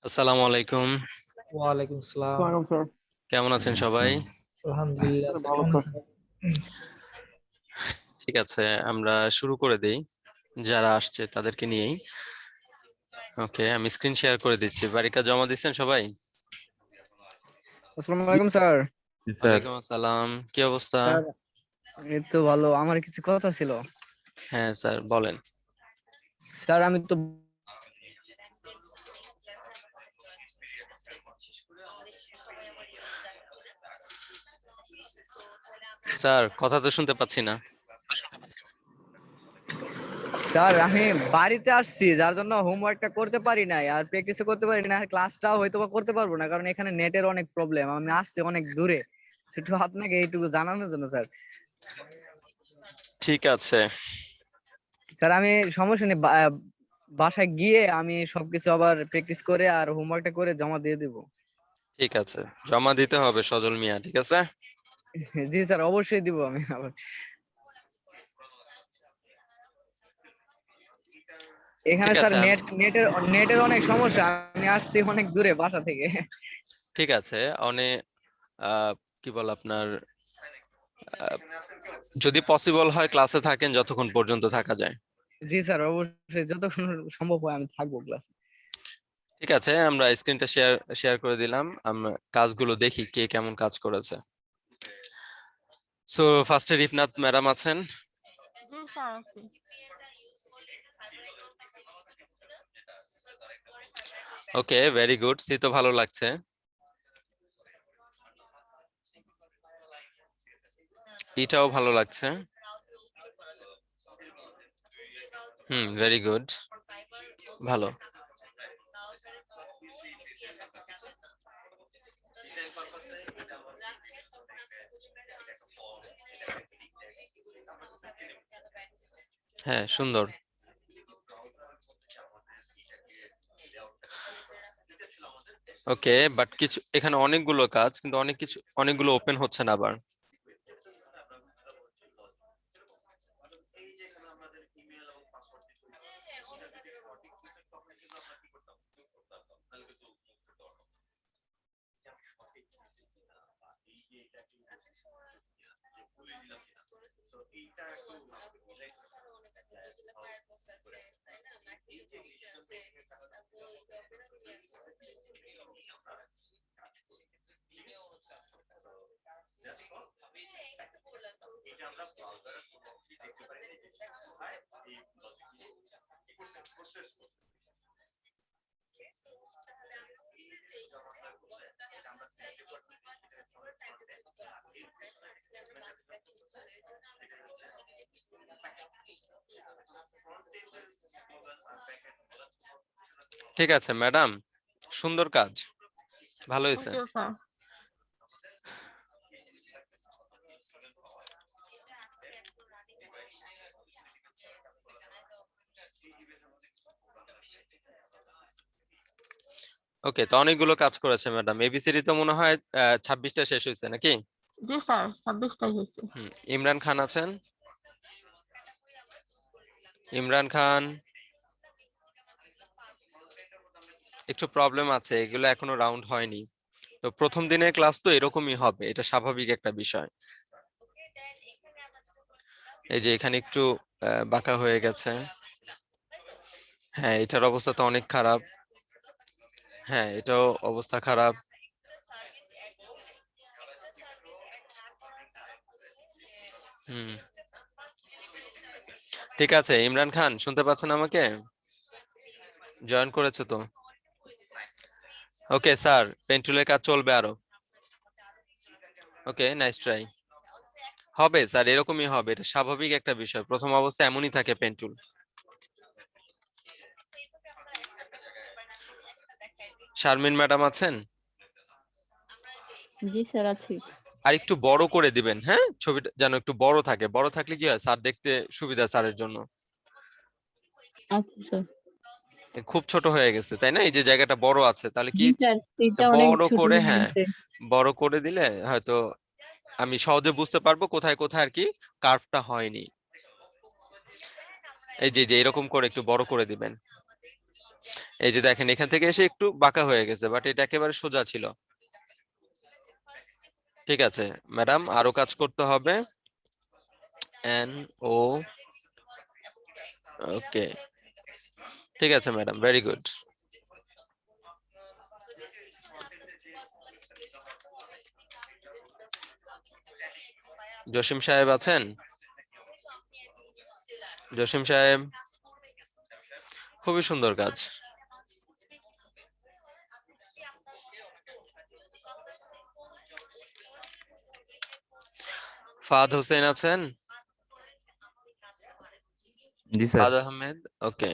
আসসালামু আলাইকুম। ওয়ালাইকুম আসসালাম। ওয়ালাইকুম স্যার। কেমন আছেন সবাই? আলহামদুলিল্লাহ, ভালো কেমন স্যার। আছেন? ঠিক আছে, আমরা শুরু করে দেই। যারা আসছে তাদেরকে নিয়েই। ওকে, আমি স্ক্রিন শেয়ার করে দিচ্ছি। বারিকা জমা দিচ্ছেন সবাই? আসসালামু আলাইকুম স্যার। ওয়ালাইকুম আসসালাম, কি অবস্থা? স্যার এই তো ভালো। আমার কিছু কথা ছিল। হ্যাঁ স্যার, বলেন। স্যার আমি তো স্যার, কথা তো শুনতে পাচ্ছি না। স্যার আমি বাড়িতে আসছি, যার জন্য হোমওয়ার্কটা করতে পারি নাই আর প্র্যাকটিসও করতে পারি না, আর ক্লাসটাও হয়তো বা করতে পারবো না, কারণ এখানে নেটের অনেক প্রবলেম। আমি আসছি অনেক দূরে, শুধু আপনাকে এইটুকু জানানোর জন্য স্যার। ঠিক আছে, স্যার আমি সমস্যা নেই, বাসায় গিয়ে আমি সবকিছু আবার প্র্যাকটিস করে আর হোমওয়ার্কটা করে জমা দিয়ে দেবো। ঠিক আছে, জমা দিতে হবে সজল মিয়া, ঠিক আছে? জি স্যার, অবশ্যই দিব আমি আবার। এখানে ঠিক স্যার আছে, নেটের অনেক সমস্যা। আমি আসছি অনেক দূরে বাসা থেকে। ঠিক আছে। অনেক কি বল আপনার, আহ, যদি পসিবল হয় ক্লাসে থাকেন যতক্ষণ পর্যন্ত থাকা যায়। জি স্যার, অবশ্যই যতক্ষণ সম্ভব হয় আমি থাকবো ক্লাসে। ঠিক আছে, আমরা স্ক্রিনটা শেয়ার শেয়ার করে দিলাম। আমরা কাজগুলো দেখি কে কেমন কাজ করেছে। সো ফার্স্টে রিফনাত ম্যাডাম আছেন? জি স্যার আছি। ওকে, ভেরি গুড, সি তো ভালো লাগছে। এটাও ভালো লাগছে। ভেরি গুড, ভালো। হ্যাঁ, সুন্দর। ওকে, বাট কিছু এখানে অনেকগুলো কাজ, কিন্তু অনেকগুলো ওপেন হচ্ছে না আবার। ঠিক আছে ম্যাডাম, সুন্দর কাজ, ভালো হয়েছে। Okay sir. ওকে, তো অনেকগুলো কাজ করেছে ম্যাডাম। এবিসিডি তো মনে হয় 26টা শেষ হয়েছে নাকি? জি স্যার, 26টাই হয়েছে। ইমরান খান আছেন? ইমরান খান, একটু প্রবলেম আছে, এগুলো এখনো রাউন্ড হয়নি। তো প্রথম দিনের ক্লাস তো এরকমই হবে, এটা স্বাভাবিক একটা বিষয়। এই যে এখানে একটু বাঁকা হয়ে গেছে। হ্যাঁ, এটার অবস্থা তো অনেক খারাপ। হ্যাঁ, এটাও অবস্থা খারাপ। হুম, ঠিক আছে। ইমরান খান শুনতে পাচ্ছেন আমাকে? জয়েন করেছে তো? ওকে স্যার, পেন্টুলের কাজ চলবে আরো। ওকে, নাইস ট্রাই। হবে স্যার, এরকমই হবে, এটা স্বাভাবিক একটা বিষয়, প্রথম অবস্থায় এমনই থাকে পেন্টুল। শারমিন ম্যাডাম আছেন? জি স্যার আছি। আর একটু বড় করে দিবেন, হ্যাঁ, ছবিটা যেন একটু বড় থাকে। বড় থাকলে কি হয়, স্যার দেখতে সুবিধা, স্যারের জন্য। আচ্ছা স্যার। খুব ছোট হয়ে গেছে তাই না, এই যে জায়গাটা বড় আছে, তাহলে কি জি স্যার, সিটটা অনেক বড় ছোট করে, হয়ে হ্যাঁ, গেছে। বড় করে দিলে হয়তো আমি সহজে বুঝতে পারবো কোথায় কোথায় আর কি কার্ভটা হয়নি। এই যে এরকম করে একটু বড় করে দিবেন। এই যে দেখেন, এখান থেকে এসে একটু বাঁকা হয়ে গেছে, বাট এটা একেবারে সোজা ছিল। ঠিক আছে ম্যাডাম, আরো কাজ করতে হবে। এন ও, ওকে, ঠিক আছে ম্যাডাম, ভেরি গুড। জসিম সাহেব আছেন? জসিম সাহেব, খুবই সুন্দর কাজ। ফাহাদ হোসেন আছেন? জি স্যার। ফাহাদ আহমেদ, ওকে।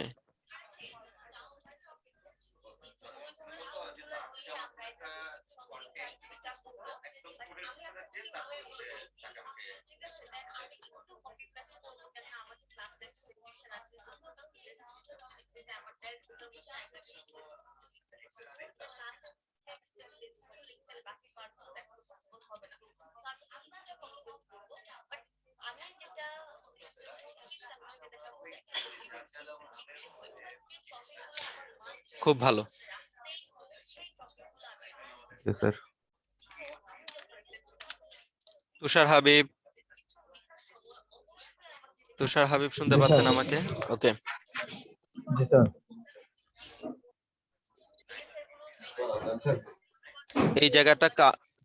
খুব ভালো। জি স্যার। তুষার হাবিব, তুষার হাবিব শুনতে জি স্যার। পাচ্ছেন আমাকে? ওকে, জি স্যার। এই জায়গাটা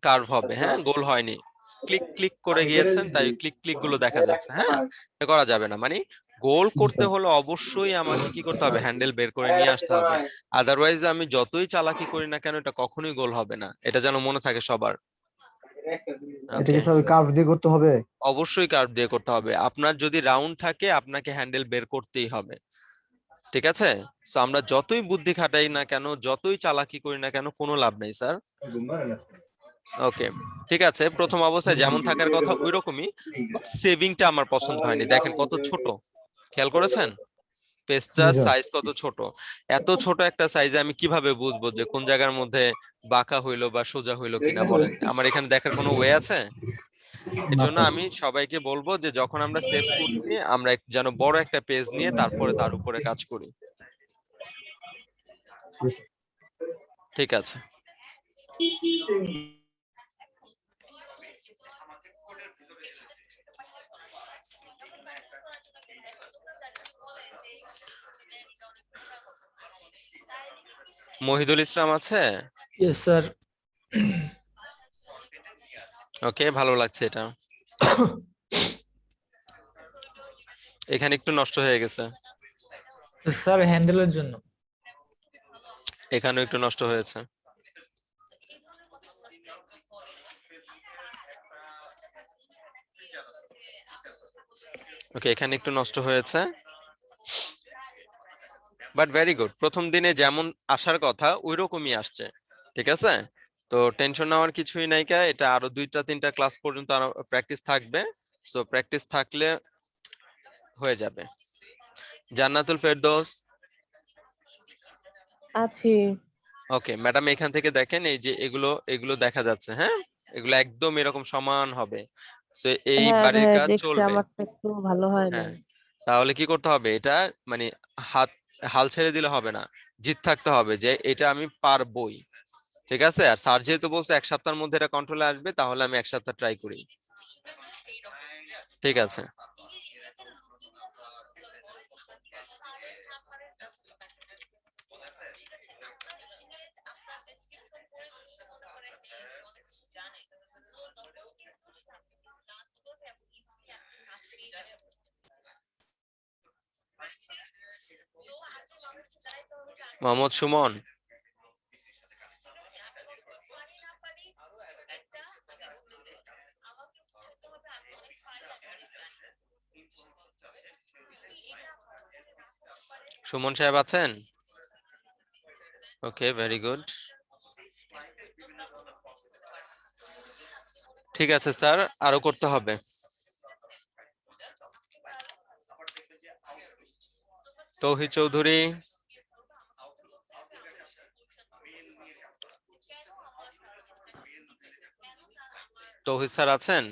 কার্ভ হবে, হ্যাঁ, গোল হয়নি। ক্লিক ক্লিক করে গিয়েছেন, তাই ক্লিক ক্লিক গুলো দেখা যাচ্ছে। হ্যাঁ, এটা করা যাবে না, মানে গোল করতে হলে অবশ্যই আমাকে কি করতে হবে, হ্যান্ডেল বের করে নিয়ে আসতে হবে। আদারওয়াইজ আমি যতই চালাকি করি না কেন, এটা কখনোই গোল হবে না, এটা যেন মনে থাকে সবার। এটা কি ওকে, স্যার কার্ভ দিয়ে করতে হবে? অবশ্যই কার্ভ দিয়ে করতে হবে। আপনার যদি রাউন্ড থাকে আপনাকে হ্যান্ডেল বের করতেই হবে, ঠিক আছে? তো আমরা যতই বুদ্ধি খাটাই না কেন, যতই চালাকি করি না কেন, কোনো লাভ নেই স্যার। ওকে, ঠিক আছে, প্রথম অবস্থায় যেমন থাকার কথা ওই রকমই, বাট সেভিংটা আমার পছন্দ হয়নি। দেখেন কত ছোট, খেয়াল করেছেন জি পেজটার স্যার। সাইজ কত ছোট। এত ছোট একটা সাইজে আমি কিভাবে বুঝবো যে কোন জায়গার মধ্যে বাঁকা হইলো বা সোজা হইলো কিনা, বলেন? আমার এখানে দেখার কোনো ওয়ে আছে? এর না জন্য স্যার। আমি সবাইকে বলবো যে যখন আমরা সেভ করছি আমরা যেন বড় একটা পেজ নিয়ে তারপরে তার উপরে কাজ করি, জি স্যার। ঠিক আছে? মহিদুল ইসলাম আছে? Yes sir. ওকে, ভালো লাগছে এটা। এখানে একটু নষ্ট হয়ে গেছে, স্যার হ্যান্ডেলের জন্য। এখানেও একটু নষ্ট হয়েছে। ওকে, এখানে একটু নষ্ট হয়েছে, বাট ভেরি গুড। প্রথম দিনে যেমন আসার কথা ওই রকমই আসছে, ঠিক আছে? তো টেনশন নেওয়ার কিছুই নাই, কা এটা আরো 2টা 3টা ক্লাস পর্যন্ত আরো প্র্যাকটিস থাকবে। সো প্র্যাকটিস থাকলে হয়ে যাবে। জান্নাতুল ফেরদৌস, আছি। ওকে ম্যাডাম, এখান থেকে দেখেন এই যে এগুলো এগুলো দেখা যাচ্ছে, হ্যাঁ? এগুলো একদম এরকম সমান হবে। সো এই হ্যাঁ বাড়ির ভাইয়া কাজ দেখছি, চলবে, আমারটা একটু ভালো হয় হ্যাঁ। নাই। তাহলে কি করতে হবে, এটা মানে হাত হাল ছেড়ে দিলে হবে না, জিত থাকতে হবে যে এটা আমি পারবোই, ঠিক আছে? আর স্যার যেহেতু বলছে 1 সপ্তাহের মধ্যে এটা কন্ট্রোলে আসবে, তাহলে আমি 1 সপ্তাহ ট্রাই করি, ঠিক আছে? মোহাম্মদ সুমন, সুমন সাহেব আছেন? ওকে, ভেরি গুড। ঠিক আছে স্যার, আরো করতে হবে। তৌহিদ চৌধুরী, তৌহিদ স্যার আছেন?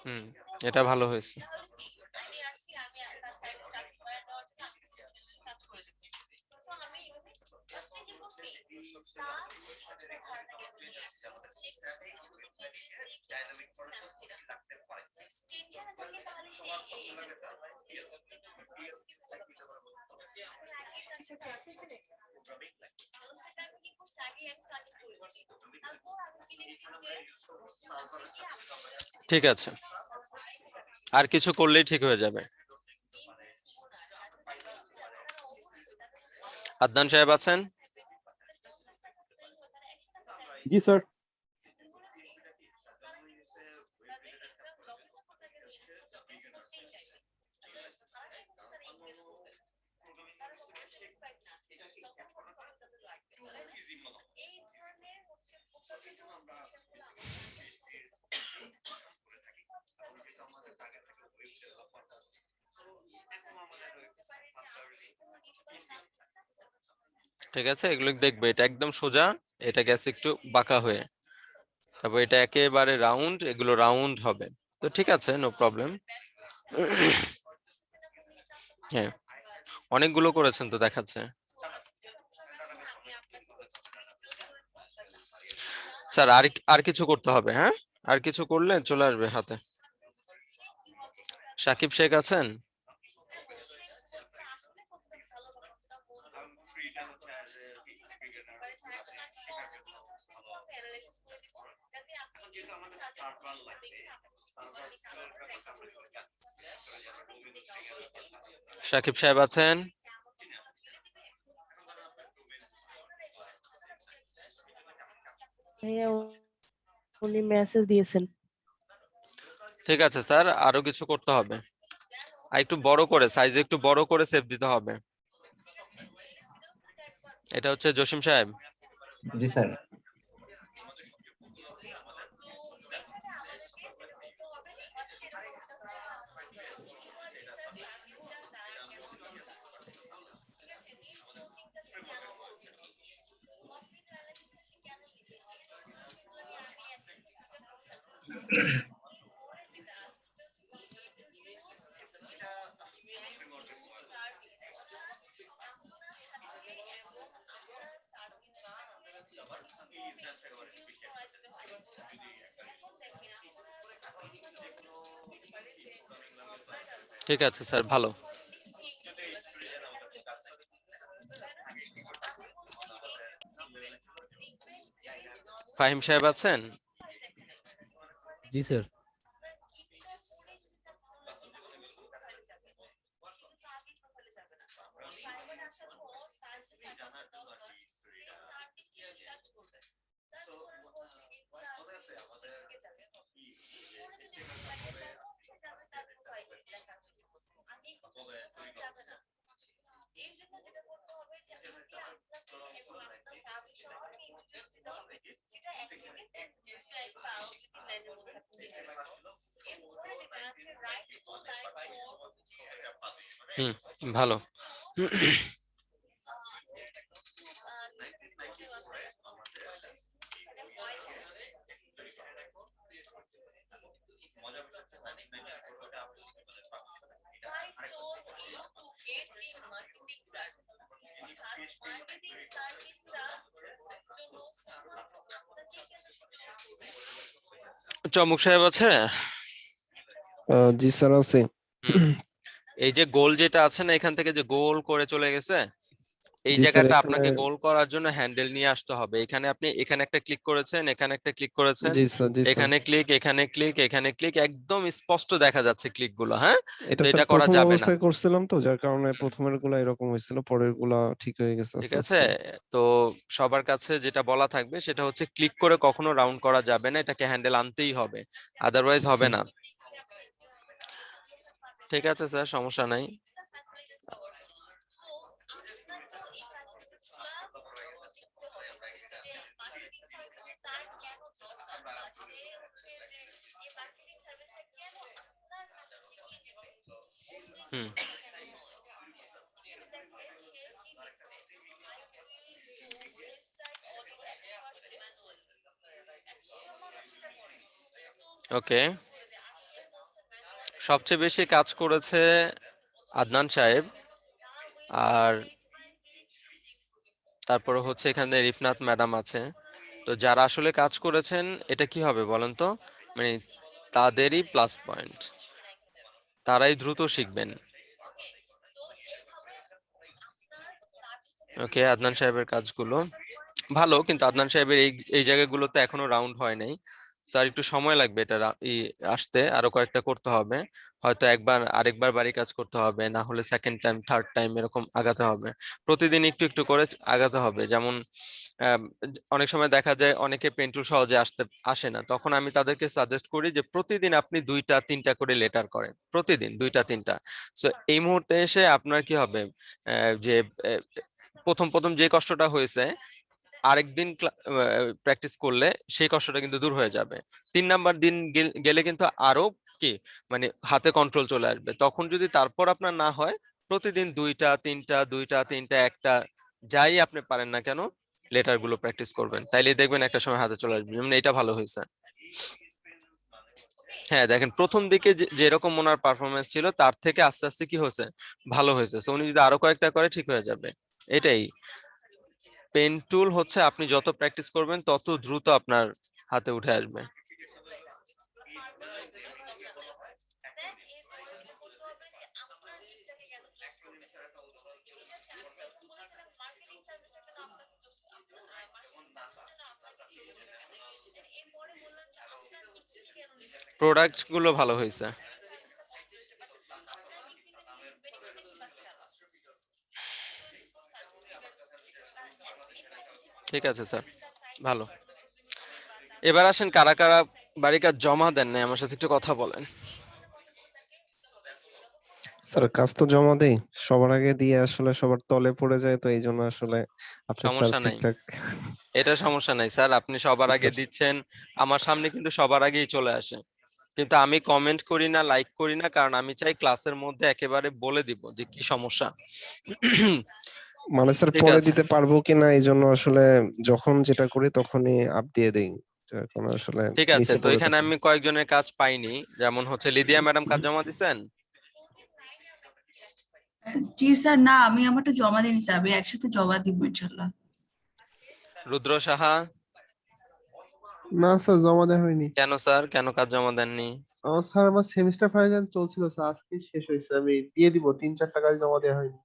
হুম, এটা ভালো হয়েছে। ঠিক আছে, আর কিছু করলেই ঠিক হয়ে যাবে। আদনান সাহেব আছেন? জি স্যার। ঠিক আছে, এগুলো দেখবে, এটা একদম সোজা, এটা গেছে একটু বাঁকা হয়ে, তারপর এটা একেবারে রাউন্ড, এগুলো রাউন্ড হবে। তো ঠিক আছে, নো প্রবলেম। হ্যাঁ, অনেকগুলো করেছেন তো দেখাচ্ছে। স্যার আর আর কিছু করতে হবে, হ্যাঁ? আর কিছু করলে চলে আসবে হাতে। সাকিব শেখ আছেন? সাকিব সাহেব আছেন? ভাইয়া উনি মেসেজ দিয়েছেন। ঠিক আছে স্যার, আরো কিছু করতে হবে, আর একটু বড় করে, সাইজ একটু বড় করে সেভ দিতে হবে। এটা হচ্ছে জসিম সাহেব। জি স্যার। ঠিক আছে স্যার, ভালো। ফাহিম সাহেব আছেন? জি স্যার। হুম, ভালো। চমক সাহেব আছে? জি স্যার আছে। হুম, এই যে গোল যেটা আছে না, এখান থেকে যে গোল করে চলে গেছে, এই জি স্যার জায়গাটা এখানে। আপনাকে গোল করার জন্য হ্যান্ডেল নিয়ে আসতে হবে। এখানে আপনি এখানে একটা ক্লিক করেছেন, এখানে একটা ক্লিক করেছেন, জি স্যার, জি স্যার। এখানে ক্লিক, এখানে ক্লিক, এখানে ক্লিক, একদম স্পষ্ট দেখা যাচ্ছে ক্লিক গুলো। হ্যাঁ, এটা তো স্যার এটা করা প্রথম যাবে না। অবস্থায় করছিলাম তো, যার কারণে প্রথমের গুলা এরকম হয়েছিল, পরের গুলা ঠিক হয়ে গেছে ঠিক আস্তে আছে, আস্তে। তো সবার কাছে যেটা বলা থাকবে সেটা হচ্ছে ক্লিক করে কখনো রাউন্ড করা যাবে না, এটাকে হ্যান্ডেল আনতেই হবে, আদারওয়াইজ হবে আচ্ছা। না। ঠিক আছে স্যার, সমস্যা নাই। হুম, ওকে। সবচেয়ে বেশি কাজ করেছে আদনান সাহেব, আর তারপরে হচ্ছে এখানে রিফনাত ম্যাডাম আছে। তো যারা আসলে কাজ করেছেন, এটা কি হবে বলেন তো, মানে তাদেরই প্লাস পয়েন্ট, তারাই দ্রুত শিখবেন। ওকে, আদনান সাহেবের কাজগুলো ভালো, কিন্তু আদনান সাহেবের এই এই জায়গাগুলোতে এখনো রাউন্ড হয় নাই। স্যার একটু সময় লাগবে এটা আসতে, আরো কয়েকটা করতে হবে, হয়তো একবার আরেকবার বাড়ি কাজ করতে হবে, না হলে সেকেন্ড টাইম থার্ড টাইম এরকম আগাতে হবে। প্রতিদিন একটু একটু করে আগাতে হবে। যেমন আম, অনেক সময় দেখা যায় অনেকে পেন টুল সহজে আসে না, তখন আমি তাদেরকে সাজেস্ট করি যে প্রতিদিন আপনি দুইটা তিনটা করে লেটার করেন, প্রতিদিন দুইটা তিনটা। সো এই মুহূর্তে এসে আপনার কি হবে, যে আহ, প্রথম প্রথম যে কষ্টটা হয়েছে, আরেকদিন প্র্যাকটিস করলে সেই কষ্টটা কিন্তু দূর হয়ে যাবে। 3 নাম্বার দিন গেলে কিন্তু আরো কি, মানে হাতে কন্ট্রোল চলে আসবে। তখন যদি তারপর আপনার না হয়, প্রতিদিন দুইটা তিনটা, দুইটা তিনটা, একটা, যাই আপনি পারেন না কেন, লেটার গুলো প্র্যাকটিস করবেন, তাইলে দেখবেন একটা সময় হাতে চলে আসবে। যেমন এটা ভালো হয়েছে। হ্যাঁ দেখেন, প্রথম দিকে যেরকম ওনার পারফরমেন্স ছিল, তার থেকে আস্তে আস্তে কি হয়েছে, ভালো হয়েছে। সো উনি যদি আরো কয়েকটা করে, ঠিক হয়ে যাবে। এটাই, পেন টুল হচ্ছে আপনি যত প্র্যাকটিস করবেন তত দ্রুত আপনার হাতে উঠে আসবে। প্রোডাক্ট গুলো ভালো হয়েছে। ঠিক আছে স্যার, ভালো। এবার আসেন কারা কারা বাড়ি কাজ জমা দেন নাই আমার সাথে একটু কথা বলেন। স্যার কাজ তো জমা দেই, সবার আগে দিয়ে আসলে সবার তলে পড়ে যায়, তো এই জন্য আসলে আপনি স্যার সমস্যা নাই, ঠিকঠাক। এটা সমস্যা নাই স্যার, আপনি সবার আগে স্যার দিচ্ছেন, আমার সামনে কিন্তু সবার আগেই চলে আসে। কিন্তু আমি কমেন্ট করি না, লাইক করি না, কারণ আমি চাই ক্লাসের মধ্যে একেবারে বলে দিব যে কি সমস্যা। মানে স্যার ঠিক পরে আছে, দিতে পারবো কিনা এই জন্য আসলে যখন যেটা করি তখনই আপ দিয়ে দেই, এখন আসলে ঠিক আছে। নিচে তো পড়ে এখানে থাকে। আমি কয়েকজনের কাজ পাইনি, যেমন হচ্ছে লিদিয়া ম্যাডাম কাজ জমা দিছেন? জি স্যার, না আমি আমারটা জমা দিইনি স্যার, আমি একসাথে জমা দিব ইনশাল্লাহ। রুদ্র সাহা? না স্যার, জমা দেওয়া হয়নি। কেন স্যার, কেন কাজ জমা দেননি? স্যার আমার সেমিস্টার ফাইনাল চলছিল স্যার, আজকে শেষ হয়েছে, আমি দিয়ে দিব, 3-4টা কাজ জমা দেওয়া হয়নি।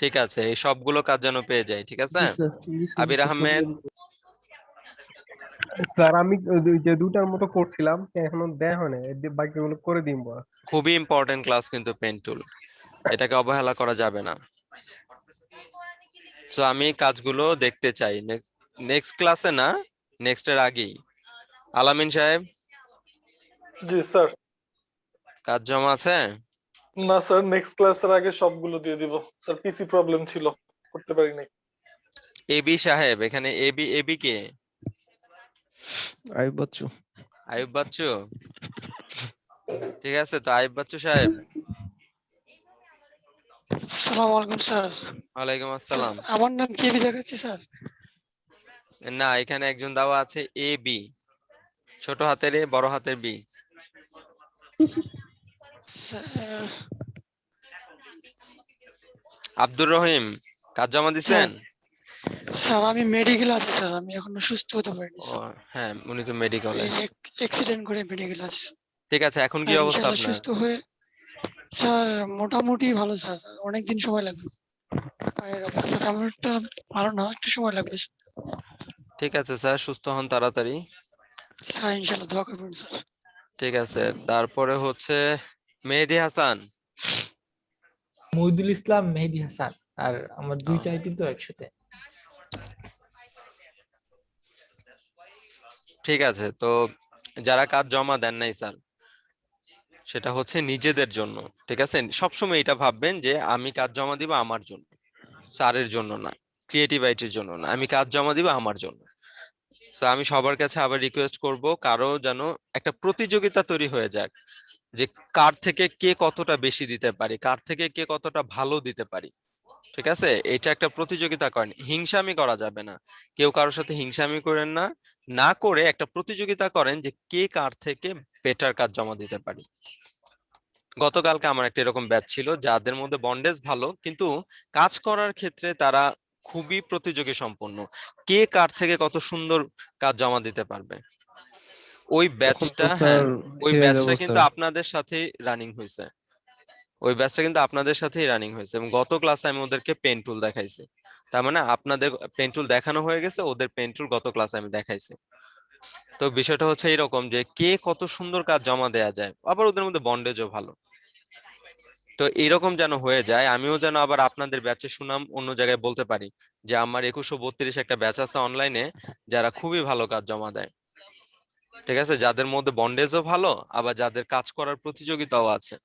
ঠিক আছে, এই সবগুলো কাজ যেন পেয়ে যায়, ঠিক আছে। জি স্যার, জি স্যার, জি আবির স্যার, আহমেদ? স্যার আমি ওই যে দুটার মতো করছিলাম, এখনো দেয়া হয় না, বাকিগুলো করে দিব। খুবই ইম্পর্টেন্ট ক্লাস কিন্তু পেন টুল, এটাকে অবহেলা করা যাবে না। তো আমি কাজগুলো দেখতে চাই নেক্সট ক্লাসে না, নেক্সট এর আগেই। আলামিন সাহেব জি স্যার। কাজ জমা আছে? না স্যার, নেক্সট ক্লাসের আগে সবগুলো দিয়ে দিব স্যার, পিসি প্রবলেম ছিল, করতে পারি নাই। এবি সাহেব, এখানে এবি, এবি কে? আইব বাচ্চু। আইয়ুব বাচ্চু, ঠিক আছে। তো আইয়ুব বাচ্চু সাহেব। আসসালামু আলাইকুম স্যার। ওয়ালাইকুম আসসালাম। আমার নাম কেবি দেখাচ্ছে স্যার। না, এখানে একজন দেওয়া আছে এ বি, ছোট হাতের এ, বড় হাতের বি। স্যার, আব্দুর রহিম কাজ জমা দিছেন? স্যার আমি মেডিকেল আছি স্যার, আমি এখনো সুস্থ হতে পারিনি ও স্যার। হ্যাঁ, উনি তো মেডিকেলে। অ্যাক্সিডেন্ট করে মেডিকেল আছে। ঠিক আছে, এখন কি আর অবস্থা ইনশাআল্লাহ আপনার? সুস্থ হয়ে স্যার মোটামুটি ভালো স্যার, অনেকদিন সময় লাগবে। পায়ের অবস্থা তেমন একটা ভালো না, একটু সময় লাগবে ঠিক আছে স্যার, সুস্থ হন তাড়াতাড়ি। স্যার, ইনশাআল্লাহ দোয়া করবেন স্যার। ঠিক আছে, তারপরে হচ্ছে মেহেদী হাসান। মহিদুল ইসলাম, মেহেদী হাসান, আর আমার ও, দুইটাই কিন্তু একসাথে। ঠিক আছে। তো যারা কাজ জমা দেন নাই স্যার, সেটা হচ্ছে নিজেদের জন্য, ঠিক আছে। সবসময় এটা ভাববেন যে আমি কাজ জমা দিব আমার জন্য, স্যারের জন্য না, ক্রিয়েটিভিটির জন্য না, আমি কাজ জমা দিব আমার জন্য। তো আমি সবার কাছে আবার রিকোয়েস্ট করব, কারো যেন একটা প্রতিযোগিতা তৈরি হয়ে যাক, যে কার থেকে কে কতটা বেশি দিতে পারি, কার থেকে কে কতটা ভালো দিতে পারি। ঠিক আছে, এটা একটা প্রতিযোগিতা করেন, হিংসামি করা যাবে না। কেউ কারোর সাথে হিংসামি করেন না, না করে একটা প্রতিযোগিতা করেন যে কে কার থেকে বেটার কাজ জমা দিতে পারি। গতকালকে আমার একটা এরকম ব্যাচ ছিল, যাদের মধ্যে বন্ডেজ ভালো, কিন্তু কাজ করার ক্ষেত্রে তারা খুবই প্রতিযোগী সম্পন্ন, কে কার থেকে কত সুন্দর কাজ জমা দিতে পারবে। ওই তখন তো ব্যাচটা, হ্যাঁ, স্যার ওই হেরে ব্যাচটা যাবো কিন্তু স্যার। আপনাদের সাথেই রানিং হয়েছে, ওই ব্যাচটা কিন্তু আপনাদের সাথেই রানিং হয়েছে, এবং গত ক্লাসে আমি ওদেরকে পেন টুল দেখাইছি। তার মানে আপনাদের পেন টুল দেখানো হয়ে গেছে, ওদের পেন টুল গত ক্লাসে আমি দেখাইছি। তো বিষয়টা হচ্ছে এরকম যে কে কত সুন্দর কাজ জমা দেয়া যায়, আবার ওদের মধ্যে বন্ডেজও ভালো। তো এরকম যেন হয়ে যায়, আমিও যেন আবার আপনাদের ব্যাচের সুনাম অন্য জায়গায় বলতে পারি যে আমার 2132 একটা ব্যাচ আছে অনলাইনে, যারা খুবই ভালো কাজ জমা দেয়। ঠিক আছে, যাদের মধ্যে বন্ডেজও ভালো, আবার যাদের কাজ করার প্রতিযোগিতাও আছে।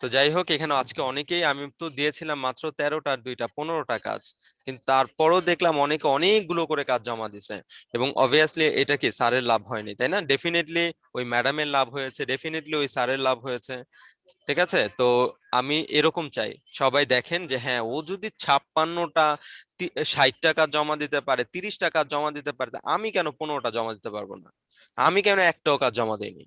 তো যাই হোক, এখানে আজকে অনেকেই, আমি তো দিয়েছিলাম মাত্র 13টা আর 2টা 15টা কাজ, কিন্তু তারপরও দেখলাম অনেকে অনেকগুলো করে কাজ জমা দিছে। এবং অবভিয়াসলি এটা কি স্যারের লাভ হয়নি, তাই না? ডেফিনেটলি ওই ম্যাডামের লাভ হয়েছে, ডেফিনেটলি ওই স্যারের লাভ হয়েছে। ঠিক আছে, তো আমি এরকম চাই সবাই দেখেন যে হ্যাঁ, ও যদি 56টা 60 টাকা জমা দিতে পারে, 30 টাকা জমা দিতে পারে, তা আমি কেন 15টা জমা দিতে পারবো না? আমি কেন একটাও কাজ জমা দিইনি?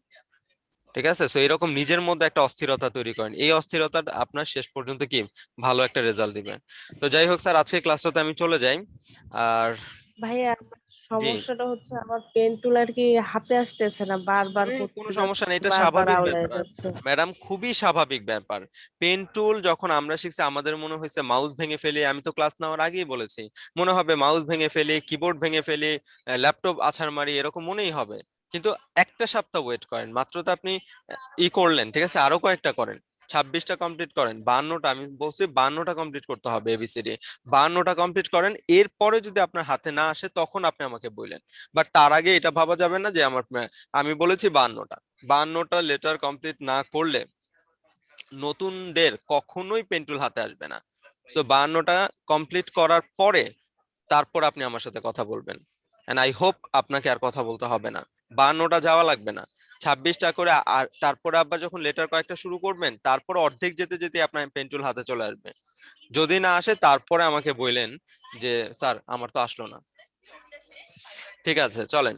ঠিক আছে, তো এরকম নিজের মধ্যে একটা অস্থিরতা তৈরি করেন, এই অস্থিরতাটা আপনার শেষ পর্যন্ত কি ভালো একটা রেজাল্ট দিবে। তো যাই হোক স্যার, আজকে ক্লাসটাতে আমি চলে যাই। আর ভাইয়া আমার জি, সমস্যাটা হচ্ছে আমার পেন টুল আর কি হাতে আসতেছে না, বারবার কোনো করতে সমস্যা নেই, যাচ্ছে, এটা বারবার স্বাভাবিক আওলায় ব্যাপার যাচ্ছে। ম্যাডাম, খুবই স্বাভাবিক ব্যাপার। পেন টুল যখন আমরা শিখছি, আমাদের মনে হয়েছে মাউস ভেঙে ফেলি, আমি তো ক্লাস নেওয়ার আগেই বলেছি, মনে হবে মাউস ভেঙে ফেলি, কিবোর্ড ভেঙে ফেলি, ল্যাপটপ আছাড় মারি, এরকম মনেই হবে। কিন্তু একটা সপ্তাহ ওয়েট করেন, মাত্র তো আপনি ই করলেন, ঠিক আছে, আরো কয়েকটা করেন, 26টা কমপ্লিট করেন, 52টা, আমি বলছি 52টা কমপ্লিট করতে হবে এবিসিডি, 52টা কমপ্লিট করেন, এরপরে যদি আপনার হাতে না আসে তখন আপনি আমাকে বললেন। বাট তার আগে এটা ভাবা যাবে না যে আমি বলেছি 52টা লেটার কমপ্লিট না করলে নতুনদের কখনোই পেন টুল হাতে আসবে না। সো 52টা কমপ্লিট করার পরে তারপর আপনি আমার সাথে কথা বলবেন, এন্ড আই হোপ আপনাকে আর কথা বলতে হবে না, 52টা যাওয়া লাগবে না, 26টা করে, আর তারপরে আবার যখন লেটার কয়েকটা শুরু করবেন তারপর অর্ধেক যেতে যেতে আপনার পেন টুল হাতে চলে আসবে। যদি না আসে তারপরে আমাকে বললেন যে স্যার আমার তো আসলো না। ঠিক আছে, চলেন,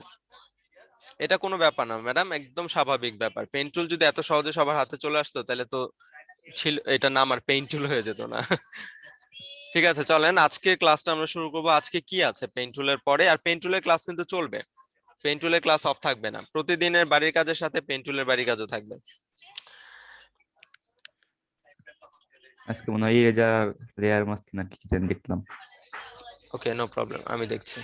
এটা কোনো ব্যাপার না ম্যাডাম, একদম স্বাভাবিক ব্যাপার। পেন টুল যদি এত সহজে সবার হাতে চলে আসতো তাহলে তো ছিল এটা নাম আর পেইন টুল হয়ে যেত না। ঠিক আছে, চলেন আজকে ক্লাসটা আমরা শুরু করব। আজকে কি আছে পেইন টুলের পরে, আর পেইন টুলের ক্লাস কিন্তু চলবে, পেইন টুলের ক্লাস অফ থাকবে না, প্রতিদিনের বাড়ির কাজের সাথে পেইন টুলের বাড়ির কাজও থাকবে। আজকে মনে হয় ইরেজার লেয়ার মাস্ক না কি জানি দেখলাম। ওকে, নো প্রবলেম, আমি দেখছি।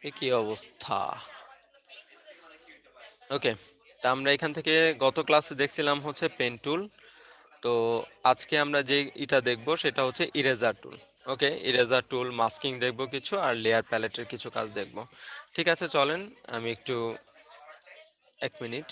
এ কি অবস্থা? ওকে, তা আমরা এখান থেকে গত ক্লাসে দেখছিলাম হচ্ছে পেন টুল, তো আজকে আমরা যে এটা দেখব সেটা হচ্ছে ইরেজার টুল। ওকে, ইরেজার টুল, মাস্কিং দেখবো কিছু, আর লেয়ার প্যালেটের কিছু কাজ দেখবো। ঠিক আছে, চলেন আমি একটু 1 মিনিট।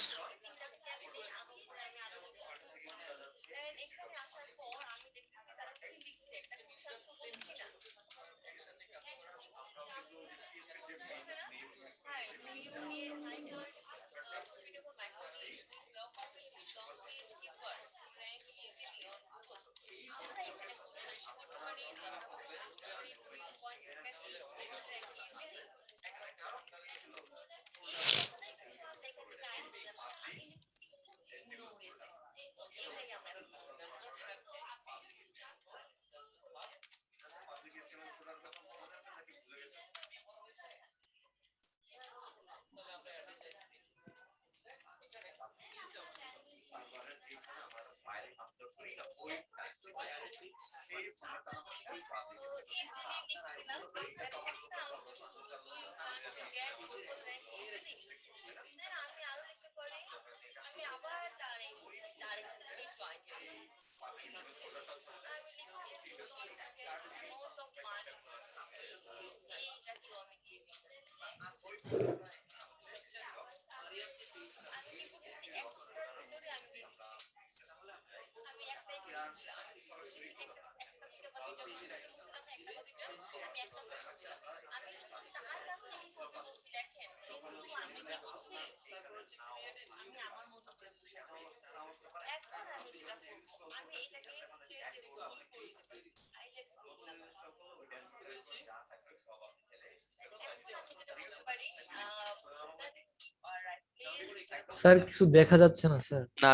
স্যার কিছু দেখা যাচ্ছে না স্যার। না,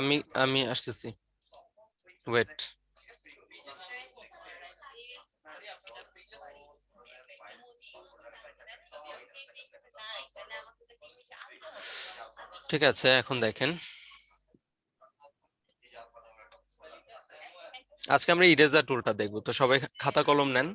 আমি আসতেছি, ওয়েট। ঠিক আছে, এখন দেখেন আজকে আমরা ইরেজার টুলটা দেখবো, তো সবাই খাতা কলম নেন।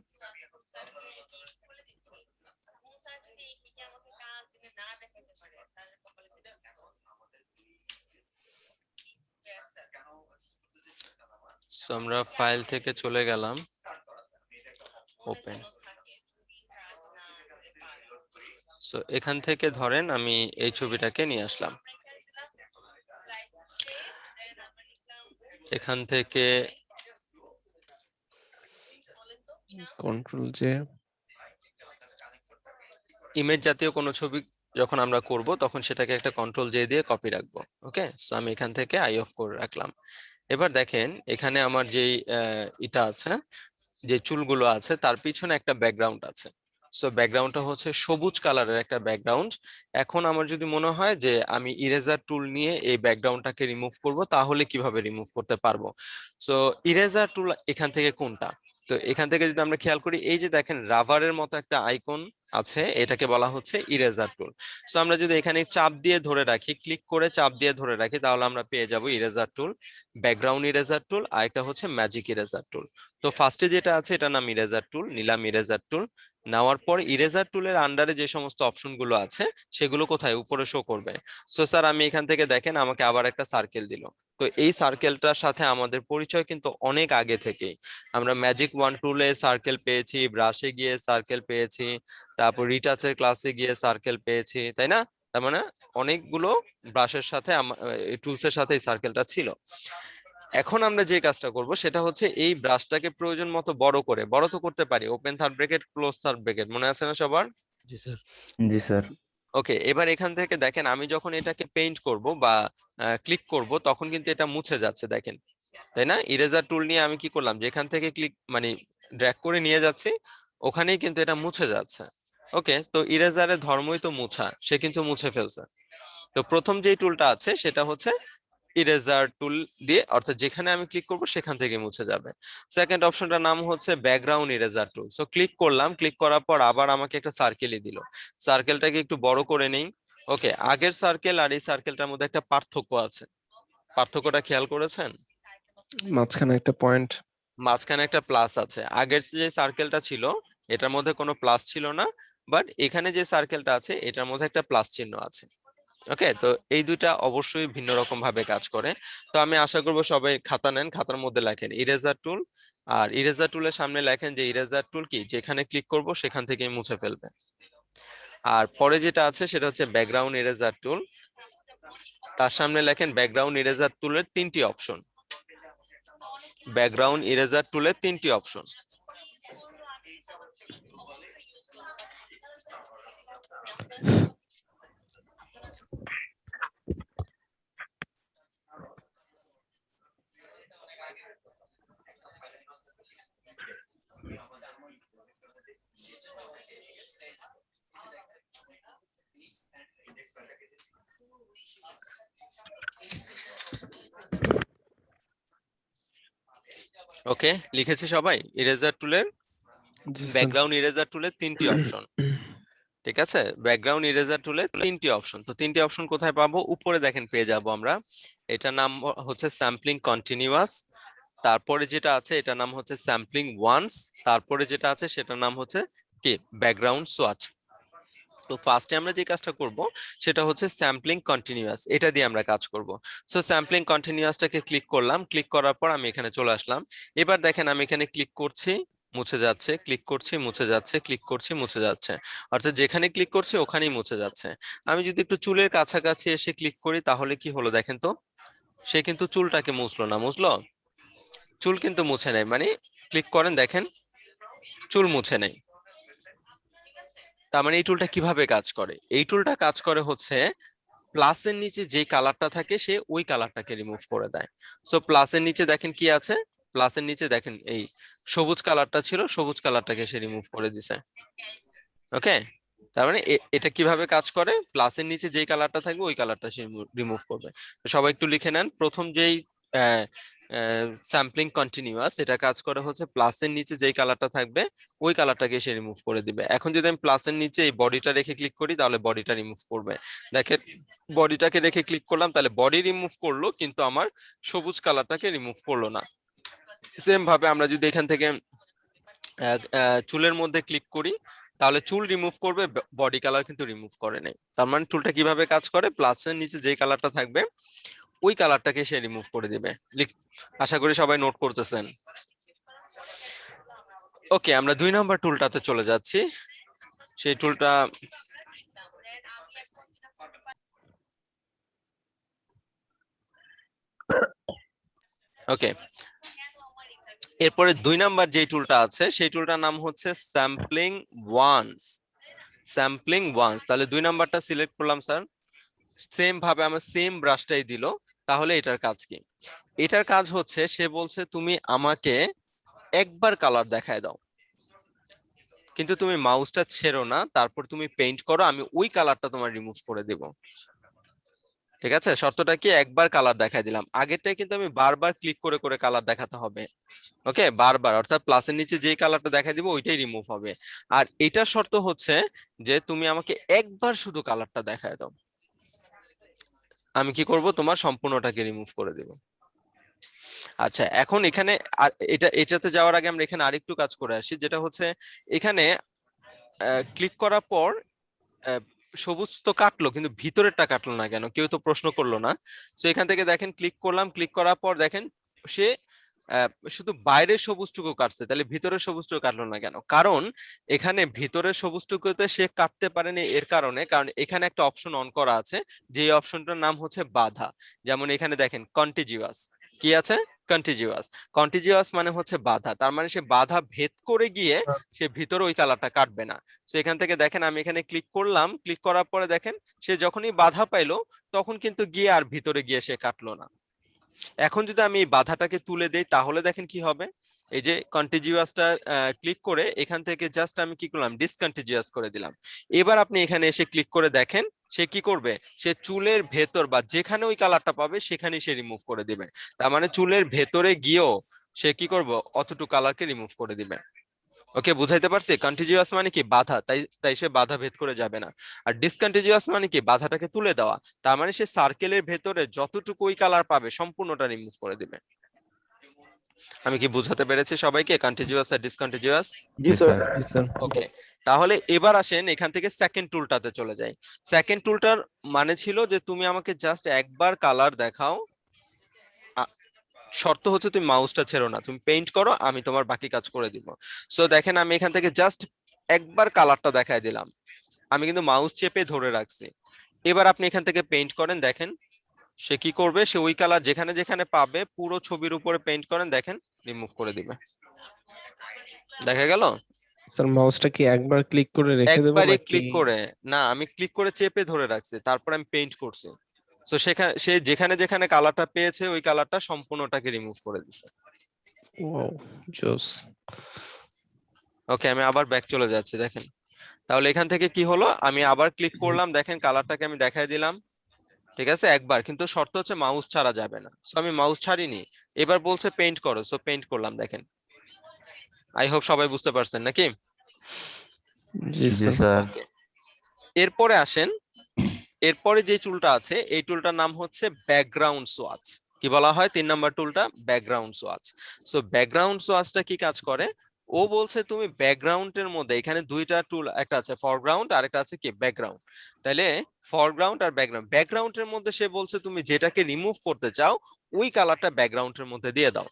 সো আমরা ফাইল থেকে চলে গেলাম, ওপেন। সো এখান থেকে ধরেন আমি এই ছবিটাকে নিয়ে আসলাম, এখান থেকে কন্ট্রোল জে, ইমেজ জাতীয় কোনো ছবি যখন আমরা করব তখন সেটাকে একটা কন্ট্রোল জে দিয়ে কপি রাখবো। ওকে, সো আমি এখান থেকে আই অফ করে রাখলাম। এবার দেখেন এখানে আমার যেই এটা আছে, যে চুলগুলো আছে তার পিছনে একটা ব্যাকগ্রাউন্ড আছে। সো ব্যাকগ্রাউন্ডটা হচ্ছে সবুজ কালারের একটা ব্যাকগ্রাউন্ড। এখন আমার যদি মনে হয় যে আমি ইরেজার টুল নিয়ে এই ব্যাকগ্রাউন্ডটাকে রিমুভ করব, তাহলে কিভাবে রিমুভ করতে পারবো? সো ইরেজার টুল এখান থেকে কোনটা? তো এখান থেকে যদি আমরা খেয়াল করি, এই যে দেখেন রাবারের মতো একটা আইকন আছে, এটাকে বলা হচ্ছে ইরেজার টুল। সো আমরা যদি এখানে চাপ দিয়ে ধরে রাখি, ক্লিক করে চাপ দিয়ে ধরে রাখি, তাহলে আমরা পেয়ে যাব eraser tool, background eraser tool, আর একটা হচ্ছে ম্যাজিক ইরেজার টুল। তো ফার্স্টে যেটা আছে এটার নাম ইরেজার টুল, নিলাম ইরেজার টুল। নেওয়ার পর ইরেজার টুলের আন্ডারে যে সমস্ত অপশন গুলো আছে সেগুলো কোথায় উপরে শো করবে। সো স্যার আমি এখান থেকে দেখেন আমাকে আবার একটা সার্কেল দিল। তো এই সার্কেলটার সাথে আমাদের পরিচয় কিন্তু অনেক আগে থেকেই। আমরা ম্যাজিক ওয়ান টুলে সার্কেল পেয়েছি, ব্রাশে গিয়ে সার্কেল পেয়েছি, তারপর রিটাচের ক্লাসে গিয়ে সার্কেল পেয়েছি, তাই না? তার মানে অনেকগুলো ব্রাশের সাথে টুলসের সাথে এই সার্কেলটা ছিল। এখন আমরা যে কাজটা করব সেটা হচ্ছে এই ব্রাশটাকে প্রয়োজন মতো বড় তো করতে পারি, open third bracket close third bracket, মনে আছে না সবার? জি স্যার। জি স্যার। ওকে, এবার এখান থেকে দেখেন আমি যখন এটাকে পেইন্ট করব বা ক্লিক করব তখন কিন্তু এটা মুছে যাচ্ছে, দেখেন, তাই না? ইরেজার টুল নিয়ে আমি কি করলাম, যেখান থেকে ক্লিক মানে ড্র্যাগ করে নিয়ে যাচ্ছি ওখানেই কিন্তু এটা মুছে যাচ্ছে। ওকে, তো ইরেজারের ধর্মই তো মুছা, সে কিন্তু মুছে ফেলছে। তো প্রথম যে টুলটা আছে সেটা হচ্ছে ইরেজার টুল দিয়ে, অর্থাৎ যেখানে আমি ক্লিক করব সেখান থেকে মুছে যাবে। সেকেন্ড অপশনটার নাম হচ্ছে ব্যাকগ্রাউন্ড ইরেজার টুল। সো ক্লিক করলাম, ক্লিক করার পর আবার আমাকে একটা সার্কেলই দিল। সার্কেলটাকে একটু বড় করে নেই। ওকে, আগের সার্কেল আর এই সার্কেলটার মধ্যে একটা পার্থক্য আছে, পার্থক্যটা খেয়াল করেছেন? মাঝখানে একটা পয়েন্ট, মাঝখানে একটা প্লাস আছে। আগের যে সার্কেলটা ছিল এটার মধ্যে কোনো প্লাস ছিল না, বাট এখানে যে সার্কেলটা আছে এটার মধ্যে একটা প্লাস চিহ্ন আছে। ওকে, তো এই দুইটা অবশ্যই ভিন্ন রকম ভাবে কাজ করে। তো আমি আশা করব সবাই খাতা নেন, খাতার মধ্যে লেখেন ইরেজার টুল, আর ইরেজার টুলের সামনে লেখেন যে ইরেজার টুল কি, যেখানে ক্লিক করব সেখান থেকেই মুছে ফেলবে। আর পরে যেটা আছে সেটা হচ্ছে ব্যাকগ্রাউন্ড ইরেজার টুল, তার সামনে লেখেন ব্যাকগ্রাউন্ড ইরেজার টুলের তিনটি অপশন, ব্যাকগ্রাউন্ড ইরেজার টুলের তিনটি অপশন। ওকে, লিখেছি সবাই? ইরেজার টুলের, জি স্যার। ব্যাকগ্রাউন্ড ইরেজার টুলের তিনটি অপশন, ঠিক আছে? ব্যাকগ্রাউন্ড ইরেজার টুলের তিনটি অপশন। তো তিনটি অপশন কোথায় পাবো? উপরে দেখেন পেয়ে যাবো আমরা। এটার নাম হচ্ছে স্যাম্পলিং কন্টিনিউয়াস, তারপরে যেটা আছে এটার নাম হচ্ছে স্যাম্পলিং ওয়ান্স, তারপরে যেটা আছে সেটার নাম হচ্ছে কি, ব্যাকগ্রাউন্ড সোয়াচ। তো ফার্স্টে আমরা যে কাজটা করব সেটা হচ্ছে স্যাম্পলিং কন্টিনিউয়াস, এটা দিয়ে আমরা কাজ করব। সো স্যাম্পলিং কন্টিনিউয়াসটাকে ক্লিক করলাম, ক্লিক করার পর আমি এখানে চলে আসলাম। এবার দেখেন আমি এখানে ক্লিক করছি, মুছে যাচ্ছে, ক্লিক করছি মুছে যাচ্ছে, ক্লিক করছি মুছে যাচ্ছে, অর্থাৎ যেখানে ক্লিক করছি ওখানেই মুছে যাচ্ছে। আমি যদি একটু চুলের কাছাকাছি এসে ক্লিক করি তাহলে কি হলো দেখেন তো, সে কিন্তু চুলটাকে মুছলো না, মুছলো? চুল কিন্তু মুছে নেয়, মানে ক্লিক করেন দেখেন চুল মুছে নেই। তার মানে এই টুলটা কিভাবে কাজ করে? এই টুলটা কাজ করে হচ্ছে প্লাসের নিচে যে কালারটা থাকে সে ওই কালারটাকে রিমুভ করে দেয়। সো প্লাসের নিচে দেখেন কি আছে, প্লাসের নিচে দেখেন এই সবুজ কালারটা ছিল, সবুজ কালারটাকে সে রিমুভ করে দিছে। ওকে, তার মানে এটা কিভাবে কাজ করে, প্লাসের নিচে যেই কালারটা থাকবে ওই কালারটা সে রিমুভ করবে। তো সবাই একটু লিখে নেন, প্রথম যেই স্যাম্পলিং কন্টিনিউয়াস এটা কাজ করে হচ্ছে প্লাসের নিচে যেই কালারটা থাকবে ওই কালারটাকে সে রিমুভ করে দিবে। এখন যদি আমি প্লাসের নিচে এই বডিটা রেখে ক্লিক করি তাহলে বডিটা রিমুভ করবে। দেখেন বডিটাকে রেখে ক্লিক করলাম তাহলে বডি রিমুভ করলো, কিন্তু আমার সবুজ কালারটাকে রিমুভ করলো না। সেম ভাবে আমরা যদি এখান থেকে চুলের মধ্যে ক্লিক করি তাহলে চুল রিমুভ করবে, বডি কালার কিন্তু রিমুভ করে নাই। তার মানে টুলটা কিভাবে কাজ করে, প্লাসের নিচে যে কালারটা থাকবে ওই কালারটাকে সে রিমুভ করে দিবে। আশা করি সবাই নোট করতেছেন। ওকে, আমরা 2 নাম্বার টুলটাতে চলে যাচ্ছি। সেই টুলটা ওকে, এরপরে 2 নাম্বার যে টুলটা আছে সেই টুলটার নাম হচ্ছে স্যাম্পলিং ওয়ান্স। স্যাম্পলিং ওয়ান্স, তাহলে 2 নাম্বারটা সিলেক্ট করলাম স্যার। সেম ভাবে আমার সেম ব্রাশটাই দিল, তাহলে এটার কাজ কি? এটার কাজ হচ্ছে সে বলছে তুমি আমাকে একবার কালার দেখায় দাও, কিন্তু তুমি মাউসটা ছেড়ো না, তারপর তুমি পেইন্ট করো, আমি ওই কালারটা তোমার রিমুভ করে দেব। ঠিক আছে, শর্তটা কি, একবার কালার দেখাই দিলাম, আগেরটাই কিন্তু আমি বারবার ক্লিক করে করে কালার দেখাতে হবে। ওকে, বারবার, অর্থাৎ প্লাসের নিচে যেই কালারটা দেখাই দিব ওইটাই রিমুভ হবে। আর এটার শর্ত হচ্ছে যে তুমি আমাকে একবার শুধু কালারটা দেখায় দাও, আমি কি করব, তোমার সম্পূর্ণটাকে রিমুভ করে দেব। আচ্ছা, এখন এখানে আর এটাতে যাওয়ার আগে আমরা এখানে আরেকটু কাজ করে আসি, যেটা হচ্ছে এখানে ক্লিক করার পর সবুজ তো কাটলো, কিন্তু ভিতরেরটা কাটলো না কেন, কেউ তো প্রশ্ন করলো না। তো এখান থেকে দেখেন ক্লিক করলাম, ক্লিক করার পর দেখেন সে শুধু বাইরের সবুজটুকু কাটছে, তাহলে ভিতরের সবুজটুকু কাটলো না কেন? কারণ এখানে ভিতরের সবুজটুকুতে সে কাটতে পারেনি এর কারণ এখানে একটা অপশন অন করা আছে, যে অপশনটার নাম হচ্ছে বাধা। যেমন এখানে দেখেন কন্টিজিউয়াস, কি আছে, কন্টিজিউয়াস। কন্টিজিউয়াস মানে হচ্ছে বাধা, তার মানে সে বাধা ভেদ করে গিয়ে সে ভিতরে ওই কালারটা কাটবে না। তো এখান থেকে দেখেন আমি এখানে ক্লিক করলাম, ক্লিক করার পরে দেখেন সে যখনই বাধা পাইলো তখন কিন্তু গিয়ে আর ভিতরে গিয়ে সে কাটলো না। এখন যদি আমি এই বাধাটাকে তুলে দেই তাহলে দেখেন কি হবে, এই যে কন্টিজিউয়াসটা ক্লিক করে এখান থেকে জাস্ট আমি কি করলাম, ডিসকন্টিজিউয়াস করে দিলাম। এবার আপনি এখানে এসে ক্লিক করে দেখেন সে কি করবে, সে চুলের ভেতর বা যেখানে ওই কালারটা পাবে সেখানেই সে রিমুভ করে দিবে। তার মানে চুলের ভেতরে গিয়েও সে কি করবে, অতটুকু কালারকে রিমুভ করে দিবে। ওকে, বুঝাইতে পারছি? কন্টিজিউয়াস মানে কি, বাধা, তাই তাই সে বাধা ভেদ করে যাবে না। আর ডিসকন্টিজিউয়াস মানে কি, বাধাটাকে তুলে দেওয়া, তার মানে সে সার্কেলের ভেতরে যতটুকু ওই কালার পাবে সম্পূর্ণটা রিমুভ করে দিবে। আমি কি বুঝাতে পেরেছি সবাইকে কন্টিজিউয়াস আর ডিসকন্টিজিউয়াস? জি স্যার। জি স্যার। ওকে, তাহলে এবার আসেন এখান থেকে সেকেন্ড টুলটাতে চলে যাই। সেকেন্ড টুলটার মানে ছিল যে তুমি আমাকে জাস্ট একবার কালার দেখাও, শর্ত হচ্ছে তুমি মাউসটা ছেড়ো না, তুমি পেইন্ট করো, আমি তোমার বাকি কাজ করে দিব। সো দেখেন আমি এখান থেকে জাস্ট একবার কালারটা দেখাই দিলাম, আমি কিন্তু মাউস চেপে ধরে রাখছি। এবার আপনি এখান থেকে পেইন্ট করেন, দেখেন সে কি করবে, সে ওই কালার যেখানে যেখানে পাবে পুরো ছবির উপরে পেইন্ট করেন, দেখেন রিমুভ করে দিবে। দেখা গেল? স্যার মাউসটা কি একবার ক্লিক করে রেখে দেবো একবারে নাকি? ক্লিক করে না, আমি ক্লিক করে চেপে ধরে রাখছি, তারপর আমি পেইন্ট করছি। তো সেখানে সে যেখানে যেখানে কালারটা পেয়েছে ওই কালারটা সম্পূর্ণটাকে রিমুভ করে দিছে। ওয়াও, জোস। ওকে, আমি আবার ব্যাক চলে যাচ্ছি, দেখেন তাহলে এখান থেকে কি হলো, আমি আবার ক্লিক করলাম, দেখেন কালারটাকে আমি দেখাই দিলাম, ঠিক আছে একবার, কিন্তু শর্ত হচ্ছে মাউস ছাড়া যাবে না। সো আমি মাউস ছাড়িনি, এবার বলছে পেইন্ট করো, সো পেইন্ট করলাম, দেখেন। আই হোপ সবাই বুঝতে পারছেন নাকি? জি জি স্যার। স্যার। এরপরে আসেন, এরপরে যে টুলটা আছে এই টুলটার নাম হচ্ছে ব্যাকগ্রাউন্ড সোয়াচ। কি বলা হয় 3 নাম্বার টুলটা? Background swatch. সো ব্যাকগ্রাউন্ড সোয়াচটা কি কাজ করে, ও বলছে তুমি ব্যাকগ্রাউন্ডের মধ্যে, এখানে দুইটা টুল, একটা আছে ফরগ্রাউন্ড আর একটা আছে কি ব্যাকগ্রাউন্ড। তাহলে ফরগ্রাউন্ড আর ব্যাকগ্রাউন্ড, ব্যাকগ্রাউন্ডের মধ্যে সে বলছে তুমি যেটাকে রিমুভ করতে চাও ওই কালারটা ব্যাকগ্রাউন্ডের মধ্যে দিয়ে দাও।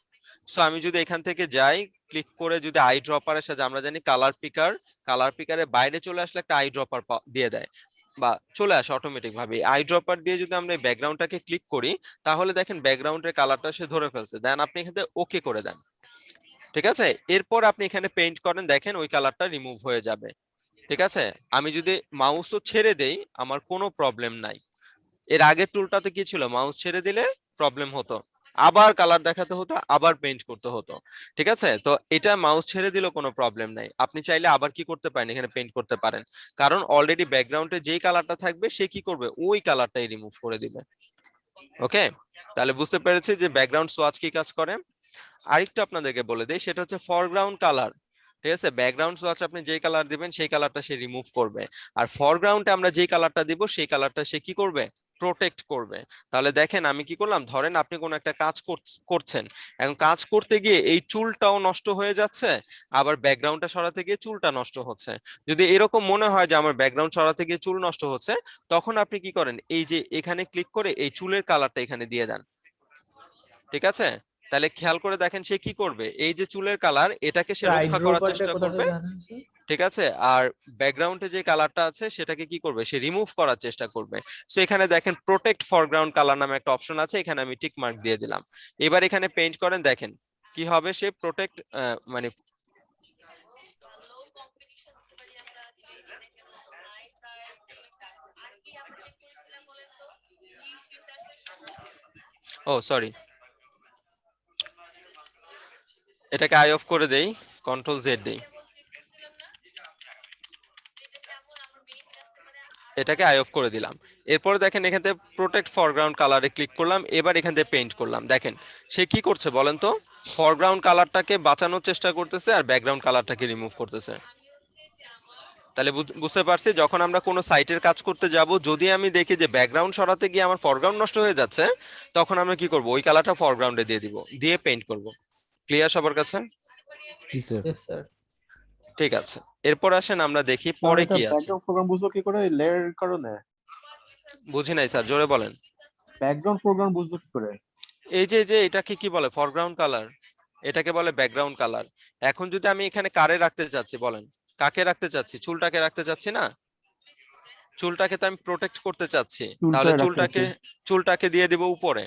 সো আমি যদি এখান থেকে যাই, ক্লিক করে যদি আই ড্রপারের সাথে, আমরা জানি কালার পিকার, কালার পিকারের বাইরে চলে আসলে একটা আই ড্রপার দিয়ে দেয় বা চলে আসে অটোমেটিক ভাবে। আই ড্রপার দিয়ে যদি আমরা এই ব্যাকগ্রাউন্ডটাকে ক্লিক করি তাহলে দেখেন ব্যাকগ্রাউন্ডের কালারটা সে ধরে ফেলছে, দেন আপনি এখানে ওকে করে দেন, ঠিক আছে। এরপর আপনি এখানে পেইন্ট করেন, দেখেন ওই কালারটা রিমুভ হয়ে যাবে, ঠিক আছে। আমি যদি মাউসও ছেড়ে দেই আমার কোনো প্রবলেম নাই। এর আগের টুলটাতে কি ছিল, মাউস ছেড়ে দিলে প্রবলেম হতো, আবার কালার দেখাতে হতো, আবার পেইন্ট করতে হতো, ঠিক আছে। তো এটা মাউস ছেড়ে দিলেও কোনো প্রবলেম নাই, আপনি চাইলে আবার কি করতে পারেন, এখানে পেইন্ট করতে পারেন, কারণ অলরেডি ব্যাকগ্রাউন্ডে যেই কালারটা থাকবে সে কি করবে, ওই কালারটাই রিমুভ করে দিবে। ওকে, তাহলে বুঝতে পেরেছি যে ব্যাকগ্রাউন্ড সোয়াচ কি কাজ করে। আরেকটু আপনাদেরকে বলে দেই, সেটা হচ্ছে ফরগ্রাউন্ড কালার, ঠিক আছে। ব্যাকগ্রাউন্ড সোয়াচ আপনি যেই কালার দিবেন সেই কালারটা সে রিমুভ করবে, আর ফরগ্রাউন্ডে আমরা যেই কালারটা দিব সেই কালারটা সে কি করবে, প্রোটেক্ট করবে। তাহলে দেখেন আমি কি করলাম, ধরেন আপনি কোনো একটা কাজ করছেন, এখন কাজ করতে গিয়ে এই চুলটাও নষ্ট হয়ে যাচ্ছে, আবার ব্যাকগ্রাউন্ডটা সরাতে গিয়ে চুলটা নষ্ট হচ্ছে। যদি এরকম মনে হয় যে আমার ব্যাকগ্রাউন্ড সরাতে গিয়ে চুল নষ্ট হচ্ছে, তখন আপনি কি করেন, এই যে এখানে ক্লিক করে এই চুলের কালারটা এখানে দিয়ে দেন, ঠিক আছে। তাহলে খেয়াল করে দেখেন সে কি করবে, এই যে চুলের কালার এটাকে সে রক্ষা করার চেষ্টা করবে, ঠিক আছে। আর ব্যাকগ্রাউন্ডে যে কালারটা আছে সেটাকে কি করবে, সে রিমুভ করার চেষ্টা করবে। সো এখানে দেখেন প্রোটেক্ট ফরগ্রাউন্ড কালার নামে একটা অপশন আছে, এখানে আমি টিক মার্ক দিয়ে দিলাম। এবার এখানে পেইন্ট করেন, দেখেন কি হবে, সে প্রোটেক্ট মানে ও সরি, এটাকে আই অফ করে দেই, কন্ট্রোল জেড দেই। এটাকে আই অফ করে দিলাম। এরপরে দেখেন এখান থেকে প্রোটেক্ট ফরগ্রাউন্ড কালারে ক্লিক করলাম, এবার এখান থেকে পেইন্ট করলাম। দেখেন সে কি করছে বলেন তো, ফরগ্রাউন্ড কালারটাকে বাঁচানোর চেষ্টা করতেছে আর ব্যাকগ্রাউন্ড কালারটাকে রিমুভ করতেছে। তাহলে বুঝতে পারছি যখন আমরা কোনো সাইটের কাজ করতে যাব, যদি আমি দেখি যে ব্যাকগ্রাউন্ড সরাতে গিয়ে আমার ফরগ্রাউন্ড নষ্ট হয়ে যাচ্ছে, তখন আমরা কি করব, ওই কালারটা ফরগ্রাউন্ডে দিয়ে দিব, দিয়ে পেইন্ট করব। ক্লিয়ার সবার কাছে? Yes, sir. ঠিক আছে, এরপর আসেন আমরা দেখি পরে কি আছে। ব্যাকগ্রাউন্ড প্রোগ্রাম বুঝলো কি করে লেয়ার কারণে? বুঝি নাই স্যার, জোরে বলেন। ব্যাকগ্রাউন্ড প্রোগ্রাম বুঝলো কি করে? এই যে এটাকে কি বলে, ফরগ্রাউন্ড কালার, এটাকে বলে ব্যাকগ্রাউন্ড কালার। এখন যদি আমি এখানে কারে রাখতে চাচ্ছি বলেন, কাকে রাখতে চাচ্ছি? চুলটাকে রাখতে চাচ্ছি না? চুলটাকে তো আমি প্রোটেক্ট করতে চাচ্ছি, তাহলে চুলটাকে দিয়ে দিব উপরে।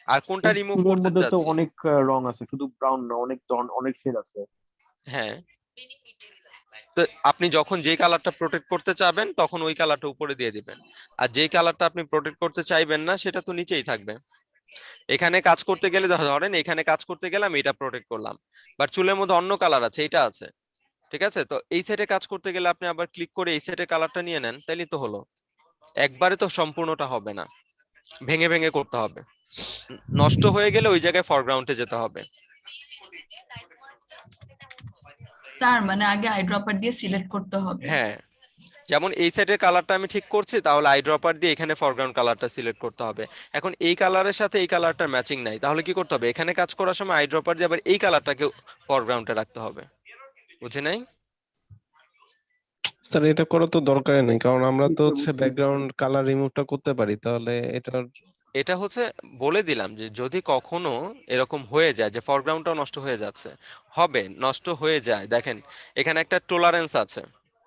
আর কোনটা রিমুভ চুলের করতে মধ্যে তো চাচ্ছি? অনেক রং আছে, শুধু ব্রাউন না, অনেক অনেক শেড আছে। হ্যাঁ, তো আপনি যখন যে কালারটা প্রোটেক্ট করতে চাবেন তখন ওই কালারটা উপরে দিয়ে দিবেন, আর যে কালারটা আপনি প্রোটেক্ট করতে চাইবেন না সেটা তো নিচেই থাকবে। এখানে কাজ করতে গেলে ধরেন এখানে কাজ করতে গেলাম, এটা প্রোটেক্ট করলাম, বাট চুলের মধ্যে অন্য কালার আছে, এটা আছে, ঠিক আছে? তো এই সেটে কাজ করতে গেলে আপনি আবার ক্লিক করে এই সেটের কালারটা নিয়ে নেন, তাইলে তো হলো। একবারে তো সম্পূর্ণটা হবে না, ভেঙে ভেঙে করতে হবে। নষ্ট হয়ে গেলে ওই জায়গায় ফরগ্রাউন্ডে যেতে হবে। স্যার মানে আগে আই ড্রপার দিয়ে সিলেক্ট করতে হবে। হ্যাঁ, যেমন এই সেটের কালারটা আমি ঠিক করছি, তাহলে আই ড্রপার দিয়ে এখানে ফরগ্রাউন্ড কালারটা সিলেক্ট করতে হবে। এখন এই কালারের সাথে এই কালারটার ম্যাচিং নাই, তাহলে কি করতে হবে, এখানে কাজ করার সময় আই ড্রপার দিয়ে আবার এই কালারটাকে ফরগ্রাউন্ডে রাখতে হবে। বুঝে নাই? স্যার এটা করা তো দরকারই নেই, কারণ আমরা তো হচ্ছে ব্যাকগ্রাউন্ড কালার রিমুভটা করতে পারি, তাহলে এটা হচ্ছে বলে দিলাম যে যদি কখনো এরকম হয়ে যায় যে ফরগ্রাউন্ডটাও নষ্ট হয়ে যাচ্ছে, হবে নষ্ট হয়ে যায়, দেখেন এখানে একটা টলারেন্স আছে,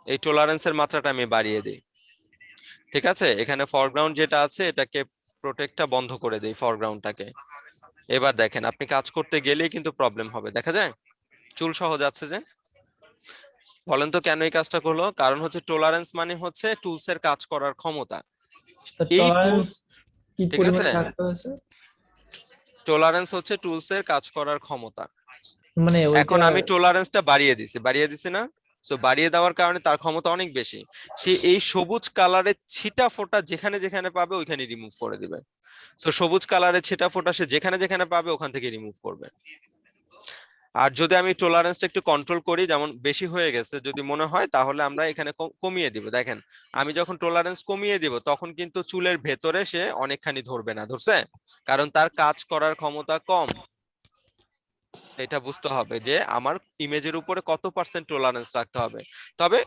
এই টলারেন্সের মাত্রাটা আমি বাড়িয়ে দিই। ঠিক আছে, এখানে ফরগ্রাউন্ড যেটা আছে এটাকে প্রোটেক্টটা বন্ধ করে দেই, ফরগ্রাউন্ডটাকে। এবার দেখেন আপনি কাজ করতে গেলেই কিন্তু প্রবলেম হবে, দেখা যায় চুল সহ যাচ্ছে যে। বলেন তো কেন এই কাজটা করলো? কারণ হচ্ছে টলারেন্স মানে হচ্ছে টুলস এর কাজ করার ক্ষমতা। এই টুলস, কি ঠিক পরিমাণে আছে, রাখতে হয়েছে? টলারেন্স হচ্ছে টুলস এর কাজ করার ক্ষমতা। মানে এখন ওইটা আমি টলারেন্সটা বাড়িয়ে দিছি না? সো বাড়িয়ে দেওয়ার কারণে তার ক্ষমতা অনেক বেশি। সে এই সবুজ কালারের ছিটা ফোটা যেখানে যেখানে পাবে ওইখানে রিমুভ করে দিবে। সো সবুজ কালারের ছিটা ফোটা সে যেখানে যেখানে পাবে ওখান থেকে রিমুভ করবে। আর যদি আমি টলারেন্সটা একটু কন্ট্রোল করি, যেমন বেশি হয়ে গেছে যদি মনে হয়, তাহলে আমরা এখানে কমিয়ে দিব। দেখেন আমি যখন টলারেন্স কমিয়ে দিব তখন কিন্তু চুলের ভেতরে সে অনেকখানি ধরবে না, ধরছে, কারণ তার কাজ করার ক্ষমতা কম। এটা বুঝতে হবে যে আমার ইমেজের উপরে কত পার্সেন্ট টলারেন্স রাখতে হবে। তবে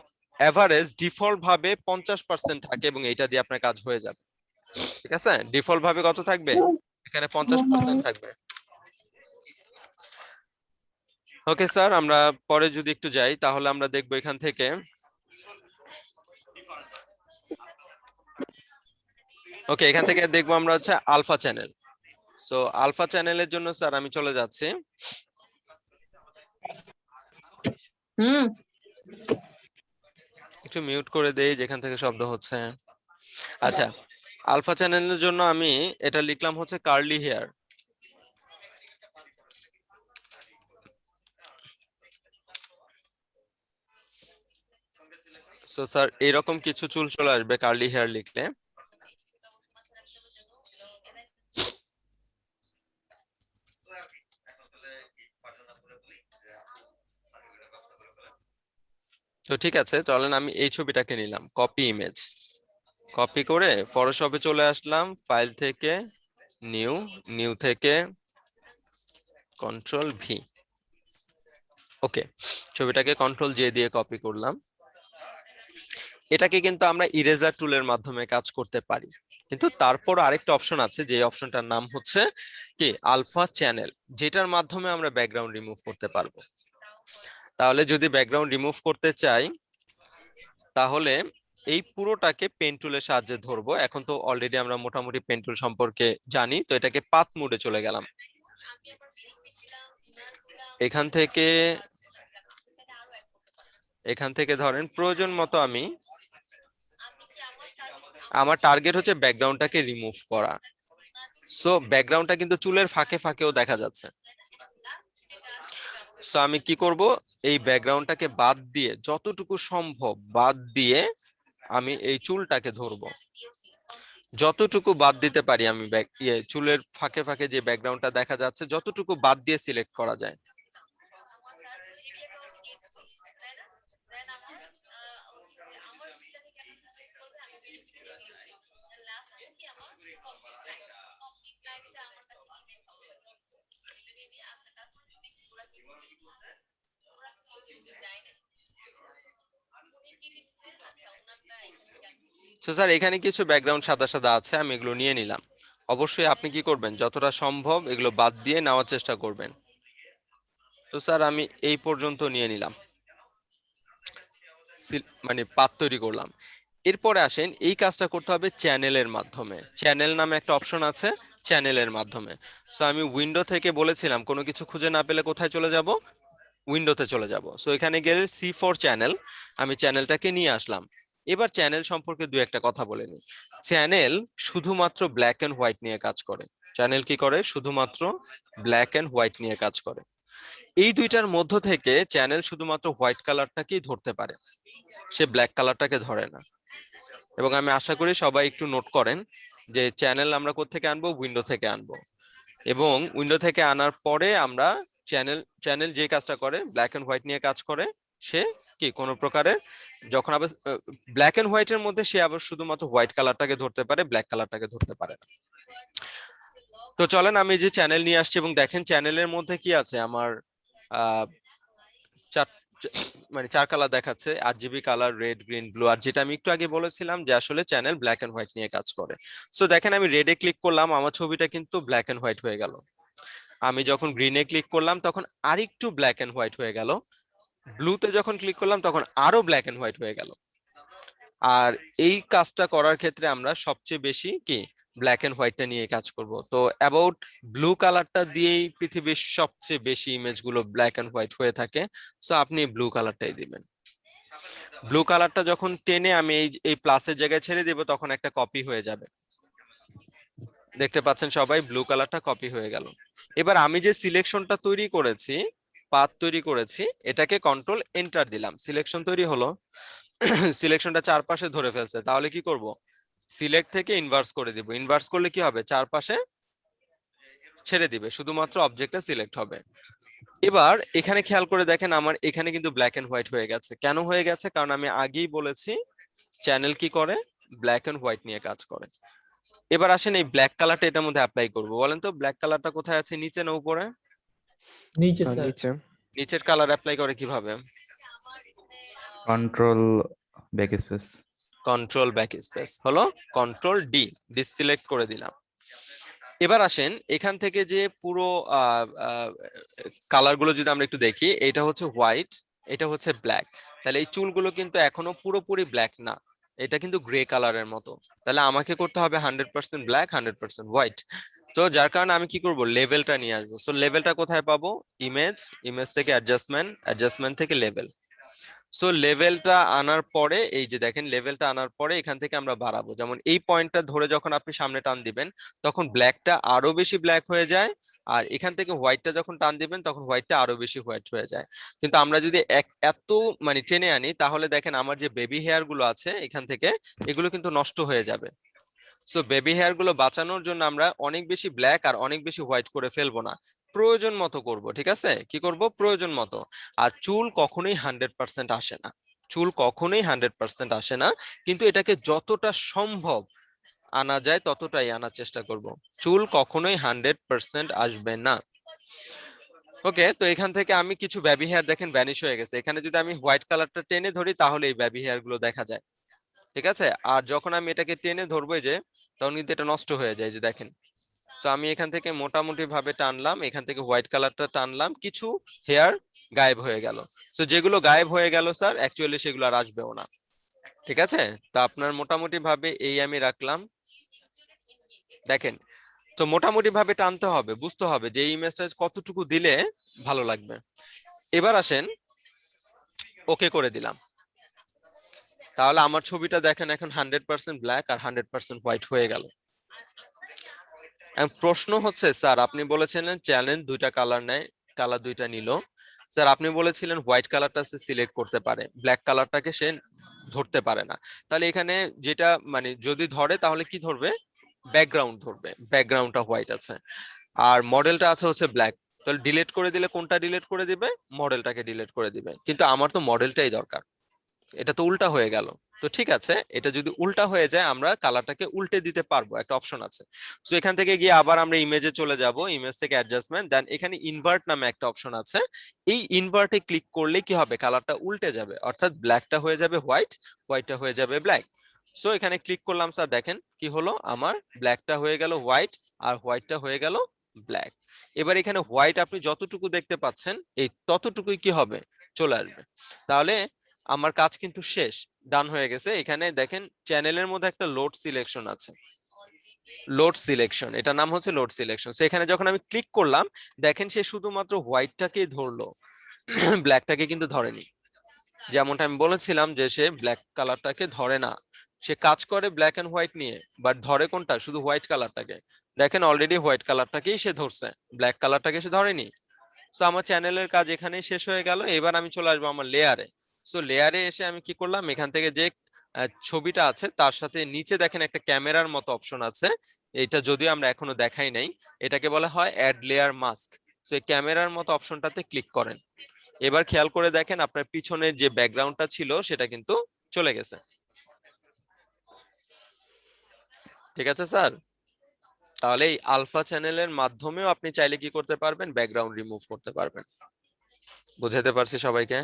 এভারেজ ডিফল্ট ভাবে 50% থাকে এবং এটা দিয়ে আপনার কাজ হয়ে যাবে। ঠিক আছে, ডিফল্ট ভাবে কত থাকবে? এখানে 50% থাকবে। ওকে স্যার, আমরা পরে যদি একটু যাই তাহলে আমরা দেখবো এখান থেকে ওকে, এখান থেকে দেখবো আমরা হচ্ছে আলফা চ্যানেল। সো আলফা চ্যানেলের জন্য স্যার আমি চলে যাচ্ছি। একটু মিউট করে দেই যেখান থেকে শব্দ হচ্ছে। আচ্ছা, আলফা চ্যানেলের জন্য আমি এটা লিখলাম হচ্ছে কার্লি হেয়ার। সো স্যার এরকম কিছু চুল চলে আসবে কার্লি হেয়ার লিখলে। তো ঠিক আছে, চলেন আমি এই ছবিটাকে নিলাম, কপি ইমেজ, কপি করে ফটোশপে চলে আসলাম, ফাইল থেকে নিউ, নিউ থেকে কন্ট্রোল ভি। ওকে, ছবিটাকে কন্ট্রোল জে দিয়ে কপি করলাম। এটাকে কিন্তু আমরা ইরেজার টুলের মাধ্যমে কাজ করতে পারি, কিন্তু তারপর আরেকটা অপশন আছে, যে অপশনটার নাম হচ্ছে কি আলফা চ্যানেল, যেটার মাধ্যমে আমরা ব্যাকগ্রাউন্ড রিমুভ করতে পারবো। তাহলে যদি ব্যাকগ্রাউন্ড রিমুভ করতে চাই তাহলে এই পুরোটাকে পেন টুলের সাহায্যে ধরবো। এখন তো অলরেডি আমরা মোটামুটি পেন টুল সম্পর্কে জানি, তো এটাকে পাথ মোডে চলে গেলাম। এখান থেকে ধরেন প্রয়োজন মতো আমি, আমার টার্গেট হচ্ছে ব্যাকগ্রাউন্ডটাকে রিমুভ করা। সো ব্যাকগ্রাউন্ডটা কিন্তু চুলের ফাঁকে ফাঁকেও দেখা যাচ্ছে। সো আমি কি করব, এই ব্যাকগ্রাউন্ডটাকে বাদ দিয়ে, যতটুকু সম্ভব বাদ দিয়ে আমি এই চুলটাকে ধরবো, যতটুকু বাদ দিতে পারি আমি চুলের ফাঁকে ফাঁকে যে ব্যাকগ্রাউন্ডটা দেখা যাচ্ছে যতটুকু বাদ দিয়ে সিলেক্ট করা যায়। তো স্যার এখানে কিছু ব্যাকগ্রাউন্ড সাদা সাদা আছে, আমি এগুলো নিয়ে নিলাম। অবশ্যই আপনি কি করবেন, যতটা সম্ভব এগুলো বাদ দিয়ে নেওয়ার চেষ্টা করবেন। তো স্যার আমি এই পর্যন্ত নিয়ে নিলাম, মানে পাত তৈরি করলাম। এরপরে আসেন এই কাজটা করতে হবে চ্যানেলের মাধ্যমে। চ্যানেল নামে একটা অপশন আছে, চ্যানেলের মাধ্যমে। সো আমি উইন্ডো থেকে বলেছিলাম কোনো কিছু খুঁজে না পেলে কোথায় চলে যাব, উইন্ডোতে চলে যাব। সো এখানে গেলে C4 চ্যানেল, আমি চ্যানেলটাকে নিয়ে আসলাম। এবার চ্যানেল সম্পর্কে দু একটা কথা বলে নিই। চ্যানেল শুধুমাত্র ব্ল্যাক এন্ড হোয়াইট নিয়ে কাজ করে। চ্যানেল কি করে, শুধুমাত্র ব্ল্যাক এন্ড হোয়াইট নিয়ে কাজ করে। এই দুইটার মধ্য থেকে চ্যানেল শুধুমাত্র হোয়াইট কালারটাকেই ধরতে পারে, সে ব্ল্যাক কালারটাকে ধরে না। এবং আমি আশা করি সবাই একটু নোট করেন যে চ্যানেল আমরা কোত্থেকে আনবো, উইন্ডো থেকে আনবো। এবং উইন্ডো থেকে আনার পরে আমরা চ্যানেল যে কাজটা করে ব্ল্যাক এন্ড হোয়াইট নিয়ে কাজ করে, সে কি কোনো প্রকারের যখন আবার ব্ল্যাক এন্ড হোয়াইটের মধ্যে সে আবার শুধুমাত্র হোয়াইট কালারটাকে ধরতে পারে, ব্ল্যাক কালারটাকে ধরতে পারে না। তো চলেন আমি যে চ্যানেল নিয়ে আসছি এবং দেখেন চ্যানেলের মধ্যে কি আছে, আমার মানে 4 কালার দেখাচ্ছে, RGB colour, red, green, blue. আর যেটা আমি একটু আগে বলেছিলাম যে আসলে চ্যানেল ব্ল্যাক এন্ড হোয়াইট নিয়ে কাজ করে। সো দেখেন আমি রেডে ক্লিক করলাম, আমার ছবিটা কিন্তু ব্ল্যাক এন্ড হোয়াইট হয়ে গেল। আমি যখন গ্রিনে ক্লিক করলাম তখন আরেকটু ব্ল্যাক এন্ড হোয়াইট হয়ে গেল। ব্লুতে যখন ক্লিক করলাম তখন আরো ব্ল্যাক এন্ড হোয়াইট হয়ে গেল। আর এই কাজটা করার ক্ষেত্রে আমরা সবচেয়ে বেশি কি ব্ল্যাক এন্ড হোয়াইটটা নিয়ে কাজ করব। তো অ্যাবাউট ব্লু কালারটা দিয়েই পৃথিবীর সবচেয়ে বেশি ইমেজগুলো ব্ল্যাক এন্ড হোয়াইট হয়ে থাকে। সো আপনি ব্লু কালারটাই দিবেন। ব্লু কালারটা যখন টেনে আমি এই প্লাসের জায়গায় ছেড়ে দেব তখন একটা কপি হয়ে যাবে। দেখতে পাচ্ছেন সবাই, ব্লু কালারটা কপি হয়ে গেল। এবার আমি যে সিলেকশনটা তৈরি করেছি, পাথ তৈরি করেছি, এটাকে কন্ট্রোল এন্টার দিলাম, সিলেকশন তৈরি হলো। সিলেকশনটা চারপাশে ধরে ফেলছে, তাহলে কি করব, সিলেক্ট থেকে ইনভার্স করে দিব। ইনভার্স করলে কি হবে, চারপাশে ছেড়ে দিবে, শুধুমাত্র অবজেক্টটা সিলেক্ট হবে। এবার এখানে খেয়াল করে দেখেন আমার এখানে কিন্তু ব্ল্যাক এন্ড হোয়াইট হয়ে গেছে। কেন হয়ে গেছে, কারণ আমি আগেই বলেছি চ্যানেল কি করে, ব্ল্যাক এন্ড হোয়াইট নিয়ে কাজ করে। এবার আসেন এই ব্ল্যাক কালারটা এটার মধ্যে অ্যাপ্লাই করব। বলেন তো ব্ল্যাক কালারটা কোথায় আছে, নিচে না উপরে? নিচে স্যার। নিচে। নিচের কালার অ্যাপ্লাই করে কিভাবে? Control back space. Control back space হলো কন্ট্রোল ডি, ডিসিলেক্ট করে দিলাম। এবার আসেন এখান থেকে যে পুরো কালার গুলো যদি আমরা একটু দেখি, এটা হচ্ছে হোয়াইট, এটা হচ্ছে ব্ল্যাক। তাহলে এই চুলগুলো কিন্তু এখনো পুরোপুরি ব্ল্যাক না, এটা কিন্তু গ্রে কালারের মতো। তাহলে আমাকে করতে হবে 100% ব্ল্যাক, 100% হোয়াইট। তো যার কারণে আমি কি করব, লেভেলটা নিয়ে আসবো। সো লেভেলটা কোথায় পাবো, ইমেজ, ইমেজ থেকে অ্যাডজাস্টমেন্ট, অ্যাডজাস্টমেন্ট থেকে লেভেল। সো লেভেলটা আনার পরে এই যে দেখেন, লেভেলটা আনার পরে এখান থেকে আমরা বাড়াবো। যেমন এই পয়েন্টটা ধরে যখন আপনি সামনে টান দিবেন তখন ব্ল্যাকটা আরো বেশি ব্ল্যাক হয়ে যায়, আর এখান থেকে হোয়াইটটা যখন টান দিবেন তখন হোয়াইটটা আরো বেশি হোয়াইট হয়ে যায়। কিন্তু আমরা যদি এত মানে টেনে আনি তাহলে দেখেন আমার যে বেবি হেয়ার গুলো আছে এখান থেকে, এগুলো কিন্তু নষ্ট হয়ে যাবে। সো বেবি হেয়ার গুলো বাঁচানোর জন্য আমরা অনেক বেশি ব্ল্যাক আর অনেক বেশি হোয়াইট করে ফেলবো না, প্রয়োজন মতো করব। ঠিক আছে, কি করব, প্রয়োজন মতো। আর চুল কখনোই 100% আসে না, চুল কখনোই 100% আসে না, কিন্তু এটাকে যতটা সম্ভব আনা যায় ততটাই আনার চেষ্টা করব। চুল কখনোই 100% আসবে না। ওকে, তো এখান থেকে আমি কিছু বেবি হেয়ার দেখেন ভ্যানিশ হয়ে গেছে। এখানে যদি আমি হোয়াইট কালারটা টেনে ধরি তাহলে এই বেবি হেয়ার গুলো দেখা যায়। ঠিক আছে, আর যখন আমি এটাকে টেনে ধরবো যে তখন কিন্তু এটা নষ্ট হয়ে যায়, যে দেখেন। তো আমি এখান থেকে মোটামুটি ভাবে টানলাম, এখান থেকে হোয়াইট কালারটা টানলাম, কিছু হেয়ার গায়েব হয়ে গেল। তো যেগুলো গায়েব হয়ে গেল স্যার অ্যাকচুয়ালি সেগুলো আর আসবেও না। ঠিক আছে, তো আপনার মোটামুটি ভাবে এই আমি রাখলাম। দেখেন, তো মোটামুটি ভাবে টানতে হবে, বুঝতে হবে যে এই ইমেজটা কতটুকু দিলে ভালো লাগবে। এবার আসেন ওকে করে দিলাম, তাহলে আমার ছবিটা দেখেন এখন 100% ব্ল্যাক আর 100% হোয়াইট হয়ে গেল। প্রশ্ন হচ্ছে স্যার আপনি বলেছিলেন চ্যালেঞ্জ দুইটা কালার নেয়, কালার দুইটা নিল। স্যার আপনি বলেছিলেন হোয়াইট কালারটা সে সিলেক্ট করতে পারে, ব্ল্যাক কালারটাকে সে ধরতে পারে না। তাহলে এখানে যেটা মানে যদি ধরে তাহলে কি ধরবে, ব্যাকগ্রাউন্ড ধরবে, ব্যাকগ্রাউন্ডটা হোয়াইট আছে আর মডেলটা আছে হচ্ছে ব্ল্যাক। তাহলে ডিলিট করে দিলে কোনটা ডিলিট করে দিবে, মডেলটাকে ডিলিট করে দিবে। কিন্তু আমার তো মডেলটাই দরকার, এটা তো উল্টা হয়ে গেল। তো ঠিক আছে, এটা যদি উল্টা হয়ে যায় আমরা কালারটাকে উল্টে দিতে পারবো, একটা অপশন আছে। তো এখান থেকে গিয়ে আবার আমরা ইমেজে চলে যাব, ইমেজ থেকে অ্যাডজাস্টমেন্ট, দেন এখানে ইনভার্ট নামে একটা অপশন আছে। এই ইনভার্টে ক্লিক করলে কি হবে, কালারটা উল্টে যাবে, অর্থাৎ ব্ল্যাকটা হয়ে যাবে হোয়াইট, হোয়াইটটা হয়ে যাবে ব্ল্যাক। সো এখানে ক্লিক করলাম স্যার, দেখেন কি হলো, আমার ব্ল্যাকটা হয়ে গেল হোয়াইট আর হোয়াইটটা হয়ে গেল ব্ল্যাক। এবার এখানে হোয়াইট আপনি যতটুকু দেখতে পাচ্ছেন এই ততটুকুই কি হবে, চলে আসবে। তাহলে আমার কাজ কিন্তু শেষ, ডান হয়ে গেছে। এখানে দেখেন চ্যানেলের মধ্যে একটা লোড সিলেকশন আছে, লোড সিলেকশন, এটা নাম হচ্ছে লোড সিলেকশন। তো এখানে যখন আমি ক্লিক করলাম দেখেন সে শুধুমাত্র হোয়াইটটাকেই ধরলো, ব্ল্যাকটাকে কিন্তু ধরেনি। যেমনটা আমি বলেছিলাম যে সে ব্ল্যাক কালারটাকে ধরে না, সে কাজ করে ব্ল্যাক এন্ড হোয়াইট নিয়ে, বাট ধরে কোনটা, শুধু হোয়াইট কালারটাকে। দেখেন অলরেডি হোয়াইট কালারটাকেই সে ধরছে, ব্ল্যাক কালারটাকে সে ধরেনি। সো আমার চ্যানেলের কাজ এখানেই শেষ হয়ে গেল। এবার আমি চলে আসবো আমার লেয়ারে। সো লেয়ারে এসে আমি কি করলাম, এখান থেকে যে ছবিটা আছে তার সাথে নিচে দেখেন একটা ক্যামেরার মতো অপশন আছে, এটা যদিও আমরা এখনো দেখাই নাই, এটাকে বলা হয় অ্যাড লেয়ার মাস্ক। সো এই ক্যামেরার মতো অপশনটাতে ক্লিক করেন। এবার খেয়াল করে দেখেন আপনার পিছনের যে ব্যাকগ্রাউন্ডটা ছিল সেটা কিন্তু চলে গেছে। ঠিক আছে স্যার, তাহলে এই আলফা চ্যানেলের মাধ্যমেও আপনি চাইলে কি করতে পারবেন, ব্যাকগ্রাউন্ড রিমুভ করতে পারবেন। বুঝাতে পারছি সবাইকে?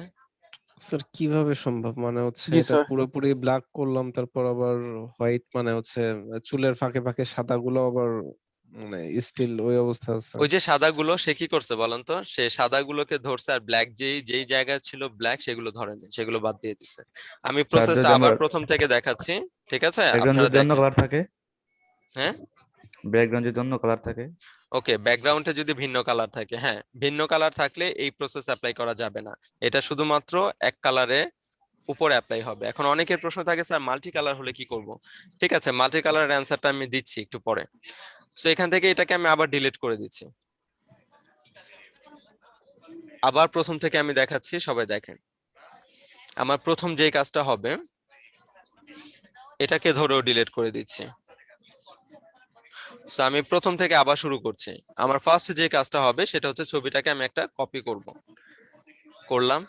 স্যার কিভাবে সম্ভব, মানে হচ্ছে জি এটা স্যার। পুরোপুরি ব্ল্যাক করলাম তারপর আবার হোয়াইট, মানে হচ্ছে চুলের ফাঁকে ফাঁকে সাদাগুলো আবার মানে স্টিল ওই অবস্থা আছে। ওই যে সাদাগুলো সে কি করছে বলেন তো, সে সাদাগুলোকে ধরছে আর ব্ল্যাক যেই যেই জায়গায় ছিল ব্ল্যাক সেগুলো ধরেনি, সেগুলো বাদ দিয়ে দিছে। আমি স্যার প্রসেসটা যদি আবার আমার প্রথম থেকে দেখাচ্ছি, ঠিক আছে, ব্যাকগ্রাউন্ড আপনারা যদি অন্য দেখেন। কালার থাকে, হ্যাঁ, ব্যাকগ্রাউন্ড যদি অন্য কালার থাকে, ওকে, ব্যাকগ্রাউন্ডে যদি ভিন্ন কালার থাকে, হ্যাঁ ভিন্ন কালার থাকলে এই প্রসেস অ্যাপ্লাই করা যাবে না, এটা শুধুমাত্র এক কালারে উপরে অ্যাপ্লাই হবে। এখন অনেকের প্রশ্ন থাকে স্যার মাল্টি কালার হলে কি করব। ঠিক আছে, মাল্টি কালারের অ্যান্সারটা আমি দিচ্ছি একটু পরে। সো এখান থেকে এটাকে আমি আবার ডিলিট করে দিচ্ছি, আবার প্রথম থেকে আমি দেখাচ্ছি, সবাই দেখেন। আমার প্রথম যে কাজটা হবে, এটাকে ধরেও ডিলিট করে দিচ্ছি। সো আমি প্রথম থেকে আবার শুরু করছি। আমার ফার্স্ট যে কাজটা হবে সেটা হচ্ছে ছবিটাকে আমি একটা কপি করলাম।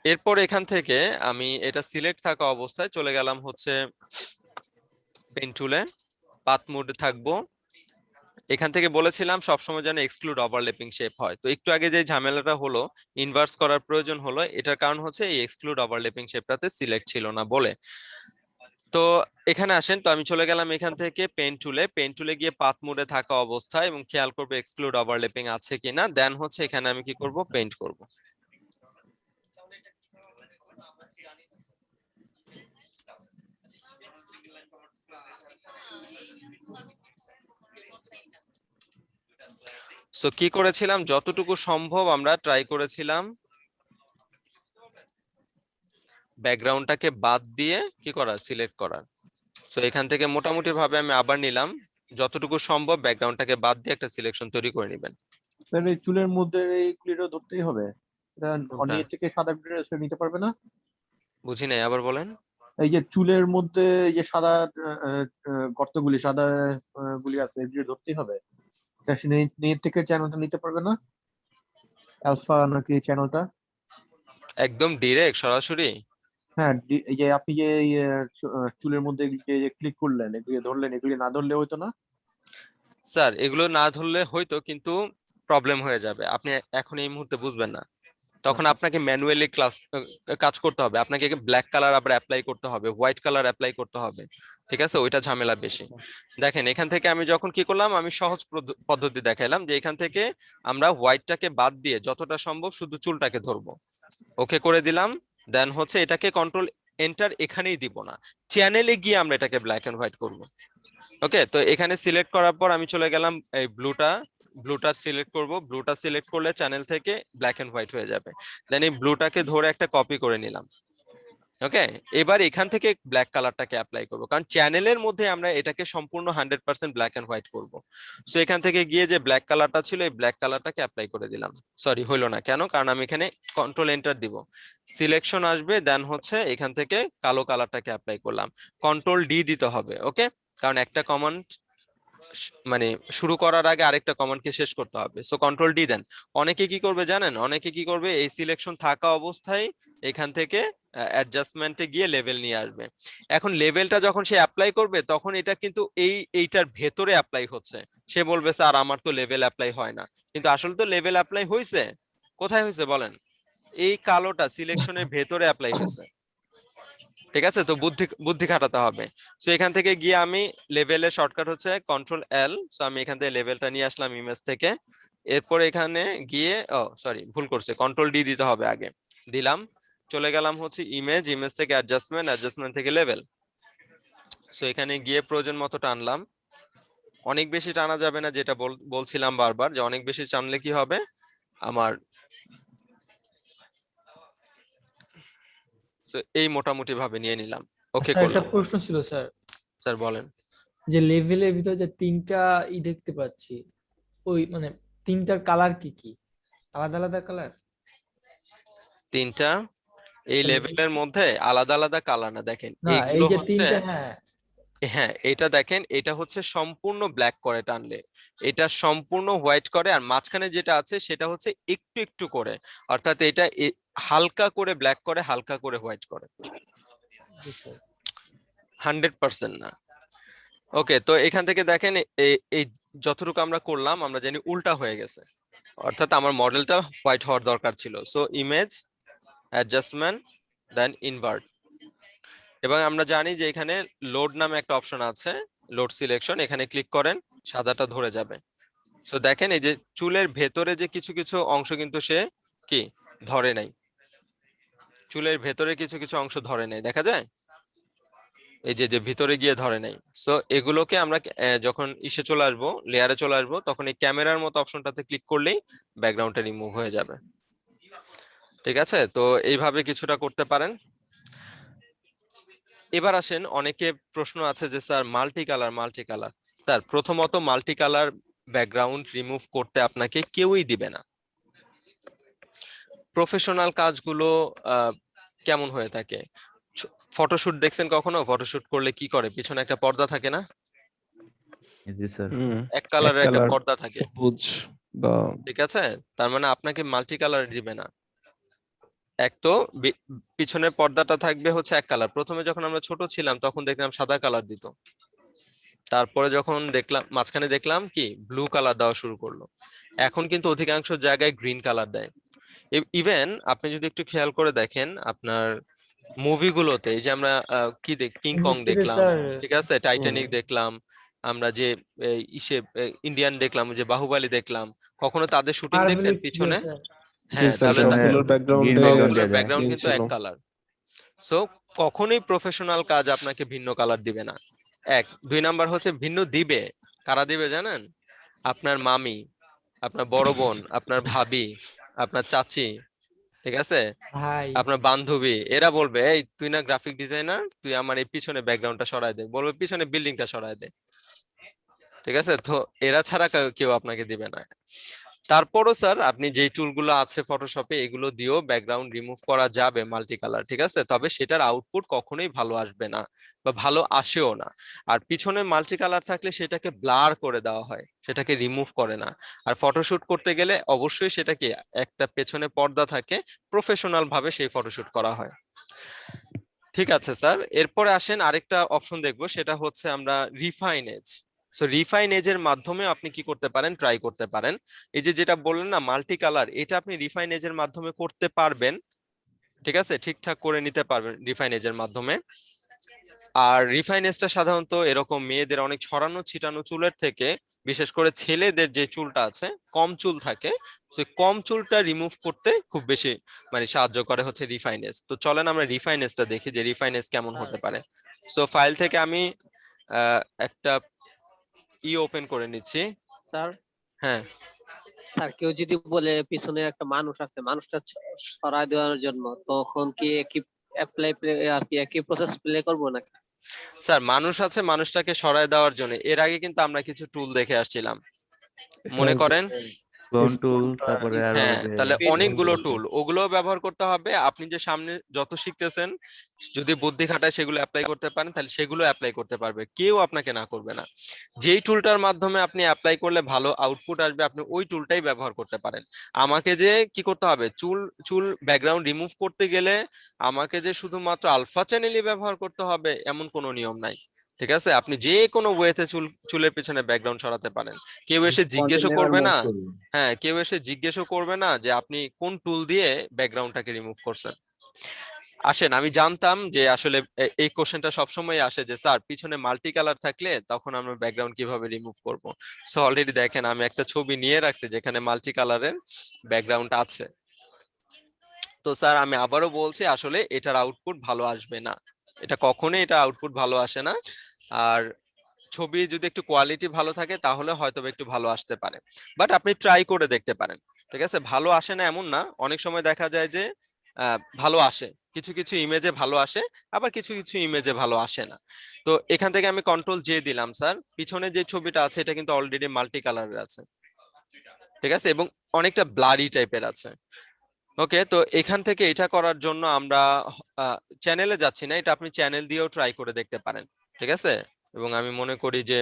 এরপর এখান থেকে আমি এটা সিলেক্ট থাকা অবস্থায় চলে গেলাম হচ্ছে পেন টুলে, পাথ মোডে থাকবো। এখান থেকে বলেছিলাম সবসময় যেন এক্সক্লুড ওভারল্যাপিং শেপ হয়। তো একটু আগে যে ঝামেলাটা হলো, ইনভার্স করার প্রয়োজন হলো, এটার কারণ হচ্ছে এই এক্সক্লুড ওভারল্যাপিং শেপটাতে সিলেক্ট ছিল না বলে। তো এখানে আসেন, তো আমি চলে গেলাম এখান থেকে পেন টুলে গিয়ে পাথ মোডে থাকা অবস্থায় এবং খেয়াল করবো এক্সক্লুড ওভারল্যাপিং আছে কিনা, দেন হচ্ছে এখানে আমি কি করব, পেইন্ট করব। সো কি করেছিলাম, যতটুকু সম্ভব আমরা ট্রাই করেছিলাম ব্যাকগ্রাউন্ডটাকে বাদ দিয়ে কি করা, সিলেক্ট করার। সো এখান থেকে মোটামুটি ভাবে আমি আবার নিলাম, যতটুকু সম্ভব ব্যাকগ্রাউন্ডটাকে বাদ দিয়ে একটা সিলেকশন তৈরি করে নেবেন। স্যার এই চুলের মধ্যে এই ক্লিরও ধরতেই হবে, এটা কোনটা? নিয়ে থেকে সাদা ক্লিরও সে নিতে পারবে না? বুঝি নাই, আবার বলেন। এই যে চুলের মধ্যে এই যে সাদা গর্তগুলি, সাদা গুলি আছে, এগুলি ধরতেই হবে, এটা সে নিয়ে থেকে চ্যানেলটা নিতে পারবে না, অ্যালফা নাকি চ্যানেলটা? একদম ডিরেক্ট সরাসরি? হ্যাঁ, এই যে আপনি যে এই, চুলের মধ্যে যে ক্লিক করলেন, এগুলি ধরলেন, এগুলি না ধরলে হইতো না? স্যার এগুলো না ধরলে হয়তো, কিন্তু প্রবলেম হয়ে যাবে, আপনি এখন এই মুহূর্তে বুঝবেন না। তখন আপনাকে ম্যানুয়ালি কাজ করতে হবে, আপনাকে ব্ল্যাক কালার আবার অ্যাপ্লাই করতে হবে, হোয়াইট কালার অ্যাপ্লাই করতে হবে। ঠিক আছে, ওইটা ঝামেলা বেশি। দেখেন এখান থেকে আমি যখন কি করলাম, আমি সহজ পদ্ধতি দেখাইলাম যে এখান থেকে আমরা হোয়াইটটাকে বাদ দিয়ে যতটা সম্ভব শুধু চুলটাকে ধরবো, ওকে করে দিলাম। দেন হচ্ছে এটাকে কন্ট্রোল এন্টার এখানেই দিব না, চ্যানেলে গিয়ে আমরা এটাকে ব্ল্যাক এন্ড হোয়াইট করব। ওকে, তো এখানে সিলেক্ট করার পর আমি চলে গেলাম এই ব্লুটা সিলেক্ট করব। ব্লুটা সিলেক্ট করলে চ্যানেল থেকে ব্ল্যাক এন্ড হোয়াইট হয়ে যাবে। দেন এই ব্লুটাকে ধরে একটা কপি করে নিলাম। ওকে, এবার এখান থেকে ব্ল্যাক কালারটাকে অ্যাপ্লাই করব, কারণ চ্যানেলের মধ্যে আমরা এটাকে সম্পূর্ণ 100% ব্ল্যাক এন্ড হোয়াইট করব। সো এখান থেকে গিয়ে যে ব্ল্যাক কালারটা ছিল এই ব্ল্যাক কালারটাকে অ্যাপ্লাই করে দিলাম। সরি, হইলো না কেন, কারণ আমি এখানে কন্ট্রোল এন্টার দিব, সিলেকশন আসবে, দেন হচ্ছে এখান থেকে কালো কালারটাকে অ্যাপ্লাই করলাম, কন্ট্রোল ডি দিতে হবে। ওকে, কারণ একটা কমান্ড মানে শুরু করার আগে আরেকটা কমান্ডকে শেষ করতে হবে। সো কন্ট্রোল ডি দেন। অনেকে কি করবে জানেন, অনেকে কি করবে, এই সিলেকশন থাকা অবস্থায় এখান থেকে অ্যাডজাস্টমেন্টে গিয়ে লেভেল নিয়ে আসবে। এখন লেভেলটা যখন সে অ্যাপ্লাই করবে তখন এটা কিন্তু এইটার ভেতরে অ্যাপ্লাই হচ্ছে। সে বলবে স্যার আমার তো লেভেল অ্যাপ্লাই হয় না, কিন্তু আসলে তো লেভেল অ্যাপ্লাই হয়েছে। কোথায় হয়েছে বলেন? এই কালোটা সিলেকশনের ভেতরে অ্যাপ্লাই হয়েছে। ঠিক আছে, তো বুদ্ধি বুদ্ধি খাটাতে হবে। সো এখান থেকে গিয়ে আমি লেভেলের শর্টকাট হচ্ছে কন্ট্রোল এল। সো আমি এখান থেকে লেভেলটা নিয়ে আসলাম ইমেজ থেকে। এরপর এখানে গিয়ে সরি ভুল করছে, কন্ট্রোল ডি দিতে হবে আগে, দিলাম। চলে গেলাম হচ্ছে ইমেজ, ইমেজ থেকে অ্যাডজাস্টমেন্ট, অ্যাডজাস্টমেন্ট থেকে লেভেল। সো এখানে গিয়ে প্রয়োজন মতো টানলাম। অনেক বেশি টানা যাবে না, যেটা বলছিলাম বারবার, যে অনেক বেশি টানলে কি হবে আমার এই মোটামুটি ভাবে নিয়ে নিলাম। ওকে স্যার একটা করলাম। প্রশ্ন ছিল স্যার, স্যার বলেন। যে লেভেলের ভিতরে যে তিনটা দেখতে পাচ্ছি, ওই মানে তিনটার কালার কি কি? আলাদা আলাদা কালার? তিনটা এই লেভেলের মধ্যে আলাদা আলাদা কালার না, দেখেন না, এই এইগুলো যে হচ্ছে, তিনটা, হ্যাঁ হ্যাঁ এটা দেখেন, এটা হচ্ছে সম্পূর্ণ ব্ল্যাক করে টানলে, এটা সম্পূর্ণ হোয়াইট করে, আর মাঝখানে যেটা আছে সেটা হচ্ছে একটু একটু করে, অর্থাৎ এটা হালকা করে ব্ল্যাক করে, হালকা করে হোয়াইট করে, 100% না। ওকে, তো এখান থেকে দেখেন এই যতটুকু আমরা করলাম আমরা জানি উল্টা হয়ে গেছে, অর্থাৎ আমার মডেলটা হোয়াইট হওয়ার দরকার ছিল। সো ইমেজ, অ্যাডজাস্টমেন্ট, দেন ইনভার্ট। এবং আমরা জানি যে এখানে লোড নামে একটা অপশন আছে, লোড সিলেকশন, এখানে ক্লিক করেন, সাদাটা ধরে যাবে। সো দেখেন এই যে চুলের ভেতরে যে কিছু কিছু অংশ কিন্তু সে কি ধরে নাই, চুলের ভেতরে কিছু কিছু অংশ ধরে নাই, দেখা যায় এই যে ভিতরে গিয়ে ধরে নাই। সো এগুলোকে আমরা যখন ইসে চলে আসবো, লেয়ারে চলে আসবো, তখন এই ক্যামেরার মতো অপশনটাতে ক্লিক করলেই ব্যাকগ্রাউন্ডটা রিমুভ হয়ে যাবে। ঠিক আছে, তো এইভাবে কিছুটা করতে পারেন। এবার আসেন, অনেকে প্রশ্ন আছে যে স্যার মাল্টি কালার। স্যার প্রথমত মাল্টি কালার ব্যাকগ্রাউন্ড রিমুভ করতে আপনাকে কেউই দিবে না। প্রফেশনাল কাজগুলো কেমন হয়ে থাকে, ফটোশুট দেখছেন কখনো? ফটোশুট করলে কি করে, পিছনে একটা পর্দা থাকে না, জি স্যার। এক কালারের একটা কালার পর্দা থাকে, সবুজ বা ঠিক আছে? তার মানে আপনাকে মাল্টি কালার দিবে না। এক তো পিছনের পর্দাটা থাকবে হচ্ছে এক কালার। প্রথমে যখন আমরা ছোট ছিলাম তখন দেখলাম সাদা কালার দিত, তারপরে যখন দেখলাম মাঝখানে দেখলাম কি ব্লু কালার দেওয়া শুরু করলো, এখন কিন্তু অধিকাংশ জায়গায় গ্রিন কালার দেয়। ইভেন আপনি যদি একটু খেয়াল করে দেখেন আপনার মুভিগুলোতে, এই যে আমরা কি কিং কং দেখলাম, ঠিক আছে, টাইটানিক দেখলাম, আমরা যে ইসে ইন্ডিয়ান দেখলাম, যে বাহুবালি দেখলাম, কখনো তাদের শুটিং দেখছেন পিছনে? হ্যাঁ, তাহলে সবগুলোর ব্যাকগ্রাউন্ডে ব্যাকগ্রাউন্ড কিন্তু এক কালার। সো কখনোই প্রফেশনাল কাজ আপনাকে ভিন্ন কালার দিবে না। এক, দুই নাম্বার হচ্ছে ভিন্ন দিবে, কারা দিবে জানেন? আপনার মামি, আপনার বড় বোন, আপনার ভাবি, আপনার চাচি, ঠিক আছে, ভাই আপনার বান্ধবী, এরা বলবে এই তুই না গ্রাফিক ডিজাইনার, তুই আমার এই পিছনে ব্যাকগ্রাউন্ডটা সরায় দে, বলবে পিছনে বিল্ডিংটা সরায় দে, ঠিক আছে? তো এরা ছাড়া কেউ আপনাকে দিবে না। তারপরও স্যার আপনি যেই টুলগুলো আছে ফটোশপে, এগুলো দিয়েও ব্যাকগ্রাউন্ড রিমুভ করা যাবে মাল্টি কালার, ঠিক আছে, তবে সেটার আউটপুট কখনোই ভালো আসবে না বা ভালো আসেও না। আর পিছনে মাল্টি কালার থাকলে সেটাকে ব্লার করে দেওয়া হয়, সেটাকে রিমুভ করে না। আর ফটোশুট করতে গেলে অবশ্যই সেটাকে একটা পেছনে পর্দা থাকে, প্রফেশনাল ভাবে সেই ফটোশুট করা হয়। ঠিক আছে স্যার, এরপরে আসেন আরেকটা অপশন দেখবো, সেটা হচ্ছে আমরা রিফাইন এজ। সো রিফাইন এজের মাধ্যমে আপনি কি করতে পারেন, ট্রাই করতে পারেন। এই যে যেটা বললেন না মাল্টি কালার, এটা আপনি রিফাইন এজের মাধ্যমে করতে পারবেন, ঠিক আছে, ঠিকঠাক করে নিতে পারবেন রিফাইন এজের মাধ্যমে। আর রিফাইন এজটা সাধারণত এরকম মেয়েদের অনেক ছড়ানো ছিটানো চুলের থেকে, বিশেষ করে ছেলেদের যে চুলটা আছে কম চুল থাকে, সেই কম চুলটা রিমুভ করতে খুব বেশি মানে সাহায্য করে হচ্ছে রিফাইন এজ। তো চলেন আমরা রিফাইন এজটা দেখি যে রিফাইন এজ কেমন হতে পারে। সো ফাইল থেকে আমি একটা ওপেন করে নিচ্ছি। স্যার হ্যাঁ স্যার, কেউ যদি বলে পিছনে একটা মানুষ আছে, মানুষটা সরায় দেওয়ার জন্য, তখন কি অ্যাপ্লাই আর কি একই প্রসেস প্লে করবো নাকি? স্যার মানুষ আছে, মানুষটাকে সরায় দেওয়ার জন্য এর আগে কিন্তু আমরা কিছু টুল দেখে আসছিলাম, মনে করেন। ক্লোন টুল, তারপরে আরো হ্যাঁ, যে তাহলে Speed অনেকগুলো আছে। টুল ওগুলো ব্যবহার করতে হবে। আপনি যে সামনে যত শিখতেছেন, যদি বুদ্ধি খাটায় সেগুলো অ্যাপ্লাই করতে পারেন, তাহলে সেগুলো অ্যাপ্লাই করতে পারবে, কেউ আপনাকে না করবে না। যেই টুলটার মাধ্যমে আপনি অ্যাপ্লাই করলে ভালো আউটপুট আসবে, আপনি ওই টুলটাই ব্যবহার করতে পারেন। আমাকে যে কি করতে হবে, চুল চুল ব্যাকগ্রাউন্ড রিমুভ করতে গেলে আমাকে যে শুধুমাত্র আলফা চ্যানেলই ব্যবহার করতে হবে এমন কোনো নিয়ম নাই। ঠিক আছে, আপনি যে কোনো ওয়েতে চুলের পিছনে ব্যাকগ্রাউন্ড সরাতে পারেন। কেউ এসে জিজ্ঞেসও করবে না, হ্যাঁ, কেউ এসে জিজ্ঞেসও করবে না যে আপনি কোন টুল দিয়ে ব্যাকগ্রাউন্ডটাকে রিমুভ করছেন। আসেন, আমি জানতাম যে আসলে এই কোশ্চেনটা সবসময় আসে যে স্যার পিছনে মাল্টি কালার থাকলে তখন আমরা ব্যাকগ্রাউন্ড কিভাবে রিমুভ করব। সো অলরেডি দেখেন আমি একটা ছবি নিয়ে রাখছি যেখানে মাল্টি কালারের ব্যাকগ্রাউন্ড আছে। তো স্যার আমি আবারও বলছি, আসলে এটার আউটপুট ভালো আসবে না, এটা কখনোই এটা আউটপুট ভালো আসে না। আর ছবি যদি একটু কোয়ালিটি ভালো থাকে তাহলে হয়তো একটু ভালো আসতে পারে, বাট আপনি ট্রাই করে দেখতে পারেন। ঠিক আছে, ভালো আসে না এমন না, অনেক সময় দেখা যায় যে ভালো আসে, কিছু কিছু ইমেজে ভালো আসে, আবার কিছু কিছু ইমেজে ভালো আসে না। তো এখান থেকে আমি কন্ট্রোল জে দিলাম স্যার, পিছনে যে ছবিটা আছে এটা কিন্তু অলরেডি মাল্টি কালারের আছে। ঠিক আছে, এবং অনেকটা ব্লারি টাইপের আছে। ওকে, তো এখান থেকে এটা করার জন্য আমরা চ্যানেলে যাচ্ছি না, এটা আপনি চ্যানেল দিয়েও ট্রাই করে দেখতে পারেন। ঠিক আছে, এবং আমি মনে করি যে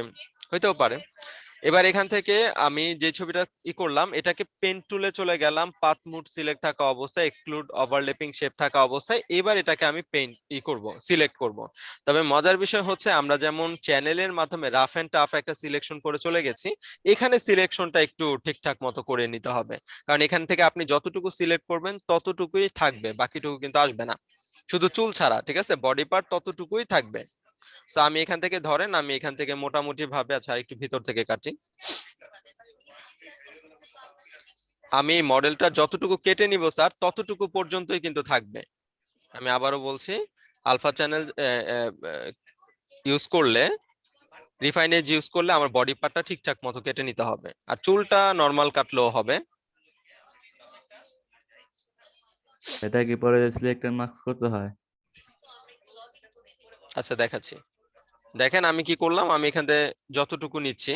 হইতেও পারে। এবার এখান থেকে আমি যে ছবিটা করলাম, এটাকে পেন টুলে চলে গেলাম, পাথ মুড সিলেক্ট থাকা অবস্থায়, এক্সক্লুড ওভারল্যাপিং শেপ থাকা অবস্থায়। এবার এটাকে আমি পেন করব, সিলেক্ট করব। তবে মজার বিষয় হচ্ছে আমরা যেমন চ্যানেলের মাধ্যমে রাফ এন্ড টাফ একটা সিলেকশন করে চলে গেছি, এখানে সিলেকশনটা একটু ঠিকঠাক মতো করে নিতে হবে, কারণ এখান থেকে আপনি যতটুকু সিলেক্ট করবেন ততটুকুই থাকবে, বাকিটুকু কিন্তু আসবে না, শুধু চুল ছাড়া। ঠিক আছে, বডি পার্ট ততটুকুই থাকবে। তো আমি এখান থেকে ধরেন, আমি এখান থেকে মোটামুটি ভাবে, আচ্ছা একটু ভিতর থেকে কাটি, আমি মডেলটা যতটুকু কেটে নিব স্যার ততটুকু পর্যন্তই কিন্তু থাকবে। আমি আবারও বলছি, আলফা চ্যানেল ইউজ করলে, রিফাইন এজ ইউজ করলে আমার বডি পার্টটা ঠিকঠাক মতো কেটে নিতে হবে, আর চুলটা নরমাল কাটলেও হবে। এটা কি পরে সিলেক্টর মার্কস করতে হয়? আচ্ছা দেখাচ্ছি, দেখেন আমি কি করলাম, আমি এখান থেকে যতটুকু নিচ্ছি,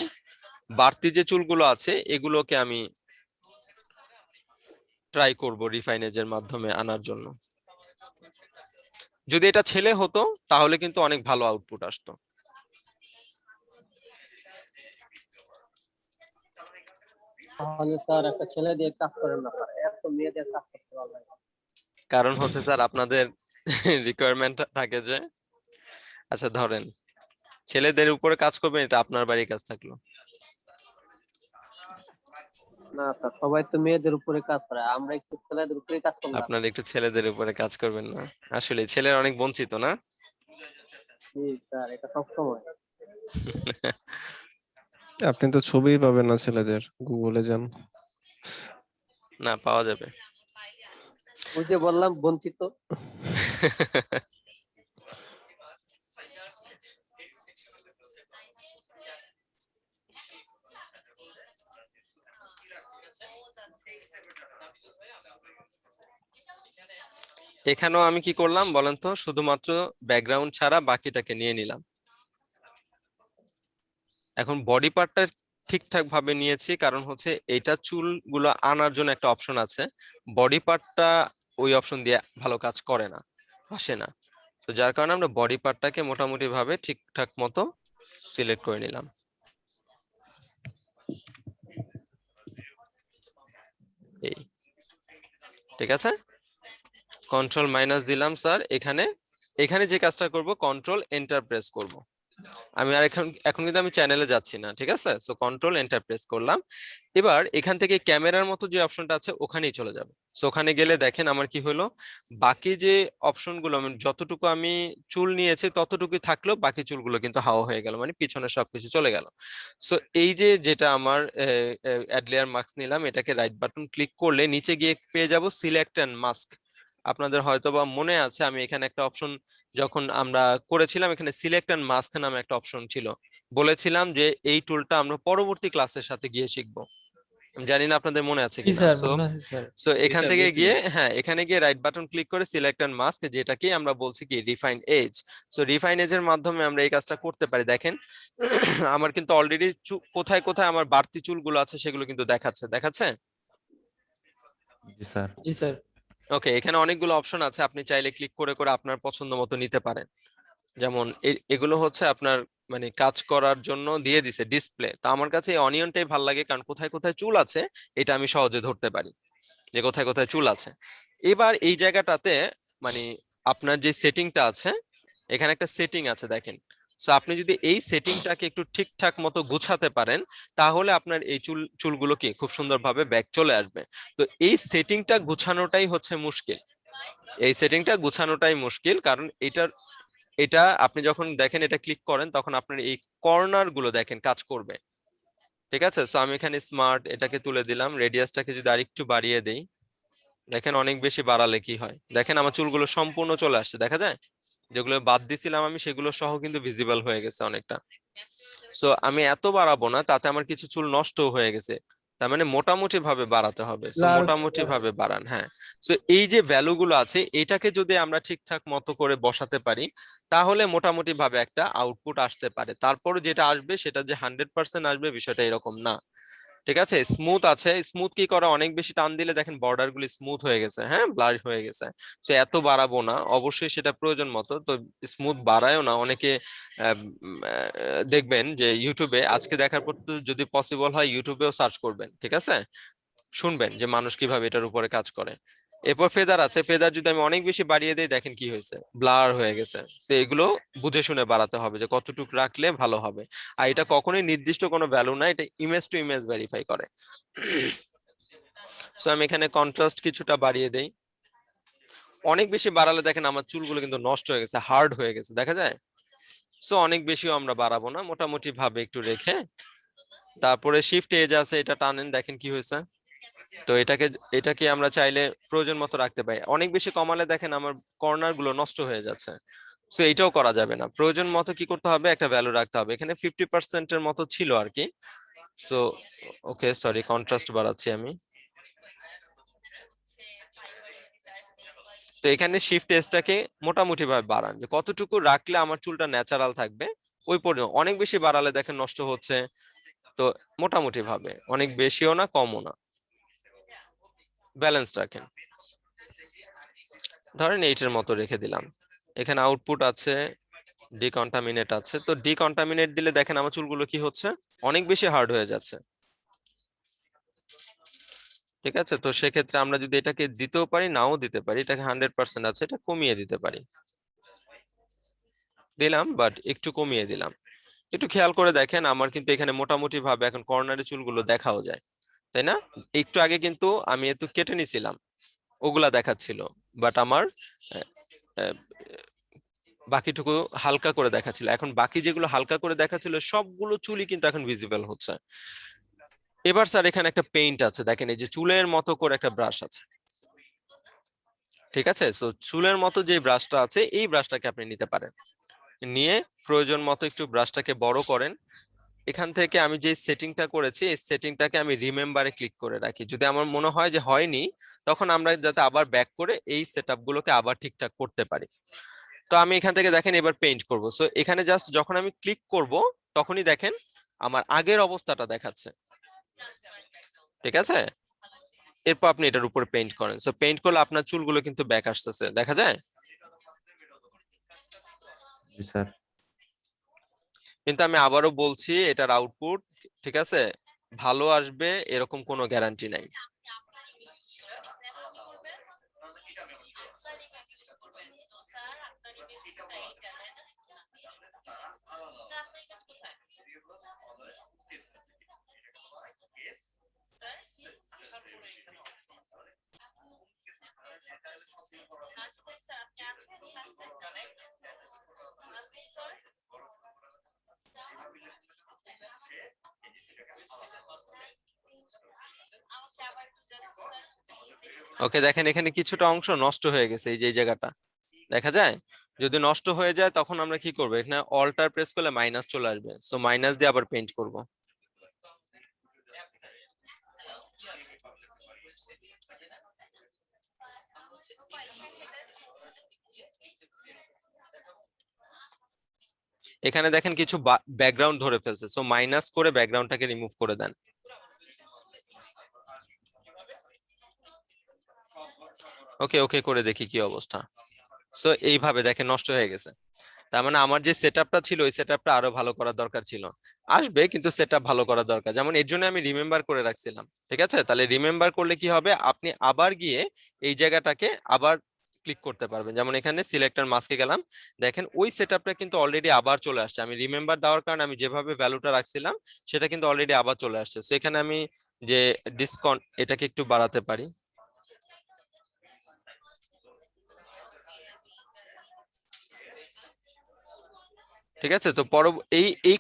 বাড়তি যে চুলগুলো আছে এগুলোকে আমি ট্রাই করব রিফাইনেজের মাধ্যমে আনার জন্য। যদি এটা ছেলে হতো তাহলে কিন্তু অনেক ভালো আউটপুট আসতো। তাহলে স্যার একটা ছেলে দিয়ে কাজ করেন না স্যার, এত মেয়ে দিয়ে কাজ করতে পারবে না। কারণ হচ্ছে স্যার আপনাদের রিকোয়ারমেন্ট থাকে যে, আচ্ছা ধরেন ছেলেদের উপরে কাজ করবেন, এটা আপনার বাড়ির কাজ থাকলো। না স্যার, সবাই তো মেয়েদের উপরে কাজ করে, আমরা একটু ছেলেদের উপরে কাজ করলাম। আপনার একটু ছেলেদের উপরে কাজ করবেন না, আসলে ছেলের অনেক বঞ্চিত না। জি স্যার, এটা সবসময়। আপনি তো ছবিই পাবেন না ছেলেদের, গুগলে যান। না, পাওয়া যাবে। ওই যে বললাম বঞ্চিত। এখানেও আমি কি করলাম বলেন তো, শুধুমাত্র ব্যাকগ্রাউন্ড ছাড়া বাকিটাকে নিয়ে নিলাম। এখন বডি পার্টটা ঠিকঠাক ভাবে নিয়েছি, কারণ হচ্ছে এটা চুলগুলো আনার জন্য একটা অপশন আছে, বডি পার্টটা ওই অপশন দিয়ে ভালো কাজ করে না, আসে না। তো যার কারণে আমরা বডি পার্টটাকে মোটামুটি ভাবে ঠিকঠাক মতো সিলেক্ট করে নিলাম। এই ঠিক আছে, কন্ট্রোল মাইনাস দিলাম স্যার। এখানে যে কাজটা করব, কন্ট্রোল এন্টার প্রেস করব। আমি আর এখন কিন্তু আমি চ্যানেলে যাচ্ছি না, ঠিক আছে। সো কন্ট্রোল এন্টার প্রেস করলাম। এবার এখান থেকে ক্যামেরার মতো যে অপশনটা আছে ওখানেই চলে যাব। সো ওখানে গেলে দেখেন আমার কি হলো, বাকি যে অপশনগুলো যতটুকু আমি চুল নিয়েছি ততটুকুই থাকলো, বাকি চুলগুলো কিন্তু হাওয়া হয়ে গেল, মানে পিছনে সবকিছু চলে গেল। সো এই যে যেটা আমার অ্যাড লেয়ার মাস্ক নিলাম, এটাকে রাইট বাটন ক্লিক করলে নিচে গিয়ে পেয়ে যাব সিলেক্ট এন্ড মাস্ক। আপনাদের হয়তোবা মনে আছে আমি এখানে একটা অপশন যখন আমরা করেছিলাম, এখানে সিলেক্ট এন্ড মাস্ক নামে একটা অপশন ছিল, বলেছিলাম যে এই টুলটা আমরা পরবর্তী ক্লাসের সাথে গিয়ে শিখবো। আমি জানি না আপনাদের মনে আছে জি কিনা। স্যার, সো মনে আছে স্যার। সো এখান স্যার, থেকে বুঝছি গিয়ে স্যার। হ্যাঁ এখানে গিয়ে রাইট বাটন ক্লিক করে সিলেক্ট অ্যান্ড মাস্ক, যেটাকে আমরা বলছি কি refine edge. So refine edge এর মাধ্যমে আমরা এই কাজটা করতে পারি। দেখেন আমার কিন্তু অলরেডি কোথায় কোথায় আমার বাড়তি চুলগুলো আছে সেগুলো কিন্তু দেখাচ্ছে। জি স্যার। জি স্যার। ওকে, এখানে অনেকগুলো অপশন আছে, আপনি চাইলে ক্লিক করে করে আপনার পছন্দ মতো নিতে পারেন। যেমন এগুলো হচ্ছে আপনার মানে কাজ করার জন্য দিয়ে দিছে ডিসপ্লে। তো আমার কাছে এই অনিয়নটাই ভালো লাগে, কারণ কোথায় কোথায় চুল আছে এটা আমি সহজে ধরতে পারি যে কোথায় কোথায় চুল আছে। এবার এই জায়গাটাতে মানে আপনার যে সেটিংটা আছে, এখানে একটা সেটিং আছে দেখেন। সো আপনি যদি এই সেটিংটাকে একটু ঠিকঠাক মতো গুছাতে পারেন, তাহলে আপনার এই চুলগুলো কি খুব সুন্দরভাবে ব্যাক চলে আসবে। তো এই সেটিংটা গুছানোটাই হচ্ছে মুশকিল, এই সেটিংটা গুছানোটাই মুশকিল, কারণ এটা আপনি যখন দেখেন এটা ক্লিক করেন তখন আপনার এই কর্নার গুলো দেখেন কাজ করবে। ঠিক আছে, সো আমি এখানে স্মার্ট এটাকে তুলে দিলাম, রেডিয়াসটাকে যদি আরেকটু বাড়িয়ে দেই, দেখেন অনেক বেশি বাড়ালে কি হয়, দেখেন আমার চুলগুলো সম্পূর্ণ চলে আসছে, দেখা যায় যেগুলো বাদ দিছিলাম আমি সেগুলো সহ কিন্তু ভিজিবল হয়ে গেছে অনেকটা। সো আমি এত বাড়াবো না, তাতে আমার কিছু চুল নষ্ট হয়ে গেছে, তার মানে মোটামুটি ভাবে বাড়াতে হবে। সো ব্লার মোটামুটি ভাবে বাড়ান, হ্যাঁ। সো এই যে ভ্যালু গুলো আছে এটাকে যদি আমরা ঠিকঠাক মতো করে বসাতে পারি, তাহলে মোটামুটি ভাবে একটা আউটপুট আসতে পারে। তারপর যেটা আসবে সেটা যে 100% আসবে বিষয়টা এরকম না। ঠিক আছে, স্মুথ আছে, স্মুথ কি করা, অনেক বেশি টান দিলে দেখেন বর্ডার গুলি স্মুথ হয়ে গেছে, হ্যাঁ ব্লার হয়ে গেছে। সো এত বাড়াবো না, অবশ্যই সেটা প্রয়োজন মতো তো স্মুথ বাড়ায়ও না অনেকে। দেখবেন যে ইউটিউবে আজকে দেখার পর তো যদি পসিবল হয় ইউটিউবেও সার্চ করবেন, ঠিক আছে, শুনবেন যে মানুষ কিভাবে এটার উপরে কাজ করে। এরপর ফেদার আছে, ফেদার যদি আমি অনেক বেশি বাড়িয়ে দিই দেখেন কি হয়েছে, ব্লার হয়ে গেছে। তো এগুলো বুঝে শুনে বাড়াতে হবে যে কতটুকু রাখলে ভালো হবে। আর এটা কখনোই নির্দিষ্ট কোনো ভ্যালু না, এটা ইমেজ টু ইমেজ ভেরিফাই করে। সো আমি এখানে কন্ট্রাস্ট কিছুটা বাড়িয়ে দেই, অনেক বেশি বাড়ালে দেখেন আমার চুলগুলো কিন্তু নষ্ট হয়ে গেছে, হার্ড হয়ে গেছে, দেখা যায়। সো অনেক বেশিও আমরা বাড়াবো না, মোটামুটি ভাবে একটু রেখে তারপরে শিফট এজ আছে এটা টানেন, দেখেন কি হয়েছে। তো এটাকে আমরা চাইলে প্রয়োজন মতো রাখতে পারি, অনেক বেশি কমালে দেখেন আমার কর্নার গুলো নষ্ট হয়ে যাচ্ছে। সো এটাও করা যাবে না, প্রয়োজন মতো কি করতে হবে, একটা ভ্যালু রাখতে হবে। এখানে 50% এর মতো ছিল আর কি। সো ওকে সরি, কন্ট্রাস্ট বাড়াচ্ছি আমি। তো এখানে শিফট এজটাকে মোটামুটি ভাবে বাড়ান, যে কতটুকু রাখলে আমার চুলটা ন্যাচারাল থাকবে ওই পর্যন্ত। অনেক বেশি বাড়ালে দেখেন নষ্ট হচ্ছে। তো মোটামুটি ভাবে, অনেক বেশিও না কমও না, ব্যালেন্স রাখেন। ধরেন এইটার মতো রেখে দিলাম। এখানে আউটপুট আছে, ডিকন্টামিনেট আছে। তো ডিকন্টামিনেট দিলে দেখেন আমার চুলগুলো কি হচ্ছে, অনেক বেশি হার্ড হয়ে যাচ্ছে। ঠিক আছে, তো সেক্ষেত্রে আমরা যদি এটাকে দিতেও পারি নাও দিতে পারি, এটাকে 100% আছে এটা কমিয়ে দিতে পারি, দিলাম বাট একটু কমিয়ে দিলাম। একটু খেয়াল করে দেখেন আমার কিন্তু এখানে মোটামুটি ভাবে এখন কর্নারে চুলগুলো দেখাও যায়, তাই না? একটু আগে কিন্তু আমি একটু কেটে নিছিলাম, ওগুলা দেখাচ্ছিল, বাট আমার আহ, আহ, বাকিটুকু হালকা করে দেখাচ্ছিল। এখন বাকি যেগুলো হালকা করে দেখাচ্ছিল সবগুলো চুলই কিন্তু এখন ভিজিবল হচ্ছে। এবার স্যার এখানে একটা পেইন্ট আছে, দেখেন এই যে চুলের মতো করে একটা ব্রাশ আছে, ঠিক আছে। সো চুলের মতো যে ব্রাশটা আছে এই ব্রাশটাকে আপনি নিতে পারেন, নিয়ে প্রয়োজন মতো একটু ব্রাশটাকে বড় করেন। এখান থেকে আমি যে সেটিংটা করেছি এই সেটিংটাকে আমি রিমেম্বারে ক্লিক করে রাখি, যদি আমার মনে হয় যে হয়নি তখন আমরা যাতে আবার ব্যাক করে এই সেটআপ গুলোকে আবার ঠিকঠাক করতে পারি। তো আমি এখান থেকে দেখেন এবার পেইন্ট করব। সো এখানে জাস্ট যখন আমি ক্লিক করব তখনই দেখেন আমার আগের অবস্থাটা দেখাচ্ছে, ঠিক আছে। এরপর আপনি এটার উপরে পেইন্ট করেন, সো পেইন্ট করলে আপনার চুলগুলো কিন্তু ব্যাক আসতেছে, দেখা যায়। জি স্যার। কিন্তু আমি আবারও বলছি এটার আউটপুট ঠিক আছে ভালো আসবে এরকম কোনো গ্যারান্টি নাই। ওকে, দেখেন এখানে কিছুটা অংশ নষ্ট হয়ে গেছে, এই যে এই জায়গাটা দেখা যায়। যদি নষ্ট হয়ে যায় তখন আমরা কি করবো, এখানে অল্টার প্রেস করলে মাইনাস চলে আসবে, সো মাইনাস দিয়ে আবার পেইন্ট করব। এখানে দেখেন কিছু ব্যাকগ্রাউন্ড ধরে ফেলছে, সো মাইনাস করে ব্যাকগ্রাউন্ডটাকে রিমুভ করে দেন। ওকে ওকে করে দেখি কি অবস্থা। সো এইভাবে দেখেন নষ্ট হয়ে গেছে। তার মানে আমার যে সেটআপটা ছিল ওই সেটআপটা আরো ভালো করার দরকার ছিল। আসবে কিন্তু সেটআপ ভালো করার দরকার, যেমন এর জন্য আমি রিমেম্বার করে রাখছিলাম। ঠিক আছে, তাহলে রিমেম্বার করলে কি হবে, আপনি আবার গিয়ে এই জায়গাটাকে আবার ক্লিক করতে পারবেন। যেমন এখানে সিলেক্টর মাস্কে গেলাম, দেখেন ওই সেটআপটা কিন্তু অলরেডি আবার চলে আসছে। আমি রিমেম্বার দেওয়ার কারণে আমি যেভাবে ভ্যালুটা রাখছিলাম সেটা কিন্তু অলরেডি আবার চলে আসছে। সো এখানে আমি যে ডিসকাউন্ট এটাকে একটু বাড়াতে পারি। ঠিক আছে, তো এই এই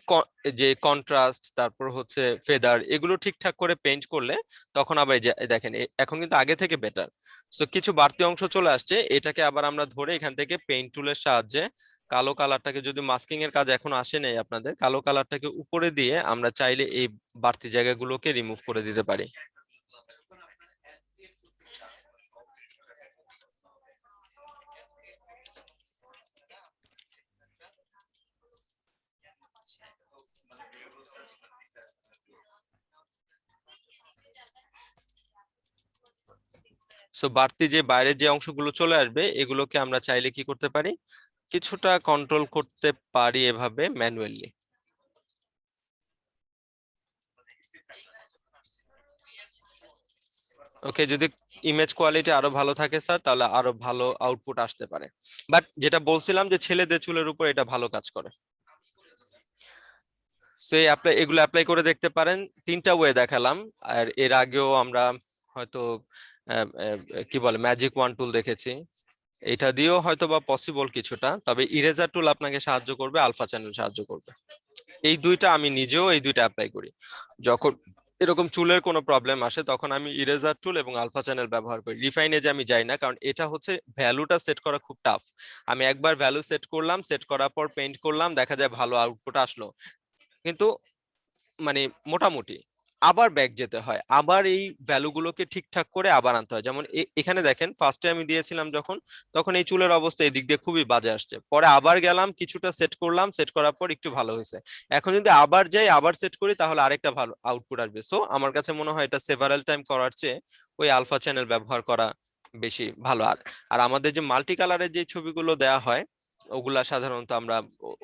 যে কন্ট্রাস্ট, তারপর হচ্ছে ফেদার, এগুলো ঠিকঠাক করে পেইন্ট করলে তখন আবার দেখেন এখন কিন্তু আগে থেকে বেটার। সো কিছু বাড়তি অংশ চলে আসছে, এটাকে আবার আমরা ধরে এখান থেকে পেইন্ট টুলের সাহায্যে কালো কালারটাকে, যদি মাস্কিং এর কাজ এখন আসে নাই আপনাদের, কালো কালারটাকে উপরে দিয়ে আমরা চাইলে এই বাড়তি জায়গাগুলোকে রিমুভ করে দিতে পারি। সো বাড়তি যে বাইরের যে অংশগুলো চলে আসবে এগুলোকে আমরা চাইলে কি করতে পারি, কিছুটা কন্ট্রোল করতে পারি এভাবে ম্যানুয়ালি। ওকে, যদি ইমেজ কোয়ালিটি আরো ভালো থাকে স্যার তাহলে আরো ভালো আউটপুট আসতে পারে। বাট যেটা বলছিলাম যে ছেলেদের চুলের উপর এটা ভালো কাজ করে। সো এগুলো অ্যাপ্লাই করে দেখতে পারেন। 3টা ওয়ে দেখালাম, আর এর আগেও আমরা হয়তো কি বলে ম্যাজিক ওয়ান টুল দেখেছি, এটা দিয়েও হয়তো বা পসিবল কিছুটা। তবে ইরেজার টুল আপনাকে সাহায্য করবে, আলফা চ্যানেল সাহায্য করবে। এই দুইটা আমি নিজেও এই দুইটা অ্যাপ্লাই করি। যখন এরকম চুলের কোনো প্রবলেম আসে তখন আমি ইরেজার টুল এবং আলফা চ্যানেল ব্যবহার করি। রিফাইনে যে আমি যাই না, কারণ এটা হচ্ছে ভ্যালুটা সেট করা খুব টাফ। আমি একবার ভ্যালু সেট করলাম, সেট করার পর পেইন্ট করলাম, দেখা যায় ভালো আউটপুট আসলো, কিন্তু মানে মোটামুটি আবার ব্যাক যেতে হয়, আবার এই ভ্যালুগুলোকে ঠিকঠাক করে আবার আনতে হয়। যেমন এখানে দেখেন ফার্স্টে আমি দিয়েছিলাম যখন, তখন এই চুলের অবস্থা এই দিক দিয়ে খুবই বাজে আসছে, পরে আবার গেলাম কিছুটা সেট করলাম, সেট করার পর একটু ভালো হয়েছে। এখন যদি আবার যাই আবার সেট করি তাহলে আরেকটা ভালো আউটপুট আসবে। সো আমার কাছে মনে হয় এটা সেভারাল টাইম করার চেয়ে ওই আলফা চ্যানেল ব্যবহার করা বেশি ভালো। আর আমাদের যে মাল্টি কালারের যে ছবিগুলো দেয়া হয় ওগুলা সাধারণত আমরা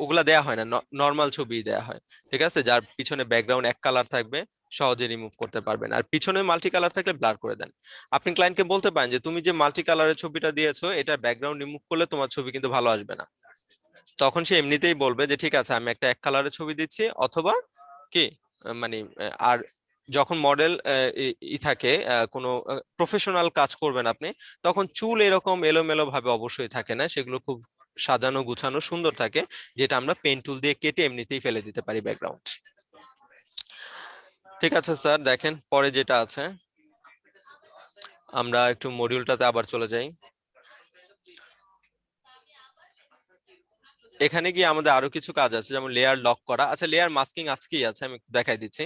ওগুলা দেয়া হয় না, নর্মাল ছবি দেয়া হয়। ঠিক আছে, যার পিছনে ব্যাকগ্রাউন্ড এক কালার থাকবে সহজে রিমুভ করতে পারবেন, আর পিছনে মাল্টি কালার থাকলে ব্লার করে দেন। আপনি ক্লায়েন্টকে বলতে পারেন যে তুমি যে মাল্টি কালারের ছবিটা দিয়েছো এটা ব্যাকগ্রাউন্ড রিমুভ করলে তোমার ছবি কিন্তু ভালো আসবে না। তখন সে এমনিতেই বলবে যে ঠিক আছে আমি একটা এক কালারের ছবি দিচ্ছি, অথবা কি মানে আর যখন মডেল থাকে কোনো প্রফেশনাল কাজ করবেন আপনি, তখন চুল এরকম এলোমেলো ভাবে অবশ্যই থাকে না, সেগুলো খুব সাজানো গুছানো সুন্দর থাকে, যেটা আমরা পেন টুল দিয়ে কেটে এমনিতেই ফেলে দিতে পারি ব্যাকগ্রাউন্ড। ঠিক আছে স্যার, দেখেন পরে যেটা আছে, আমরা একটু মডিউলটাতে আবার চলে যাই। এখানে গিয়ে আমাদের আরো কিছু কাজ আছে, যেমন লেয়ার লক করা। আচ্ছা, লেয়ার মাস্কিং আজকেই আছে, আমি দেখাই দিচ্ছি।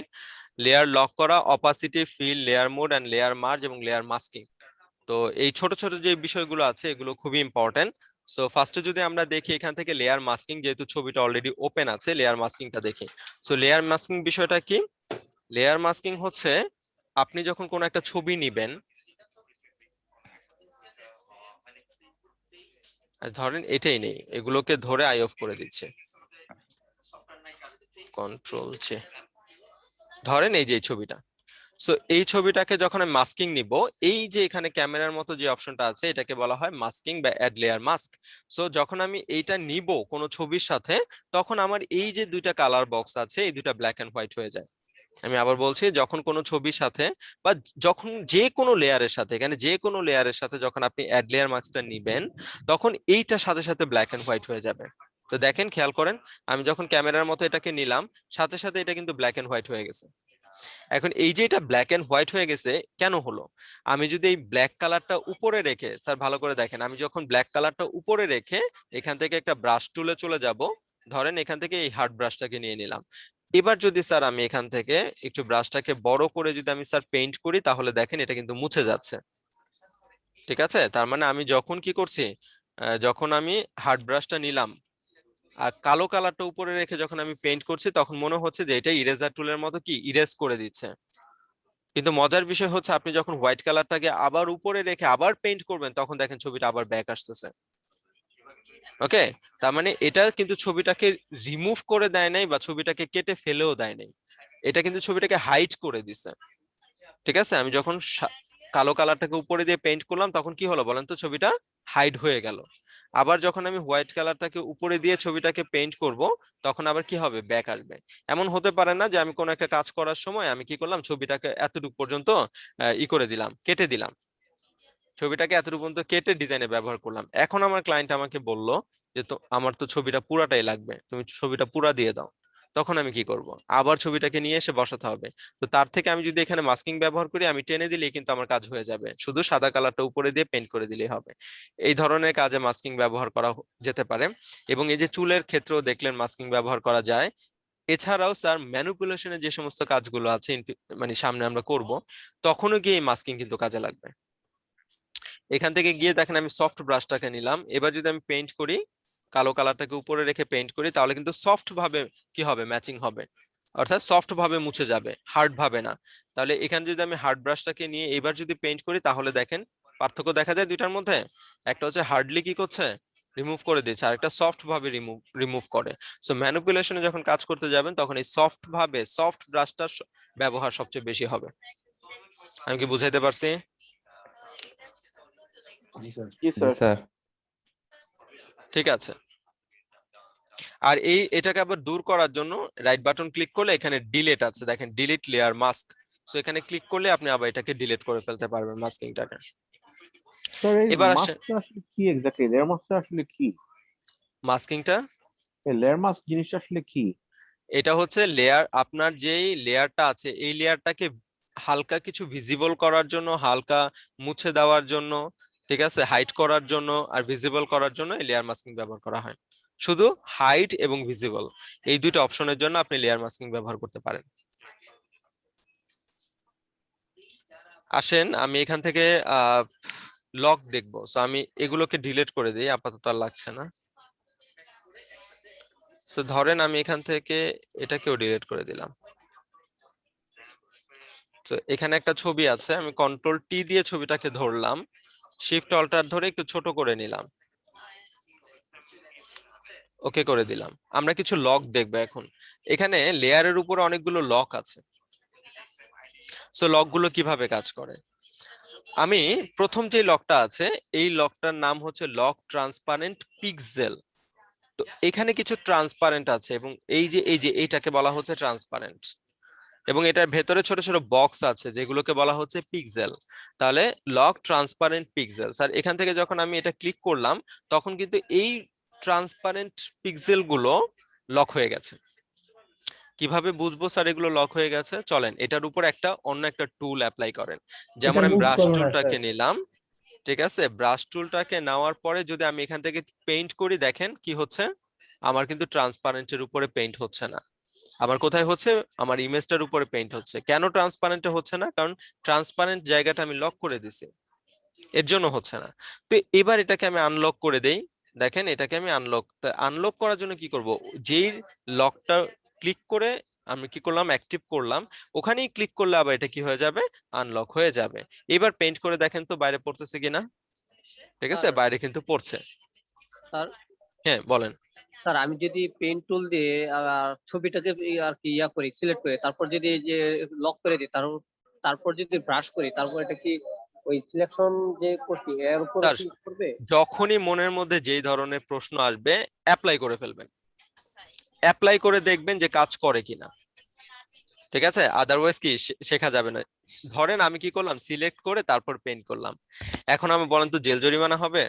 লেয়ার লক করা, opacity, fill, layer mode and layer merge এবং লেয়ার মাস্কিং। তো এই ছোট ছোট যে বিষয়গুলো আছে এগুলো খুবই ইম্পর্টেন্ট। সো ফার্স্টে যদি আমরা দেখি এখান থেকে লেয়ার মাস্কিং, যেহেতু ছবিটা অলরেডি ওপেন আছে, লেয়ার মাস্কিংটা দেখি। সো লেয়ার মাস্কিং বিষয়টা কি? লেয়ার মাস্কিং হচ্ছে আপনি যখন কোনো একটা ছবি নিবেন, ধরেন এটাই নেই, এগুলোকে ধরে আই অফ করে দিচ্ছে, কন্ট্রোল সে, ধরেন এই যে ছবিটা। সো এই ছবিটাকে যখন আমি মাস্কিং নিব, এই যে এখানে ক্যামেরার মতো যে অপশনটা আছে এটাকে বলা হয় মাস্কিং বা অ্যাড লেয়ার মাস্ক। সো যখন আমি এইটা নিব কোনো ছবির সাথে, তখন আমার এই যে দুইটা কালার বক্স আছে এই দুইটা ব্ল্যাক এন্ড হোয়াইট হয়ে যায়। আমি আবার বলছি, যখন কোনো ছবির সাথে বা যখন যে কোনো লেয়ারের সাথে, এখানে যে কোনো লেয়ারের সাথে যখন আপনি অ্যাড লেয়ার মাস্কটা নিবেন, তখন এইটার সাথে সাথে ব্ল্যাক এন্ড হোয়াইট হয়ে যাবে। তো দেখেন, খেয়াল করেন, আমি যখন ক্যামেরার মতো এটাকে নিলাম, সাথে সাথে এটা কিন্তু ব্ল্যাক এন্ড হোয়াইট হয়ে গেছে। এখন এই যে এটা ব্ল্যাক এন্ড হোয়াইট হয়ে গেছে কেন হলো? আমি যদি এই ব্ল্যাক কালারটা উপরে রেখে, স্যার ভালো করে দেখেন, আমি যখন ব্ল্যাক কালারটা উপরে রেখে এখান থেকে একটা ব্রাশ টুলে চলে যাব, ধরেন এখান থেকে এই হার্ড ব্রাশটাকে নিয়ে নিলাম। এবার যদি স্যার আমি এখান থেকে একটু ব্রাশটাকে বড় করে যদি আমি স্যার পেইন্ট করি, তাহলে দেখেন এটা কিন্তু মুছে যাচ্ছে। ঠিক আছে, তার মানে আমি যখন কি করছি, যখন আমি হার্ড ব্রাশটা নিলাম, আর কালো কালারটা উপরে রেখে যখন আমি পেইন্ট করছি তখন মনে হচ্ছে যে এটা ইরেজার টুলের মতো কি ইরেজ করে দিচ্ছে, কিন্তু মজার বিষয় হচ্ছে আপনি যখন হোয়াইট কালারটাকে আবার উপরে রেখে আবার পেইন্ট করবেন তখন দেখেন ছবিটা আবার ব্যাক আসতেছে। ওকে, তার মানে এটা কিন্তু ছবিটাকে রিমুভ করে দেয় নাই বা ছবিটাকে কেটে ফেলেও দেয় নাই, এটা কিন্তু ছবিটাকে হাইড করে দিছে। ঠিক আছে, আমি যখন কালো কালারটাকে উপরে দিয়ে পেইন্ট করলাম তখন কি হলো বলেন তো, ছবিটা হাইড হয়ে গেল। আবার যখন আমি হোয়াইট কালারটাকে উপরে দিয়ে ছবিটাকে পেইন্ট করব তখন আবার কি হবে, ব্যাক আসবে। এমন হতে পারে না যে আমি কোনো একটা কাজ করার সময় আমি কি করলাম, ছবিটাকে এতটুকু পর্যন্ত করে দিলাম, কেটে দিলাম, ছবিটাকে এতটুকু পর্যন্ত কেটে ডিজাইনে ব্যবহার করলাম। এখন আমার ক্লায়েন্ট আমাকে বলল যে তো আমার তো ছবিটা পুরাটাই লাগবে, তুমি ছবিটা পুরা দিয়ে দাও। তখন আমি কি করব, আবার ছবিটাকে নিয়ে এসে বসাতে হবে। তো তার থেকে আমি যদি এখানে মাস্কিং ব্যবহার করি, আমি টেনে দিলেই কিন্তু আমার কাজ হয়ে যাবে, শুধু সাদা কালারটা উপরে দিয়ে পেইন্ট করে দিলেই হবে। এই ধরনের কাজে মাস্কিং ব্যবহার করা যেতে পারে। এবং এই যে চুলের ক্ষেত্রেও দেখলেন মাস্কিং ব্যবহার করা যায়। এছাড়াও স্যার ম্যানিপুলেশনের যে সমস্ত কাজগুলো আছে মানে সামনে আমরা করব, তখনও গিয়ে এই মাস্কিং কিন্তু কাজে লাগবে। এখান থেকে গিয়ে দেখেন আমি সফট ব্রাশটাকে নিলাম, এবার যদি আমি পেইন্ট করি, কালো কালারটাকে উপরে রেখে পেইন্ট করি, তাহলে কিন্তু সফট ভাবে কি হবে, ম্যাচিং হবে, অর্থাৎ সফট ভাবে মুছে যাবে, হার্ড ভাবে না। তাহলে এখানে যদি আমি হার্ড ব্রাশটাকে নিয়ে এবার যদি পেইন্ট করি, তাহলে দেখেন পার্থক্য দেখা যায় দুইটার মধ্যে। একটা হচ্ছে হার্ডলি কি করছে, রিমুভ করে দিচ্ছে, আর একটা সফট ভাবে রিমুভ করে। সো ম্যানিপুলেশনে যখন কাজ করতে যাবেন তখন এই সফট ভাবে সফট ব্রাশটার ব্যবহার সবচেয়ে বেশি হবে। আমি কি বুঝাইতে পারছি? জি জি স্যার। স্যার। ঠিক আছে। আর এটাকে আবার দূর করার জন্য রাইট বাটন ক্লিক করলে এখানে ডিলিট আছে, দেখেন ডিলিট লেয়ার মাস্ক। সো এখানে ক্লিক করলে আপনি আবার এটাকে ডিলিট করে ফেলতে পারবেন মাস্কিংটাকে। স্যার এই এবার আসেন মাস্কটা আসলে কি এক্স্যাক্টলি, লেয়ার মাস্কটা আসলে কি? মাস্কিংটা, এই লেয়ার মাস্ক জিনিসটা আসলে কি? এটা হচ্ছে লেয়ার, আপনার যেই লেয়ারটা আছে এই লেয়ারটাকে হালকা কিছু ভিজিবল করার জন্য, হালকা মুছে দেওয়ার জন্য, ঠিক আছে, হাইড করার জন্য আর ভিজিবল করার জন্য এই লেয়ার মাস্কিং ব্যবহার করা হয়। শুধু হাইড এবং ভিজিবল এই দুইটা অপশনের জন্য আপনি লেয়ার মাস্কিং ব্যবহার করতে পারেন। আসেন আমি এখান থেকে লক দেখবো। সো আমি এগুলোকে ডিলিট করে দিই, আপাতত আর লাগছে না। সো ধরেন আমি এখান থেকে এটাকেও ডিলিট করে দিলাম। তো এখানে একটা ছবি আছে, আমি কন্ট্রোল টি দিয়ে ছবিটাকে ধরলাম, শিফট অল্টার ধরে একটু ছোট করে নিলাম, ওকে করে দিলাম। আমরা কিছু লক দেখবো এখন। এখানে লেয়ারের উপরে অনেকগুলো লক আছে। সো লকগুলো কিভাবে কাজ করে, আমি প্রথম যে লকটা আছে এই লকটার নাম হচ্ছে লক ট্রান্সপারেন্ট পিক্সেল। তো এখানে কিছু ট্রান্সপারেন্ট আছে এবং এই যে এইটাকে বলা হচ্ছে ট্রান্সপারেন্ট, এবং এটার ভেতরে ছোট ছোট বক্স আছে যেগুলোকে বলা হচ্ছে পিক্সেল। তাহলে লক ট্রান্সপারেন্ট পিক্সেল, স্যার এখান থেকে যখন আমি এটা ক্লিক করলাম তখন কিন্তু এই ট্রান্সপারেন্ট পিক্সেল গুলো লক হয়ে গেছে। কিভাবে বুঝবো স্যার এগুলো লক হয়ে গেছে, চলেন এটার উপর অন্য একটা টুল অ্যাপ্লাই করেন। যেমন এটা আমি মুভ ব্রাশ করো না টুলটাকে স্যার। নিলাম, ঠিক আছে, ব্রাশ টুলটাকে নেওয়ার পরে যদি আমি এখান থেকে পেইন্ট করি, দেখেন কি হচ্ছে, আমার কিন্তু ট্রান্সপারেন্টের উপরে পেইন্ট হচ্ছে না। আমার কোথায় হচ্ছে, আমার ইমেজটার উপরে পেইন্ট হচ্ছে। কেন ট্রান্সপারেন্টে হচ্ছে না, কারণ ট্রান্সপারেন্ট জায়গাটা আমি লক করে দিছি, এর জন্য হচ্ছে না। তো এবার এটাকে আমি আনলক করে দেই, দেখেন এটাকে আমি আনলক করার জন্য কি করব, যেই লকটা ক্লিক করে আমি কি করলাম, অ্যাক্টিভ করলাম, ওখানেই ক্লিক করলে আবার এটা কি হয়ে যাবে, আনলক হয়ে যাবে। এবার পেইন্ট করে দেখেন তো বাইরে পড়তেছে কিনা। ঠিক আছে, স্যার বাইরে কিন্তু পড়ছে। স্যার হ্যাঁ বলেন। স্যার আমি যদি পেন টুল দিয়ে ছবিটাকে আর কি করি, সিলেক্ট করি, তারপর যদি যে লক করে দিই, তারপর যদি ব্রাশ করি, তারপর এটা কি ওই সিলেকশন যে করছি এর উপরে স্যার কি করবে? যখনই মনের মধ্যে যেই ধরনের প্রশ্ন আসবে অ্যাপ্লাই করে ফেলবেন, অ্যাপ্লাই করে দেখবেন যে কাজ করে কিনা। ঠিক আছে, আদারওয়াইজ কি শেখা যাবে না। ধরেন আমি কি করলাম, সিলেক্ট করে তারপর পেইন্ট করলাম, এখন আমি বলেন তো জেল জরিমানা হবে?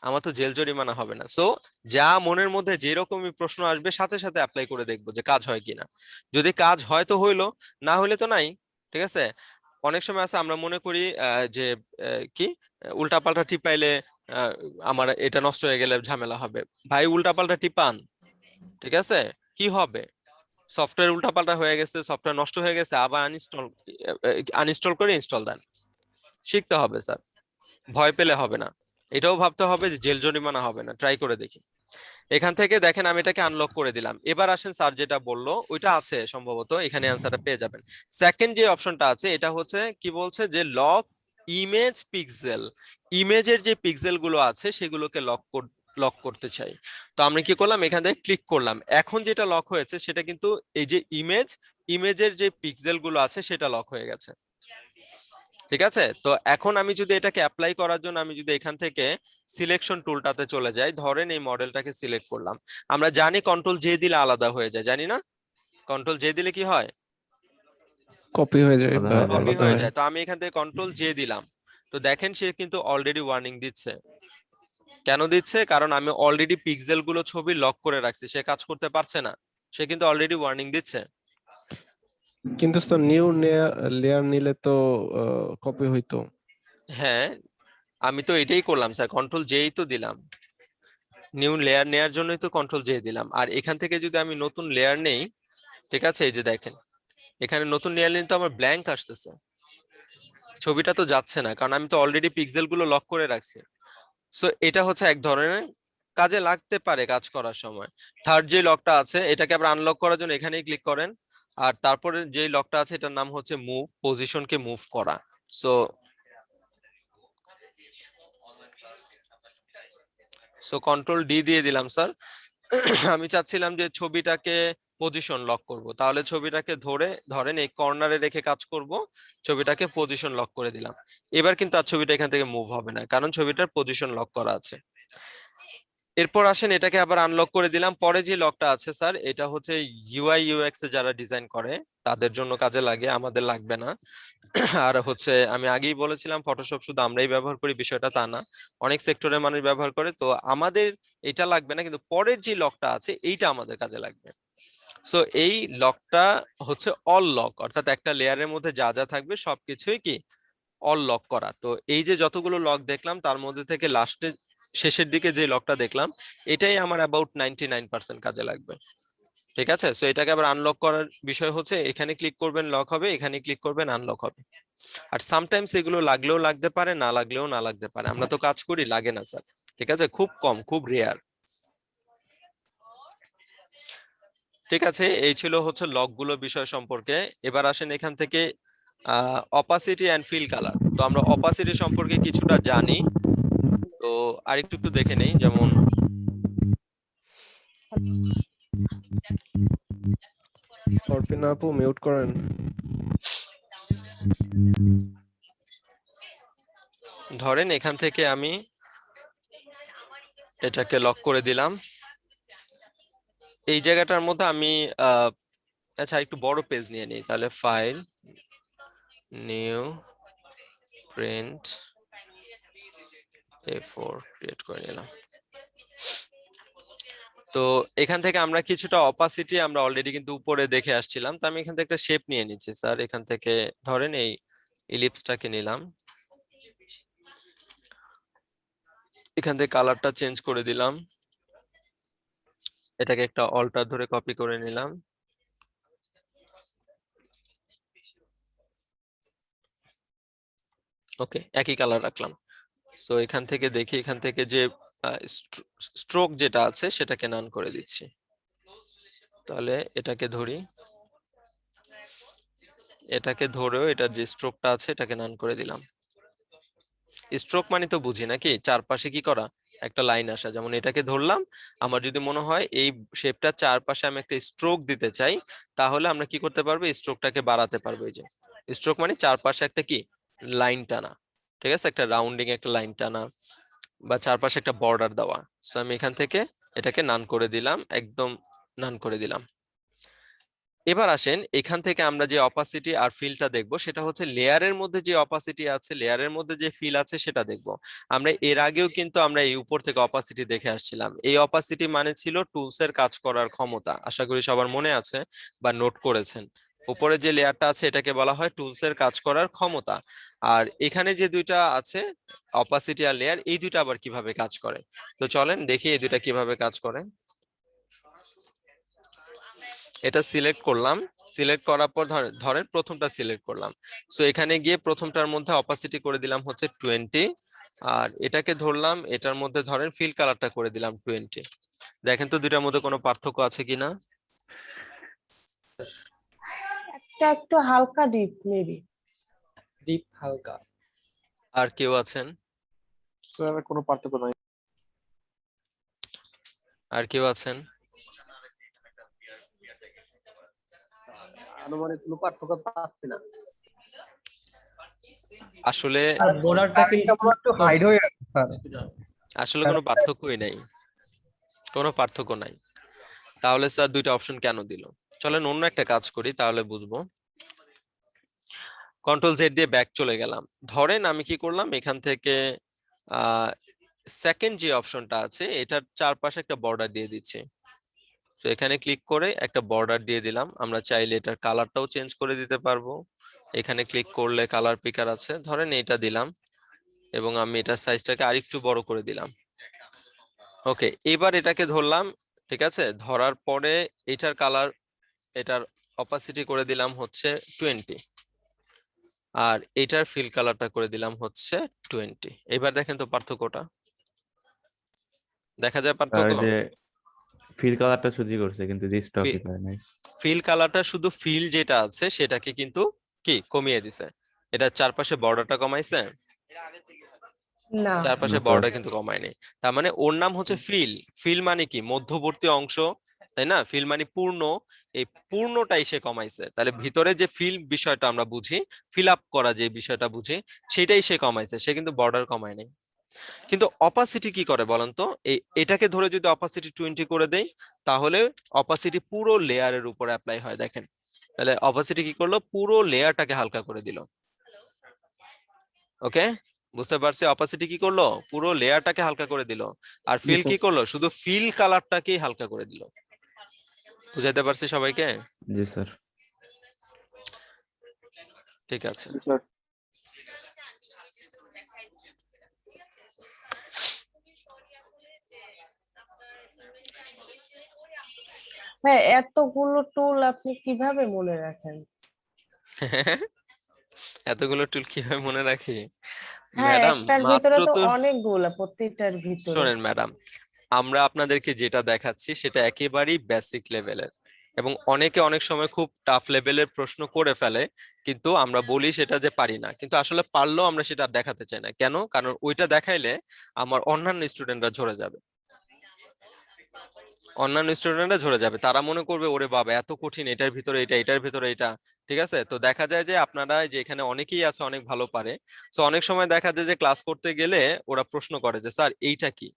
আমার তো জেল জরিমানা হবে না। সো যা মনের মধ্যে যেরকমই প্রশ্ন আসবে সাথে সাথে অ্যাপ্লাই করে দেখবো যে কাজ হয় কিনা। যদি কাজ হয় তো হইলো, না হইলে তো নাই। ঠিক আছে, অনেক সময় আছে আমরা মনে করি যে কি উল্টাপাল্টা টিপাইলে আমার এটা নষ্ট হয়ে গেলে ঝামেলা হবে। ভাই উল্টাপাল্টা টিপান, ঠিক আছে, কি হবে, সফটওয়্যার উল্টাপাল্টা হয়ে গেছে, সফটওয়্যার নষ্ট হয়ে গেছে, আবার আনইনস্টল করে ইনস্টল দেন। শিখতে হবে স্যার, ভয় পেলে হবে না। এটাও ভাবতে হবে যে জেল জরিমানা হবে না, ট্রাই করে দেখি। এখান থেকে দেখেন আমি এটাকে আনলক করে দিলাম। এবার আসেন স্যার যেটা বললো ওইটা আছে সম্ভবত, এখানে অ্যান্সারটা পেয়ে যাবেন। সেকেন্ড যে অপশনটা আছে এটা হচ্ছে কি বলছে যে লক ইমেজ পিক্সেল, ইমেজের যে পিক্সেল গুলো আছে সেগুলোকে লক করতে চাই। তো আমরা কি করলাম, এখান থেকে ক্লিক করলাম। এখন যেটা লক হয়েছে সেটা কিন্তু এই যে ইমেজের যে পিক্সেল গুলো আছে সেটা লক হয়ে গেছে। ঠিক আছে, তো এখন আমি যদি এটাকে অ্যাপ্লাই করার জন্য আমি যদি এখান থেকে সিলেকশন টুলটাতে চলে যাই, ধরেন এই মডেলটাকে সিলেক্ট করলাম। আমরা জানি কন্ট্রোল জে দিলে আলাদা হয়ে যায়, জানি না? কন্ট্রোল জে দিলে কি হয়? কপি হয়ে যায় আলাদা বা হয়ে যায়। কপি আলাদা হয়ে হয়। যায়। তো আমি এখান থেকে কন্ট্রোল জে দিলাম, তো দেখেন সে কিন্তু অলরেডি ওয়ার্নিং দিচ্ছে। কেন দিচ্ছে? কারণ আমি অলরেডি পিক্সেল গুলো ছবি লক করে রাখছি, সে কাজ করতে পারছে না, সে কিন্তু অলরেডি ওয়ার্নিং দিচ্ছে। কিন্তু স্যার নিউ লেয়ার নিলে তো কপি হইতো। হ্যাঁ, আমি তো এটাই করলাম স্যার, কন্ট্রোল জেই তো দিলাম। নিউ লেয়ার নেয়ার জন্যই তো কন্ট্রোল জে দিলাম। আর এখান থেকে যদি আমি নতুন লেয়ার নেই, ঠিক আছে, এই যে দেখেন এখানে নতুন লেয়ার নিলে তো আমার ব্ল্যাঙ্ক আসতেছে, ছবিটা তো যাচ্ছে না, কারণ আমি তো অলরেডি পিক্সেল গুলো লক করে রাখছি। সো এটা হচ্ছে এক ধরনের কাজে লাগতে পারে কাজ করার সময়। থার্ড যে লকটা আছে এটাকে আবার আনলক করার জন্য এখানেই ক্লিক করেন, আর তারপরে যে লকটা আছে এটার নাম হচ্ছে মুভ, পজিশনকে মুভ করা। সো কন্ট্রোল ডি দিয়ে দিলাম স্যার। আমি চাচ্ছিলাম যে ছবিটাকে পজিশন লক করব, তাহলে ছবিটাকে ধরেন এই কর্নারে রেখে কাজ করব, ছবিটাকে পজিশন লক করে দিলাম। এবার কিন্তু আর ছবিটা এখান থেকে মুভ হবে না, কারণ ছবিটার পজিশন লক করা আছে। এরপর আসেন এটাকে আবার আনলক করে দিলাম। পরে যে লকটা আছে স্যার এটা হচ্ছে ইউআই ইউএক্স এ যারা ডিজাইন করে তাদের জন্য কাজে লাগে, আমাদের লাগবে না। আর হচ্ছে আমি আগেই বলেছিলাম ফটোশপ শুধু আমরাই ব্যবহার করি, বিষয়টা তা না, অনেক সেক্টরের মানুষ ব্যবহার করে। তো আমাদের এটা লাগবে না, কিন্তু পরের যে লকটা আছে এইটা আমাদের কাজে লাগবে। সো এই লকটা হচ্ছে অল লক, অর্থাৎ একটা লেয়ারের মধ্যে যা যা থাকবে সবকিছুই কি অল লক করা। তো এই যে যতগুলো লক দেখলাম তার মধ্যে থেকে লাস্টে শেষের দিকে যে লকটা দেখলাম এটাই আমার অ্যাবাউট 99% কাজে লাগবে। ঠিক আছে, সো এটাকে আবার আনলক করার বিষয় হচ্ছে এখানে ক্লিক করবেন লক হবে, এখানে ক্লিক করবেন আনলক হবে। আর সামটাইমস এগুলো লাগলেও লাগতে পারে, না লাগলেও না লাগতে পারে, আমরা তো কাজ করি, লাগে না স্যার। ঠিক আছে, খুব কম, খুব রেয়ার। ঠিক আছে, এই ছিল হচ্ছে লকগুলো বিষয় সম্পর্কে। এবার আসেন এখান থেকে অপাসিটি এন্ড ফিল কালার। তো আমরা অপাসিটি সম্পর্কে কিছুটা জানি, তো আরেকটু একটু দেখে নেই। যেমন অর্পিনা আপু মিউট করেন। ধরেন এখান থেকে আমি এটাকে লক করে দিলাম, এই জায়গাটার মধ্যে আমি আচ্ছা একটু বড় পেজ নিয়ে নিই তাহলে। File, new, print, A4 create করে নিলাম। তো এখান থেকে আমরা কিছুটা অপাসিটি আমরা অলরেডি কিন্তু উপরে দেখে আসছিলাম। তো আমি এখান থেকে একটা শেপ নিয়ে নিচ্ছি স্যার। এখান থেকে ধরেন এই ইলিপসটাকে নিলাম, এখান থেকে কালারটা চেঞ্জ করে দিলাম, এটাকে একটা অল্টার ধরে কপি করে নিলাম, ওকে একই কালার রাখলাম। সো এখান থেকে দেখি, এখান থেকে যে স্ট্রোক যেটা আছে সেটাকে নান করে দিচ্ছি। তাহলে এটাকে ধরি, এটাকে ধরেও এটার যে স্ট্রোকটা আছে এটাকে নান করে দিলাম। স্ট্রোক মানে তো বুঝি নাকি, চারপাশে কি করা, একটা লাইন আসা। যেমন এটাকে ধরলাম, আমার যদি মনে হয় এই শেপটার চারপাশে আমি একটা স্ট্রোক দিতে চাই, তাহলে আমরা কি করতে পারবো, স্ট্রোকটাকে বাড়াতে পারবো। এই যে স্ট্রোক মানে চারপাশে একটা কি লাইন টানা, ঠিক আছে, একটা রাউন্ডিং একটা লাইন টানা, বা চারপাশে একটা বর্ডার দেওয়া। সো আমি এখান থেকে এটাকে নান করে দিলাম, একদম নান করে দিলাম। এবার আসেন এখান থেকে আমরা যে অপাসিটি আর ফিলটা দেখবো সেটা হচ্ছে লেয়ারের মধ্যে যে অপাসিটি আছে, লেয়ারের মধ্যে যে ফিল আছে সেটা দেখবো। আমরা এর আগেও কিন্তু আমরা এই উপর থেকে অপাসিটি দেখে আসছিলাম। এই অপাসিটি মানে ছিল টুলস এর কাজ করার ক্ষমতা, আশা করি সবার মনে আছে বা নোট করেছেন। উপরে যে লেয়ারটা আছে এটাকে বলা হয় টুলস এর কাজ করার ক্ষমতা। আর এখানে যে দুইটা আছে অপাসিটি আর লেয়ার, এই দুইটা আবার কিভাবে কাজ করে। তো চলেন দেখি এই দুইটা কিভাবে কাজ করে। এটা সিলেক্ট করলাম, সিলেক্ট করার পর ধরেন প্রথমটা সিলেক্ট করলাম, সো এখানে গিয়ে প্রথমটার মধ্যে অপাসিটি করে দিলাম হচ্ছে 20, আর এটাকে ধরলাম, এটার মধ্যে ধরেন ফিল কালারটা করে দিলাম 20। দেখেন তো দুইটার মধ্যে কোনো পার্থক্য আছে কিনা। একটা একটু হালকা ডিপ মেবি। ডিপ হালকা। আর কেউ আছেন? স্যার কোনো পার্থক্য নাই। আর কেউ আছেন? আনুমানিক কোনো পার্থক্য পাচ্ছি না। আসলে আর বর্ডারটাকে একটু হাইড হয়ে আছে স্যার। আসলে কোনো পার্থক্যই নাই, কোনো পার্থক্য নাই। তাহলে স্যার দুইটা অপশন কেন দিল? চলেন অন্য একটা কাজ করি, তাহলে বুঝবো। কন্ট্রোল জেড দিয়ে ব্যাক চলে গেলাম। ধরেন আমি কি করলাম, এখান থেকে সেকেন্ড যে অপশনটা আছে এটার চারপাশে একটা বর্ডার দিয়ে দিচ্ছি। তো এখানে ক্লিক করে একটা বর্ডার দিয়ে দিলাম। আমরা চাইলে এটার কালারটাও চেঞ্জ করে দিতে পারবো। এখানে ক্লিক করলে কালার পিকার আছে, ধরেন এটা দিলাম এবং আমি এটার সাইজটাকে আরেকটু বড় করে দিলাম। ওকে, এবার এটাকে ধরলাম, ঠিক আছে। ধরার পরে এটার কালার, এটার অপাসিটি করে দিলাম হচ্ছে 20, আর এটার ফিল কালারটা করে দিলাম হচ্ছে 20। এবার দেখেন তো পার্থক্যটা, দেখা যায় আর পার্থক্য? যে ফিল কালারটা শুধু করছে কিন্তু রিস্টকই পায় নাই। ফিল কালারটা শুধু ফিল যেটা আছে সেটাকে কিন্তু কি কমিয়ে দিছে, এটা চারপাশে বর্ডারটা কমাইছে, না চারপাশে না স্যার। বর্ডার কিন্তু কমায়নি। তার মানে ওর নাম হচ্ছে ফিল। ফিল মানে কি? মধ্যবর্তী অংশ, তাই না? ফিল মানে পূর্ণ, এই পূর্ণটাই সে কমাইছে। তাহলে ভিতরে যে ফিল বিষয়টা আমরা বুঝি, ফিল আপ করা যে বিষয়টা বুঝি, সেটাই সে কমাইছে, সে কিন্তু বর্ডার কমায় নাই। কিন্তু অপাসিটি কি করে বলেন তো? এটাকে ধরে যদি অপাসিটি 20 করে দেই, তাহলে অপাসিটি পুরো লেয়ারের উপর অ্যাপ্লাই হয়। দেখেন, তাহলে অপাসিটি কি করলো? পুরো লেয়ারটাকে হালকা করে দিল। ওকে, বুঝতে পারছি। অপাসিটি কি করলো? পুরো লেয়ারটাকে হালকা করে দিল। আর ফিল কি করলো? শুধু ফিল কালারটাকেই হালকা করে দিল। বুঝাইতে পারছি সবাইকে? জি স্যার। ঠিক আছে। স্যার ভাই এতগুলো টুল আপনি কিভাবে মনে রাখেন? এতগুলো টুল কিভাবে মনে রাখি হ্যাঁ, ম্যাডাম? একটার মাত্র ভিতরে তো তো অনেকগুলা, প্রত্যেকটার ভিতরে। শোনেন ম্যাডাম, আমরা আপনাদেরকে যেটা দেখাচ্ছি সেটা একেবারেই বেসিক লেভেলের, এবং অনেকে অনেক সময় খুব টাফ লেভেলের প্রশ্ন করে ফেলে, কিন্তু আমরা বলি সেটা যে পারি না, কিন্তু আসলে পারলেও আমরা সেটা আর দেখাতে চাই না। কেন? কারণ ওইটা দেখাইলে আমার অন্যান্য স্টুডেন্টরা ঝরে যাবে, অন্যান্য স্টুডেন্টরা ঝরে যাবে। তারা মনে করবে ওরে বাবা এত কঠিন, এটার ভিতরে এটা, এটার ভিতরে এটা। ঠিক আছে, তো দেখা যায় যে আপনারা যে এখানে অনেকেই আছে অনেক ভালো পারে, তো অনেক সময় দেখা যায় যে ক্লাস করতে গেলে ওরা প্রশ্ন করে যে স্যার এইটা কি,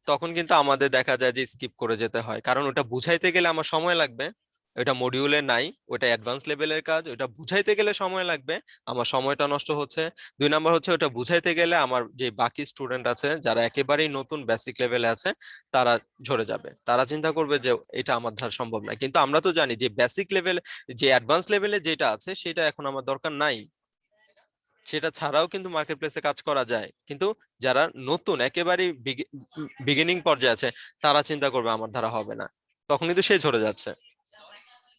তখন কিন্তু আমাদের দেখা যায় যে স্কিপ করে যেতে হয়, কারণ ওটা বুঝাইতে গেলে আমার সময় লাগবে। ওটা মডিউলে নাই, ওটা অ্যাডভান্স লেভেলের কাজ, ওটা বুঝাইতে গেলে সময় লাগবে, আমার সময়টা নষ্ট হচ্ছে। 2 নাম্বার হচ্ছে ওটা বুঝাইতে গেলে আমার যে বাকি স্টুডেন্ট আছে যারা একেবারেই নতুন বেসিক লেভেলে আছে তারা ঝরে যাবে, তারা চিন্তা করবে যে এটা আমার দ্বারা সম্ভব না। কিন্তু আমরা তো জানি যে বেসিক লেভেল, যে অ্যাডভান্স লেভেলে যেটা আছে সেটা এখন আমার দরকার নাই, সেটা ছাড়াও কিন্তু মার্কেট প্লেসে কাজ করা যায়। কিন্তু যারা নতুন একেবারে বিগিনিং পর্যায়ে আছে তারা চিন্তা করবে আমার দ্বারা হবে না, তখন কিন্তু সে ঝরে যাচ্ছে।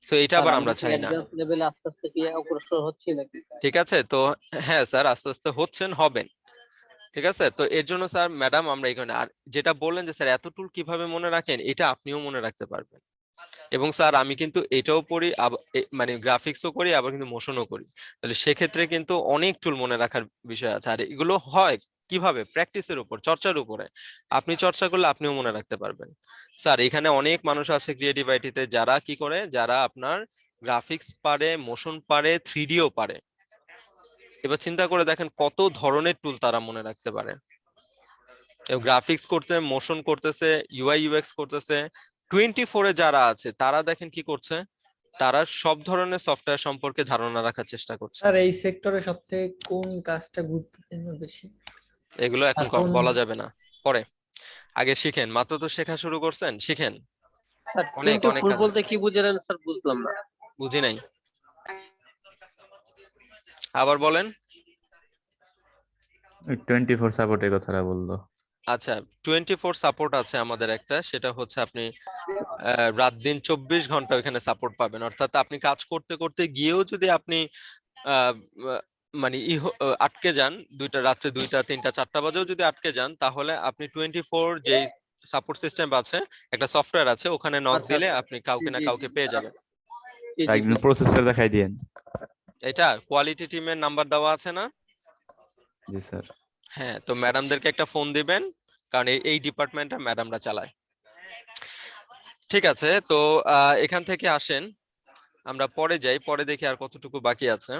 তো এটা আবার আমরা চাই না। অ্যাডভান্স লেভেলে আস্তে আস্তে কি অগ্রসর হচ্ছে নাকি? ঠিক আছে, তো হ্যাঁ স্যার, আস্তে আস্তে হচ্ছেন, হবেন। ঠিক আছে, তো এর জন্য স্যার ম্যাডাম আমরা এখানে, আর যেটা বললেন যে স্যার এত টুল কিভাবে মনে রাখেন, এটা আপনিও মনে রাখতে পারবেন। এবং স্যার আমি কিন্তু এটাও পড়ি, মানে গ্রাফিক্সও করি, আবার কিন্তু মোশনও করি। তাহলে সেক্ষেত্রে কিন্তু অনেক টুল মনে রাখার বিষয় আছে, আর এগুলো হয় কিভাবে? প্র্যাকটিসের উপর, চর্চার উপরে। আপনি চর্চা করলে আপনিও মনে রাখতে পারবেন। স্যার এখানে অনেক মানুষ আছে ক্রিয়েটিভ আইটিতে যারা কি করে, যারা আপনার গ্রাফিক্স পারে, মোশন পারে, 3Dও পারে। এবার চিন্তা করে দেখেন কত ধরনের টুল তারা মনে রাখতে পারে। গ্রাফিক্স করতে, মোশন করতেছে, ইউআই ইউএক্স করতেছে। 24-এ যারা আছে তারা দেখেন কি করছে, তারা সব ধরনের সফটওয়্যার সম্পর্কে ধারণা রাখার চেষ্টা করছে। স্যার এই সেক্টরে সবথেকে কোন কাজটা গুরুত্বপূর্ণ বেশি? এগুলো এখন এখন বলা যাবে না, পরে। আগে শিখেন, মাত্র তো শেখা শুরু করছেন, শিখেন। স্যার অনেক অনেক 24 কাজ বলতে আছে। কি বুঝলেন স্যার? বুঝলাম না। বুঝি নাই, আবার বলেন। 24 সাপোর্টের কথাটা বললো। আচ্ছা 24 সাপোর্ট আছে আমাদের একটা, সেটা হচ্ছে আপনি রাত দিন 24 ঘন্টা ওখানে সাপোর্ট পাবেন। অর্থাৎ আপনি কাজ করতে করতে গিয়েও যদি আপনি আহ, আহ, মানে আটকে যান, রাত্রে 2টা 3টা 4টা বাজেও যদি আটকে যান, তাহলে আপনি 24 যে সাপোর্ট সিস্টেম আছে, একটা সফটওয়্যার আছে, ওখানে নক আচ্ছা দিলে আচ্ছা আপনি কাউকে না জি কাউকে পেয়ে যাবেন। জি জি একদিন প্রসেসর দেখাই দিয়েন। এটা কোয়ালিটি টিমের নাম্বার দেওয়া আছে না? জি স্যার। হ্যাঁ, তো ম্যাডামদেরকে একটা ফোন দিবেন, কারণ এই ডিপার্টমেন্টটা ম্যাডামরা চালায়। ঠিক আছে, তো এখান থেকে আসেন, আমরা পরে যাই, পরে দেখি আর কতটুকু বাকি আছে।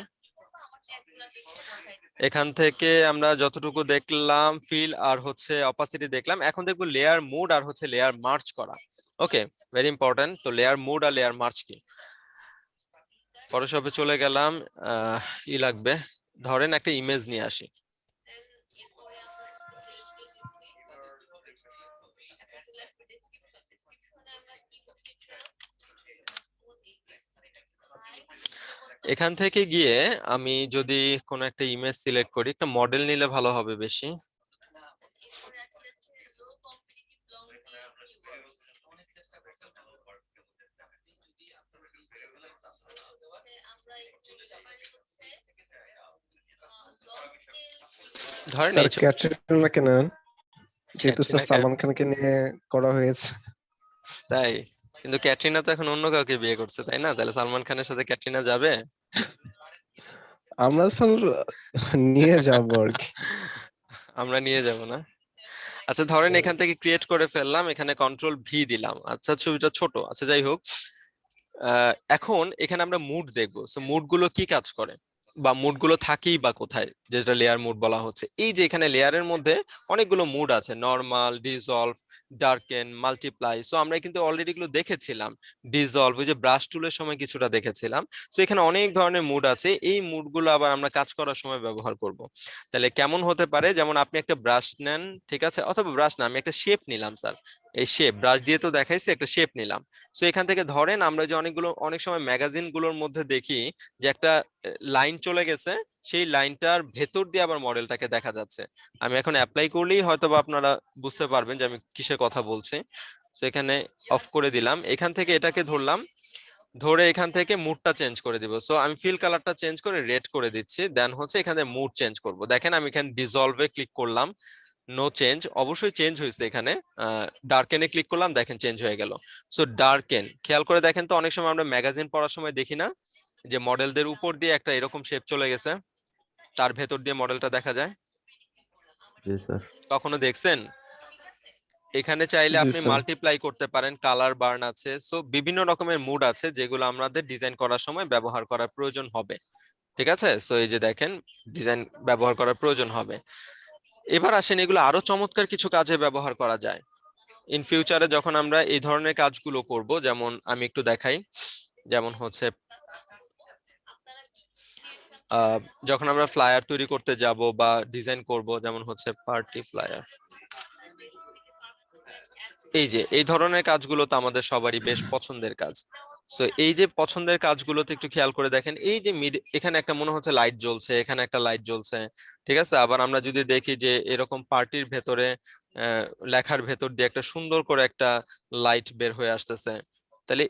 এখান থেকে আমরা যতটুকু দেখলাম ফিল আর হচ্ছে অপাসিটি দেখলাম, এখন দেখবো লেয়ার মুড আর হচ্ছে লেয়ার মার্চ করা। ওকে, ভেরি ইম্পর্টেন্ট। তো লেয়ার মুড আর লেয়ার মার্চ কি? ফটোশপে চলে গেলাম, ই লাগবে, ধরেন একটা ইমেজ নিয়ে আসি। এখান থেকে গিয়ে আমি যদি কোনো একটা ইমেজ সিলেক্ট করি, একটা মডেল নিলে ভালো হবে বেশি। ধরেন স্যার এই ক্যাটরিনাকে নেন, যেহেতু স্যার ক্যাটরিনা সালমান খানকে নিয়ে করা হয়েছে। তাই? কিন্তু ক্যাটরিনা তো এখন অন্য কাউকে বিয়ে করছে, তাই না? তাহলে সালমান খানের সাথে ক্যাটরিনা যাবে? আমরা স্যার নিয়ে যাব আর কি। আমরা নিয়ে যাব না? আচ্ছা ধরেন এখান থেকে ক্রিয়েট করে ফেললাম, এখানে কন্ট্রোল ভি দিলাম। আচ্ছা ছবিটা ছোট, আচ্ছা যাই হোক। এখন এখানে আমরা মুড দেখবো। সো মুড গুলো কি কাজ করে, বা মুড গুলো থাকেই বা কোথায়, যেটা লেয়ার মুড বলা হচ্ছে। এই যে এখানে লেয়ারের মধ্যে অনেকগুলো মুড আছে, normal, dissolve, darken, multiply. So আমরা কিন্তু অলরেডি এগুলো দেখেছিলাম। ডিসলভ ওই যে ব্রাশ টুলের সময় কিছুটা দেখেছিলাম। সো এখানে অনেক ধরনের মুড আছে, এই মুড গুলো আবার আমরা কাজ করার সময় ব্যবহার করব। তাহলে কেমন হতে পারে, যেমন আপনি একটা ব্রাশ নেন, ঠিক আছে, অথবা ব্রাশ না, আমি একটা শেপ নিলাম স্যার। এই শেপ ব্রাশ দিয়ে তো দেখাইছি, একটা শেপ নিলাম। সো এখান থেকে ধরেন আমরা যে অনেক সময় ম্যাগাজিন গুলোর মধ্যে দেখি যে একটা লাইন চলে গেছে, সেই লাইনটার ভেতর দিয়ে আবার মডেলটাকে দেখা যাচ্ছে। আমি এখন অ্যাপ্লাই করলেই হয়তোবা আপনারা বুঝতে পারবেন যে আমি কিসের কথা বলছি। তো এখানে অফ করে দিলাম, এখান থেকে এটাকে ধরলাম, ধরে এখান থেকে মুডটা চেঞ্জ করে দিব। সো আমি ফিল কালারটা চেঞ্জ করে রেড করে দিচ্ছি, দেন হচ্ছে এখানে মুড চেঞ্জ করব। দেখেন আমি এখানে ডিসলভে ক্লিক করলাম, নো চেঞ্জ, অবশ্যই চেঞ্জ হয়েছে। এখানে ডার্কেনে ক্লিক করলাম, দেখেন চেঞ্জ হয়ে গেল। সো ডার্কেন খেয়াল করে দেখেন তো, অনেক সময় আমরা ম্যাগাজিন পড়ার সময় দেখি না যে মডেলদের উপর দিয়ে একটা এরকম শেপ চলে গেছে, তার ভেতর দিয়ে মডেলটা দেখা যায়? জি স্যার। কখনো দেখছেন? এখানে চাইলে জি আপনি স্যার। মাল্টিপ্লাই করতে পারেন, কালার বার্ন আছে। সো বিভিন্ন রকমের মুড আছে যেগুলো আমাদের ডিজাইন করার সময় ব্যবহার করার প্রয়োজন হবে। ঠিক আছে, সো এই যে দেখেন ডিজাইন ব্যবহার করার প্রয়োজন হবে। এবার আসেন এগুলো আরো চমৎকার কিছু কাজে ব্যবহার করা যায় ইন ফিউচারে, যখন আমরা এই ধরনের কাজগুলো করব। যেমন আমি একটু দেখাই, যেমন হচ্ছে যখন আমরা ফ্লায়ার তৈরি করতে যাব বা ডিজাইন করব, যেমন হচ্ছে পার্টি ফ্লায়ার, এই যে এই ধরনের কাজগুলো তো আমাদের সবারই বেশ পছন্দের কাজ। সো এই যে পছন্দের কাজগুলোতে একটু খেয়াল করে দেখেন, এই যে এখানে একটা মনে হচ্ছে লাইট জ্বলছে, এখানে একটা লাইট জ্বলছে, ঠিক আছে। আবার আমরা যদি দেখি যে এরকম পার্টির ভেতরে লেখার ভেতর দিয়ে একটা সুন্দর করে একটা লাইট বের হয়ে আসতেছে, তাহলে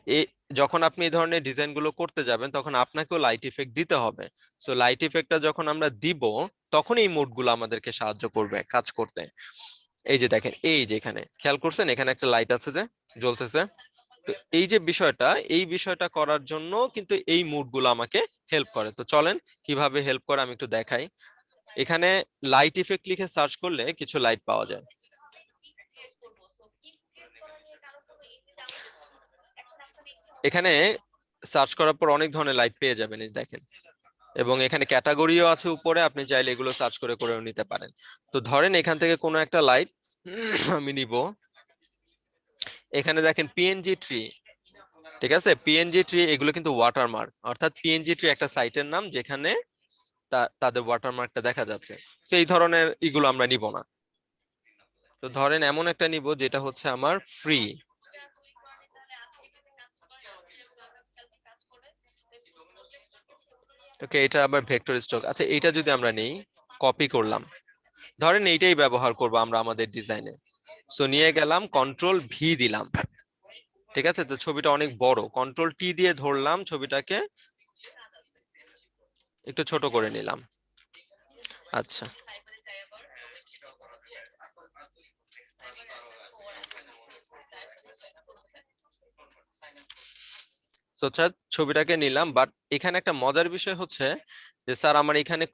যখন আপনি এই ধরনের ডিজাইন গুলো করতে যাবেন, তখন আপনাকেও লাইট ইফেক্ট দিতে হবে। সো লাইট ইফেক্টটা যখন আমরা দিব, তখন এই মোড গুলো আমাদেরকে সাহায্য করবে কাজ করতে। এই যে দেখেন, এই যে এখানে খেয়াল করছেন, এখানে একটা লাইট আছে যে জ্বলতেছে। তো এই যে বিষয়টা, এই বিষয়টা করার জন্য কিন্তু এই মুড গুলো আমাকে হেল্প করে। তো চলেন কিভাবে হেল্প করে আমি একটু দেখাই। এখানে লাইট ইফেক্ট লিখে সার্চ করলে কিছু লাইট পাওয়া যায়। এখানে সার্চ করার পর অনেক ধরনের লাইট পেয়ে যাবেন, এই দেখেন। এবং এখানে ক্যাটাগরিও আছে উপরে, আপনি চাইলে এগুলো সার্চ করে করেও নিতে পারেন। তো ধরেন এখান থেকে কোনো একটা লাইট আমি নিব। এখানে দেখেন পিএনজি ট্রি, ঠিক আছে, পিএনজি ট্রি এগুলো কিন্তু ওয়াটারমার্ক, অর্থাৎ পিএনজি ট্রি একটা সাইটের নাম যেখানে তাদের ওয়াটারমার্কটা দেখা যাচ্ছে। তো এই ধরনের এগুলো আমরা নিব না। তো ধরেন এমন একটা নিব যেটা হচ্ছে আমার ফ্রি। ওকে, এটা আবার ভেক্টর স্ট্রোক। আচ্ছা এটা যদি আমরা নেই, কপি করলাম, ধরেন এইটাই ব্যবহার করব আমরা আমাদের ডিজাইনে। সো নিয়ে গেলাম, কন্ট্রোল ভি দিলাম, ঠিক আছে? তো ছবিটা অনেক বড়, কন্ট্রোল টি দিয়ে ধরলাম, ছবিটাকে একটু ছোট করে নিলাম। আচ্ছা, তো ছবিটাকে নিলাম, বাট এখানে একটা মজার বিষয় হচ্ছে যে স্যার আমার এখানে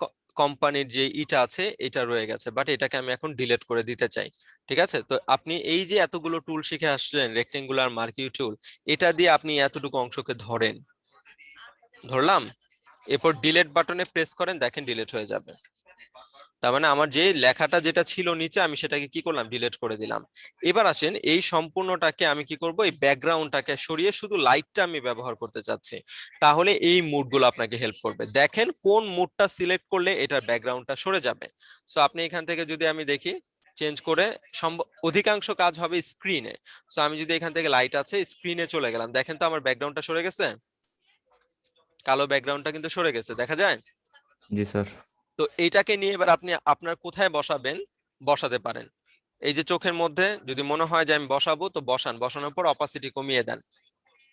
কোম্পানির যে ইটা আছে এটা রয়ে গেছে, বাট এটাকে আমি এখন ডিলিট করে দিতে চাই। ঠিক আছে, তো আপনি এই যে এতগুলো টুল শিখে আসলেন, রেক্টেঙ্গুলার, মার্কিউ টুল, এটা দিয়ে আপনি এতটুকু অংশকে ধরেন, ধরলাম, এরপর ডিলিট বাটনে প্রেস করেন, দেখেন ডিলিট হয়ে যাবে। তার মানে আমার যে লেখাটা যেটা ছিল নিচে, আমি সেটাকে কি করলাম, ডিলিট করে দিলাম। এবার আসেন এই সম্পূর্ণটাকে আমি কি করব, এই ব্যাকগ্রাউন্ডটাকে সরিয়ে শুধু লাইটটা আমি ব্যবহার করতে চাচ্ছি। তাহলে এই মুডগুলো আপনাকে হেল্প করবে। দেখেন কোন মুডটা সিলেক্ট করলে এটার ব্যাকগ্রাউন্ডটা সরে যাবে। সো আপনি এখান থেকে যদি আমি দেখি চেঞ্জ করে, অধিকাংশ কাজ হবে স্ক্রিনে। সো আমি যদি এখান থেকে লাইট আছে, স্ক্রিনে চলে গেলাম, দেখেন তো আমার ব্যাকগ্রাউন্ডটা সরে গেছে, কালো ব্যাকগ্রাউন্ডটা কিন্তু সরে গেছে, দেখা যায়? জি স্যার। তো এইটাকে নিয়ে এবার আপনি আপনার কোথায় বসাবেন বসাতে পারেন। এই যে চোখের মধ্যে যদি মনে হয় যে আমি বসাবো, তো বসান, বসানোর পর অপাসিটি কমিয়ে দেন,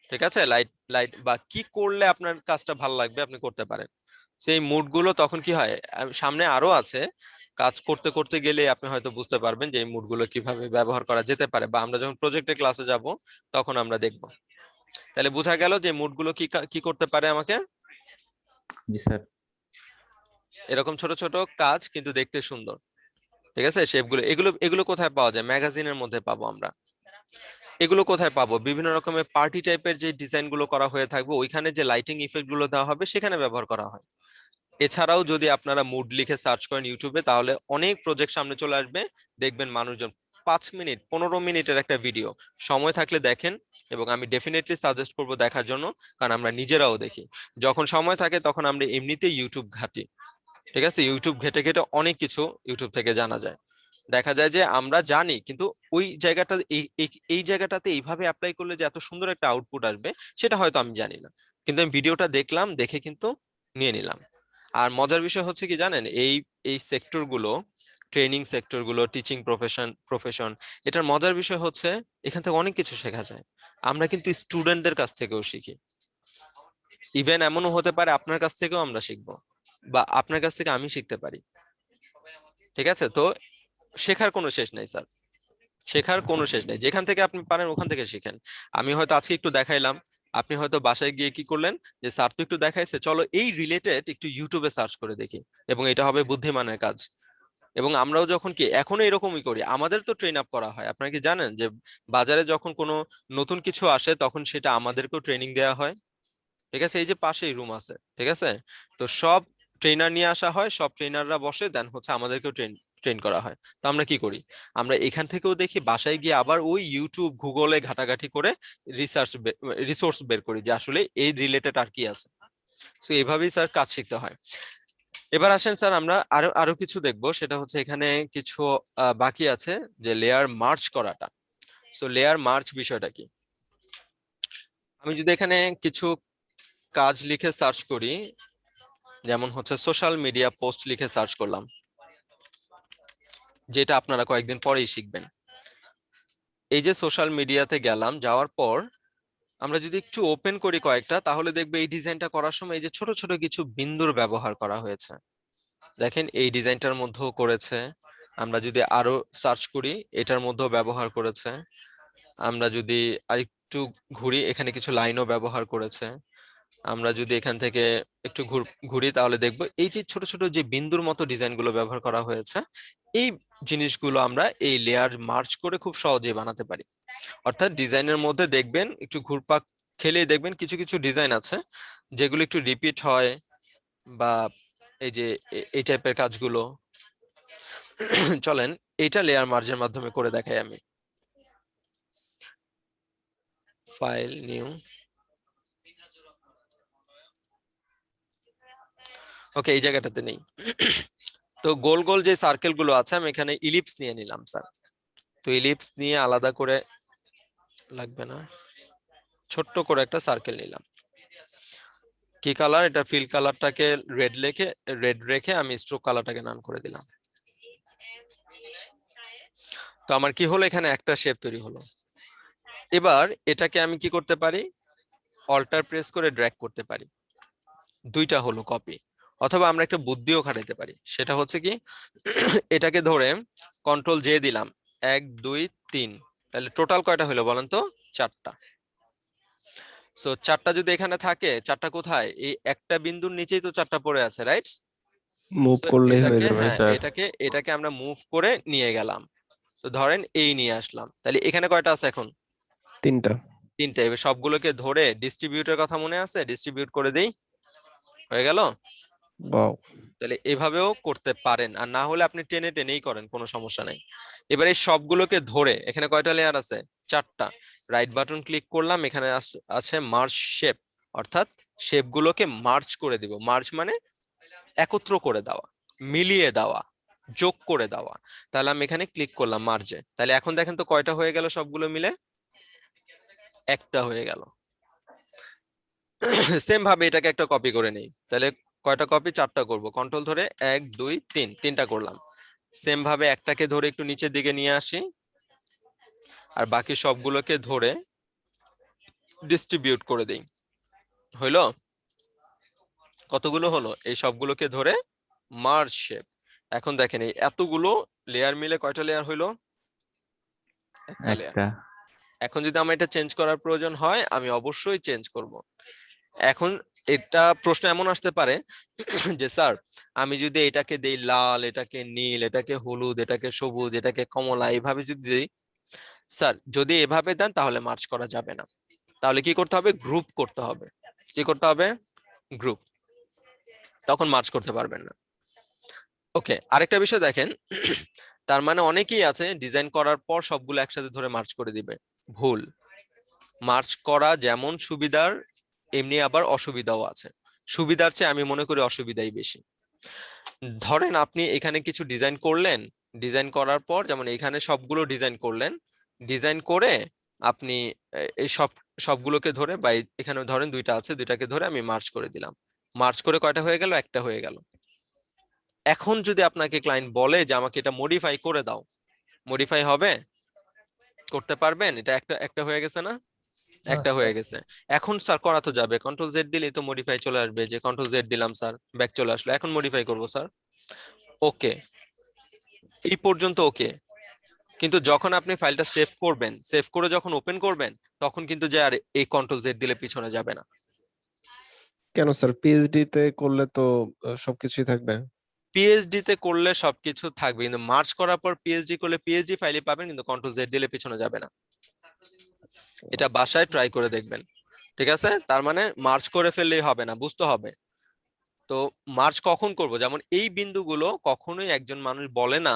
ঠিক আছে? লাইট লাইট বা কি করলে আপনার কাজটা ভালো লাগবে আপনি করতে পারেন। সেই মুডগুলো তখন কি হয়, সামনে আরো আছে, কাজ করতে করতে গেলে আপনি হয়তো বুঝতে পারবেন যে এই মুডগুলো কিভাবে ব্যবহার করা যেতে পারে, বা আমরা যখন প্রজেক্টের ক্লাসে যাব তখন আমরা দেখব। তাহলে বোঝা গেল যে মুডগুলো কি কি করতে পারে আমাকে। জি স্যার। এরকম ছোট ছোট কাজ কিন্তু দেখতে সুন্দর, ঠিক আছে? শেপগুলো, এগুলো এগুলো কোথায় পাওয়া যায়? ম্যাগাজিনের মধ্যে পাবো আমরা। এগুলো কোথায় পাবো? বিভিন্ন রকমের পার্টি টাইপের যে ডিজাইন গুলো করা হয়ে থাকবে, ওইখানে যে লাইটিং ইফেক্ট গুলো দেওয়া হবে সেখানে ব্যবহার করা হয়। এছাড়াও যদি আপনারা মুড লিখে সার্চ করেন ইউটিউবে, তাহলে অনেক প্রজেক্ট সামনে চলে আসবে। দেখবেন মানুষজন 5 মিনিট 15 মিনিটের একটা ভিডিও, সময় থাকলে দেখেন, এবং আমি ডেফিনেটলি সাজেস্ট করবো দেখার জন্য, কারণ আমরা নিজেরাও দেখি। যখন সময় থাকে তখন আমরা এমনিতেই ইউটিউব ঘাঁটি, ঠিক আছে? ইউটিউব ঘেটে ঘেটে অনেক কিছু ইউটিউব থেকে জানা যায়। দেখা যায় যে আমরা জানি, কিন্তু ওই জায়গাটা এই জায়গাটাতে এইভাবে অ্যাপ্লাই করলে যে এত সুন্দর একটা আউটপুট আসবে সেটা হয়তো আমি জানি না, কিন্তু আমি ভিডিওটা দেখলাম, দেখে কিন্তু নিয়ে নিলাম। আর মজার বিষয় হচ্ছে কি জানেন, এই এই সেক্টর গুলো, ট্রেনিং সেক্টর গুলো, টিচিং প্রফেশন, এটার মজার বিষয় হচ্ছে এখান থেকে অনেক কিছু শেখা যায়। আমরা কিন্তু স্টুডেন্টদের কাছ থেকেও শিখি। ইভেন এমনও হতে পারে আপনার কাছ থেকেও আমরা শিখবো, বা আপনার কাছ থেকে আমি শিখতে পারি, ঠিক আছে? তো শেখার কোনো শেষ নাই স্যার, শেখার কোনো শেষ নেই। যেখান থেকে আপনি পারেন ওখান থেকে শিখেন। আমি হয়তো আজকে একটু দেখাইলাম, আপনি হয়তো বাসায় গিয়ে কি করলেন, যে স্যার তো একটু দেখাইছে, চলো এই রিলেটেড একটু ইউটিউবে সার্চ করে দেখি, এবং এটা হবে বুদ্ধিমানের কাজ। এবং আমরাও যখন কি এখনো এরকমই করি, আমাদের তো ট্রেন আপ করা হয়। আপনারা কি জানেন যে বাজারে যখন কোনো নতুন কিছু আসে তখন সেটা আমাদেরকেও ট্রেনিং দেওয়া হয়, ঠিক আছে? এই যে পাশেই রুম আছে, ঠিক আছে? তো সব ট্রেনার নিয়ে আসা হয়, সব ট্রেনাররা বসে, দেন হচ্ছে আমাদেরকেও ট্রেন করা হয়। তো আমরা কি করি, আমরা এখান থেকেও দেখি, বাসায় গিয়ে আবার ওই ইউটিউব গুগলে ঘাটাঘাটি করে রিসোর্স বের করি যে আসলে এই রিলেটেড আর কি আছে। তো এইভাবেই স্যার কাজ শিখতে হয়। এবার আসেন স্যার, আমরা আরো আরো কিছু দেখবো, সেটা হচ্ছে এখানে কিছু বাকি আছে, যে লেয়ার মার্চ করাটা। সো লেয়ার মার্চ বিষয়টা কি, আমি যদি এখানে কিছু কাজ লিখে সার্চ করি, যেমন হচ্ছে সোশ্যাল মিডিয়া পোস্ট লিখে সার্চ করলাম, যেটা আপনারা কয়েকদিন পরেই শিখবেন। এই যে সোশ্যাল মিডিয়াতে গেলাম, যাওয়ার পর আমরা যদি একটু ওপেন করি কয়েকটা, তাহলে দেখবে এই ডিজাইনটা করার সময় এই যে ছোট ছোট কিছু বিন্দুর ব্যবহার করা হয়েছে। দেখেন এই ডিজাইনটার মধ্যেও করেছে। আমরা যদি আরো সার্চ করি, এটার মধ্যেও ব্যবহার করেছে। আমরা যদি আরেকটু ঘুরি, এখানে কিছু লাইনও ব্যবহার করেছে। আমরা যদি এখান থেকে একটু ঘুরি, তাহলে দেখবো এই যে ছোট ছোট যে বিন্দুর মতো ডিজাইন গুলো ব্যবহার করা হয়েছে, এই জিনিসগুলো আমরা এই লেয়ার মার্চ করে খুব সহজেই বানাতে পারি। অর্থাৎ ডিজাইনের মধ্যে দেখবেন একটু ঘুরপাক খেলে দেখবেন কিছু কিছু ডিজাইন আছে যেগুলো একটু রিপিট হয়, বা এই যে এই টাইপের কাজগুলো। চলেন এটা লেয়ার মার্জের মাধ্যমে করে দেখাই আমি। ফাইল, নিউ, ওকে, এই জায়গাটাতে নেই। তো গোল গোল যে সার্কেল গুলো আছে, আমি এখানে ইলিপস নিয়ে নিলাম স্যার। তো ইলিপস নিয়ে আলাদা করে, লাগবে না, ছোট্ট করে একটা সার্কেল নিলাম। কি কালার? এটা ফিল কালারটাকে রেড রেখে আমি স্ট্রোক কালারটাকে নান করে দিলাম। তো আমার কি হলো, এখানে একটা শেপ তৈরি হলো। এবার এটাকে আমি কি করতে পারি, অল্টার প্রেস করে ড্র্যাগ করতে পারি, দুইটা হলো কপি। অথবা আমরা একটা বুদ্ধিও খাটাইতে পারি, সেটা হচ্ছে কি এটাকে ধরে কন্ট্রোল জে দিলাম, 1 2 3, তাহলে টোটাল কয়টা হলো বলেন তো, 4টা। সো 4টা যদি এখানে থাকে, 4টা কোথায়, এই একটা বিন্দুর নিচেই তো 4টা পড়ে আছে, রাইট? মুভ করলেই হয়ে এটাকে, যাবে। হ্যাঁ স্যার এটাকে আমরা মুভ করে নিয়ে গেলাম। তো ধরেন এই নিয়ে আসলাম, তাহলে এখানে কয়টা আছে এখন, 3টা। 3টে। এবার সবগুলোকে ধরে ডিস্ট্রিবিউটের কথা মনে আছে, ডিস্ট্রিবিউট করে দেই, হয়ে গেল। ওয়াও। তাহলে এভাবেও করতে পারেন, আর না হলে আপনি টেনে টেনেই করেন, কোনো সমস্যা নাই। এবার এই সবগুলোকে ধরে, এখানে কয়টা লেয়ার আছে, 4টা, রাইট বাটন ক্লিক করলাম, এখানে আছে মার্জ শেপ, অর্থাৎ শেপ গুলোকে মার্জ করে দিব। মার্জ মানে একত্র করে দেওয়া, মিলিয়ে দেওয়া, যোগ করে দেওয়া। তাহলে আমি এখানে ক্লিক করলাম মার্জে, তাহলে এখন দেখেন তো কয়টা হয়ে গেল, সবগুলো মিলে একটা হয়ে গেল। সেম ভাবে এটাকে একটা কপি করে নেই, তাহলে কয়টা কপি, 4টা করব, কন্ট্রোল ধরে 1 2 3, 3টা করলাম। সেম ভাবে একটাকে ধরে একটু নিচের দিকে নিয়ে আসি, আর বাকি সবগুলোকে ধরে ডিস্ট্রিবিউট করে দেই, হইলো। কতগুলো হলো, এই সবগুলোকে ধরে মার্জ শেপ। এখন দেখেন এই এতগুলো লেয়ার মিলে কয়টা লেয়ার হইলো, একটা লেয়ার। একটা। এখন যদি আমার এটা চেঞ্জ করার প্রয়োজন হয়, আমি অবশ্যই চেঞ্জ করব। এখন এটা প্রশ্ন এমন আসতে পারে যে স্যার আমি যদি এটাকে দেই লাল, এটাকে নীল, এটাকে হলুদ, এটাকে সবুজ, এটাকে কমলা, এইভাবে যদি দেই, স্যার যদি এভাবে দেন তাহলে মার্চ করা যাবে না, তাহলে কি করতে হবে, গ্রুপ করতে হবে। কি করতে হবে, গ্রুপ, তখন মার্চ করতে পারবেন না। ওকে, আরেকটা বিষয় দেখেন, তার মানে অনেকেই আছে ডিজাইন করার পর সবগুলো একসাথে ধরে মার্চ করে দিবে, ভুল। মার্চ করা যেমন সুবিধার, এমনি আবার অসুবিধাও আছে। সুবিধার চেয়ে আমি মনে করি অসুবিধাই বেশি। ধরেন আপনি এখানে কিছু ডিজাইন করলেন, ডিজাইন করার পর যেমন এখানে সবগুলো ডিজাইন করলেন, ডিজাইন করে আপনি এই সবগুলোকে ধরে, বা এখানে ধরেন 2টা আছে, 2টাকে ধরে আমি মার্চ করে দিলাম। মার্চ করে কয়টা হয়ে গেল, একটা হয়ে গেল। এখন যদি আপনাকে ক্লায়েন্ট বলে যে আমাকে এটা মডিফাই করে দাও, মডিফাই হবে, করতে পারবেন? এটা একটা একটা হয়ে গেছে না, একটা হয়ে গেছে। এখন স্যার করা তো যাবে, কন্ট্রোল জেড দিলেই তো মডিফাই চলে আসবে, যে কন্ট্রোল জেড দিলাম স্যার, ব্যাক চলে আসলো, এখন মডিফাই করব স্যার। ওকে, এই পর্যন্ত ওকে। কিন্তু যখন আপনি ফাইলটা সেভ করবেন, সেভ করে যখন ওপেন করবেন, তখন কিন্তু যে আর এই কন্ট্রোল জেড দিলে পিছনে যাবে না। কেন স্যার, পিএইচডি তে করলে তো সবকিছুই থাকবে। পিএইচডি তে করলে সবকিছু থাকবে, কিন্তু মার্চ করার পর পিএইচডি করলে পিএইচডি ফাইলই পাবেন, কিন্তু কন্ট্রোল জেড দিলে পিছনে যাবে না। এটা বাসায় ট্রাই করে দেখবেন, ঠিক আছে? তার মানে মার্চ করে ফেললেই হবে না, বুঝতে হবে। তো মার্চ কখন করব, যেমন এই বিন্দুগুলো কখনোই একজন মানুষ বলে না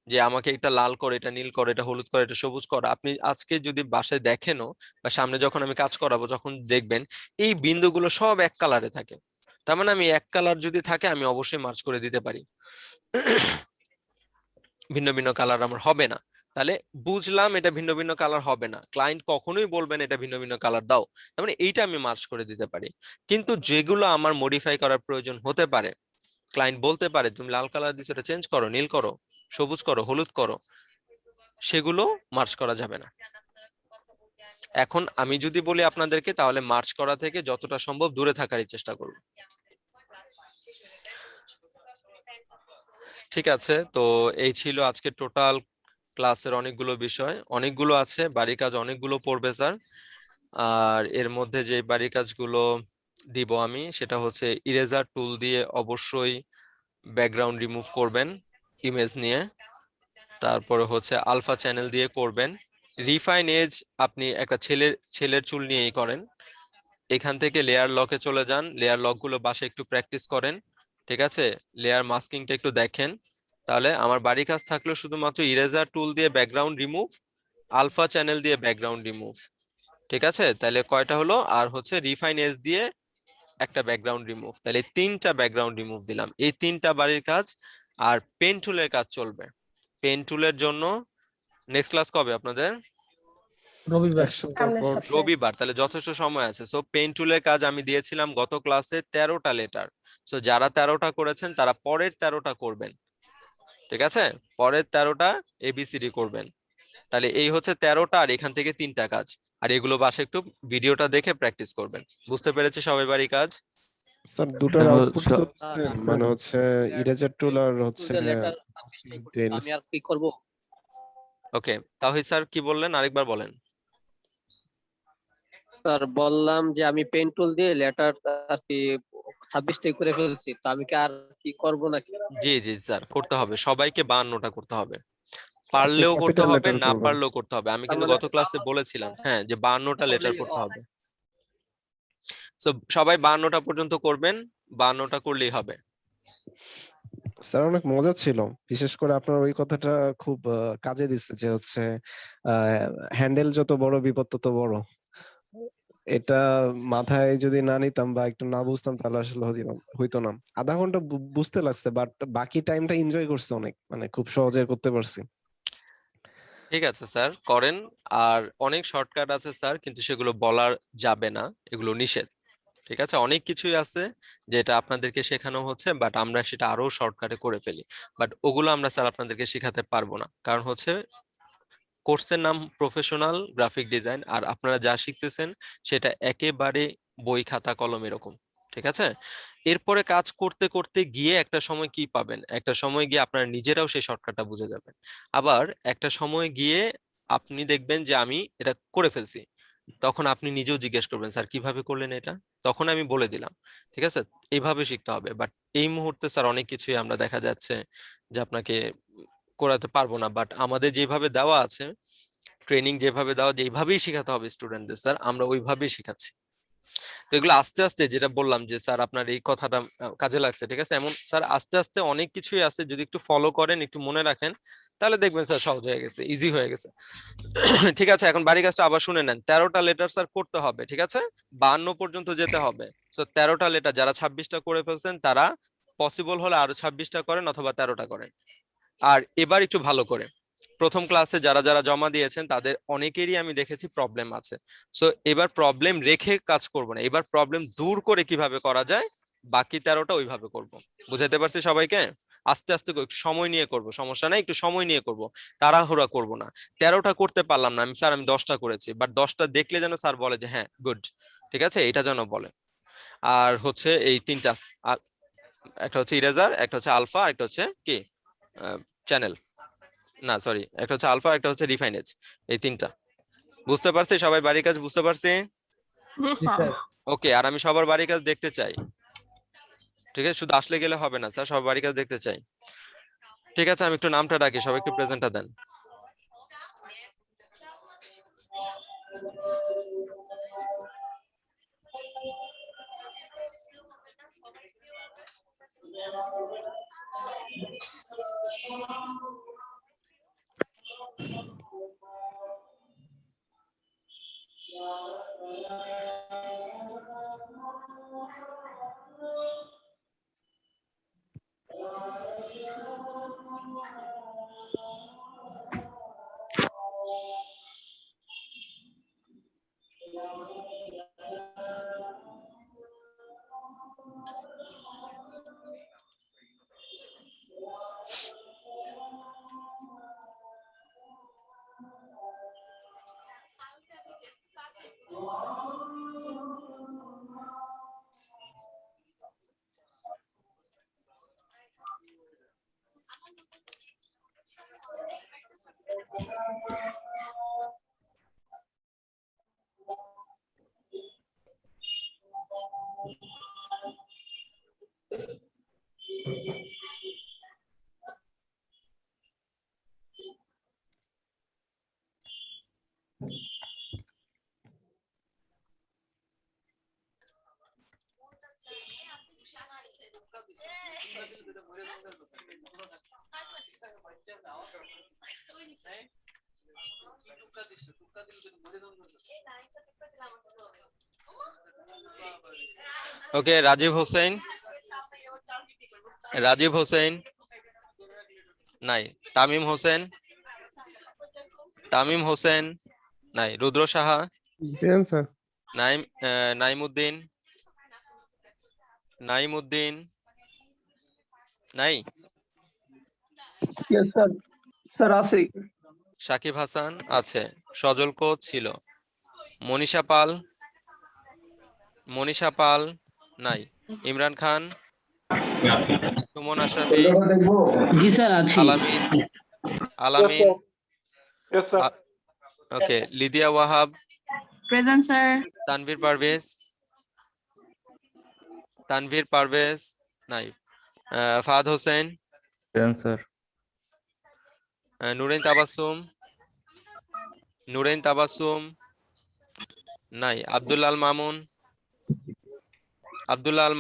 যে আমাকে এটা লাল করে, এটা নীল করে, এটা হলুদ করে, এটা সবুজ করে। আপনি আজকে যদি বাসায় দেখেনও, বা সামনে যখন আমি কাজ করাবো যখন দেখবেন এই বিন্দুগুলো সব এক কালারে থাকে। তার মানে আমি এক কালার যদি থাকে আমি অবশ্যই মার্চ করে দিতে পারি, ভিন্ন ভিন্ন কালার আমার হবে না। তাহলে বুঝলাম এটা ভিন্ন ভিন্ন কালার হবে না, ক্লায়েন্ট কখনোই বলবেন এটা ভিন্ন ভিন্ন কালার দাও, তার মানে এইটা আমি মার্চ করে দিতে পারি। কিন্তু যেগুলো আমার মডিফাই করার প্রয়োজন হতে পারে, ক্লায়েন্ট বলতে পারে তুমি লাল কালার দিছো, এটা চেঞ্জ করো, নীল করো, সবুজ করো, হলুদ করো, সেগুলো মার্চ করা যাবে না। এখন আমি যদি বলি আপনাদেরকে, তাহলে মার্চ করা থেকে যতটা সম্ভব দূরে থাকারই চেষ্টা করব। ঠিক আছে, তো এই ছিল আজকে টোটাল ক্লাসের অনেকগুলো বিষয়, অনেকগুলো আছে, বাড়ি কাজ অনেকগুলো পড়বে স্যার। আর এর মধ্যে যে বাড়ি কাজগুলো দিব আমি, সেটা হচ্ছে ইরেজার টুল দিয়ে অবশ্যই ব্যাকগ্রাউন্ড রিমুভ করবেন ইমেজ নিয়ে। তারপরে হচ্ছে আলফা চ্যানেল দিয়ে করবেন। রিফাইন এজ আপনি একটা ছেলের চুল নিয়েই করেন। এখান থেকে লেয়ার লকে চলে যান, লেয়ার লক গুলো বাসায় একটু প্র্যাকটিস করেন, ঠিক আছে? লেয়ার মাস্কিংটা একটু দেখেন। তাহলে আমার বাড়ি কাজ থাকলো শুধুমাত্র ইরেজার টুল দিয়ে ব্যাকগ্রাউন্ড রিমুভ, আলফা চ্যানেল দিয়ে ব্যাকগ্রাউন্ড রিমুভ, ঠিক আছে? তাহলে কয়টা হলো, আর হচ্ছে রিফাইন এজ দিয়ে একটা ব্যাকগ্রাউন্ড রিমুভ, তাহলে 3টা ব্যাকগ্রাউন্ড রিমুভ দিলাম। এই 3টা বাড়ির কাজ। আর পেন টুলের কাজ চলবে। পেন টুলের জন্য নেক্সট ক্লাস কবে আপনাদের? রবিবার। এক সপ্তাহ সামনের পর। সপ্তাহে। রবিবার, তাহলে যথেষ্ট সময় আছে। সো পেন টুলের কাজ আমি দিয়েছিলাম গত ক্লাসে 13টা লেটার। সো যারা 13টা করেছেন তারা পরের 13টা করবেন, ঠিক আছে? পরের 13টা এবিসিডি করবেন। তাহলে এই হচ্ছে 13টা আর এখান থেকে 3টা কাজ। আর এগুলো বাসায় একটু ভিডিওটা দেখে প্র্যাকটিস করবেন। বুঝতে পেরেছে সবাই বাড়ি কাজ? স্যার দুটার হ্যাঁ, আউটপুট তো দিচ্ছেন, মানে হচ্ছে ইরেজার টুল আর হচ্ছে লেটার 26টাই করতে টেলস। আমি আর কি করব? ওকে, তাহিদ স্যার কি বললেন আরেকবার বলেন। স্যার বললাম যে আমি পেন টুল দিয়ে লেটার আর কি 26টাই করে ফেলছি, তো আমি কি আর কি করব নাকি? জি জি স্যার, করতে হবে, সবাইকে 52টা করতে হবে। আপনি পারলেও করতে কপিটা হবে, লেটার না করবেন? পারলেও করতে হবে। আমি তার কিন্তু মানে গত ক্লাসে বলেছিলাম হ্যাঁ যে 52টা লেটার করলেই করতে হয়। হবে। সো সবাই 52টা পর্যন্ত করবেন, 52টা করলেই হবে। স্যার অনেক মজা ছিল, বিশেষ করে আপনার ওই কথাটা খুব কাজে দিচ্ছে যে হচ্ছে হ্যান্ডেল যত বড় বিপদ তত বড়। এটা মাথায় যদি না নিতাম বা একটু না বুঝতাম তাহলে আসলে হইতো না। আধা ঘন্টা বুঝতে লাগছে, বাট বাকি টাইমটা এনজয় করছে অনেক, মানে খুব সহজে করতে পারছি। ঠিক আছে স্যার, করেন। আর অনেক শর্টকাট আছে স্যার, কিন্তু সেগুলো বলা যাবে না, এগুলো নিষেধ। ঠিক আছে, অনেক কিছুই আছে যেটা আপনাদেরকে শেখানো হচ্ছে, বাট আমরা সেটা আরো শর্টকাটে করে ফেলি। বাট ওগুলো আমরা স্যার আপনাদেরকে শেখাতে পারবো না, কারণ হচ্ছে কোর্সের নাম প্রফেশনাল গ্রাফিক ডিজাইন, আর আপনারা যা শিখতেছেন সেটা একেবারে বই খাতা কলম এরকম। ঠিক আছে, এরপরে কাজ করতে করতে গিয়ে একটা সময় কি পাবেন, একটা সময় গিয়ে আপনারা নিজেরাও সেই শর্টকাটটা বুঝে যাবেন। আবার একটা সময় গিয়ে আপনি দেখবেন যে আমি এটা করে ফেলছি, তখন আপনি নিজেও জিজ্ঞেস করবেন স্যার কিভাবে করলেন এটা, তখন আমি বলে দিলাম। ঠিক আছে, এইভাবে শিখতে হবে। বাট এই মুহূর্তে স্যার অনেক কিছুই আমরা দেখা যাচ্ছে যে আপনাকে করাতে পারবো না, বাট আমাদের যেভাবে দেওয়া আছে, ট্রেনিং যেভাবে দেওয়া, যেভাবেই শেখাতে হবে স্টুডেন্টদের স্যার, আমরা ওইভাবেই শেখাচ্ছি। তো এগুলো আস্তে আস্তে, যেটা বললাম যে স্যার আপনার এই কথাটা কাজে লাগছে, ঠিক আছে, এমন স্যার আস্তে আস্তে অনেক কিছুই আছে, যদি একটু ফলো করেন, একটু মনে রাখেন, তাহলে দেখবেন স্যার সহজ হয়ে গেছে, ইজি হয়ে গেছে। ঠিক আছে, এখন বাড়ি কাজটা আবার শুনে নেন। 13টা লেটার স্যার করতে হবে, ঠিক আছে, 52 পর্যন্ত যেতে হবে। তো 13টা লেটার, যারা 26টা করে ফেলছেন তারা পসিবল হলে আরো 26টা করেন অথবা 13টা করেন। আর এবার একটু ভালো করে, প্রথম ক্লাসে যারা যারা জমা দিয়েছেন তাদের অনেকেরই আমি দেখেছি প্রবলেম আছে। সো এবার প্রবলেম রেখে কাজ করব না, এবার প্রবলেম দূর করে কিভাবে করা যায়, বাকি 13টা ওইভাবে করব। বুঝাতে পারছি সবাইকে? আস্তে আস্তে একটু সময় নিয়ে করব, সমস্যা নাই, একটু সময় নিয়ে করব, তাড়াহুড়া করব না। 13টা করতে পারলাম না আমি, স্যার আমি 10টা করেছি, বাট 10টা দেখলে যেন স্যার বলে যে হ্যাঁ গুড, ঠিক আছে, এটা যেন বলে। আর হচ্ছে এই 3টা, একটা হচ্ছে ইরেজার, একটা হচ্ছে আলফা, একটা হচ্ছে কি চ্যানেল, না সরি, একটা হচ্ছে আলফা, একটা হচ্ছে রিফাইনেজ, এই 3টা। বুঝতে পারছি সবাই বাড়ির কাজ? বুঝতে পারছি? জি জি স্যার। স্যার। ওকে, আর আমি সবার বাড়ির কাজ দেখতে চাই। ঠিক আছে, শুধু আসলে গেলে হবে না স্যার, সবার বাড়ির কাজ দেখতে চাই। ঠিক আছে, আমি একটু নামটা ডাকি, সবাই একটু প্রেজেন্টটা দেন। ওকে, রাজীব হোসেন, রাজীব হোসেন নাই, তামিম হোসেন, তামিম হোসেন নাই, রুদ্র সাহা স্যার। নাইম, নাইমুদ্দিন, নাইমুদ্দিন নাই, স্যার, স্যার আছে। সাকিব হাসান আছে, সজল কোচ ছিল, মনীষা পাল নাই, ইমরান খান, সুমন আশরাফি, জি স্যার আছি। Alamin Alamin Yes, sir. Okay, Lydia Wahab, present sir. Tanvir Parvez নাই, ফাহাদ হোসেন, স্যার নুরেন তাবাসসুম নাই, আব্দুল্লাহ আল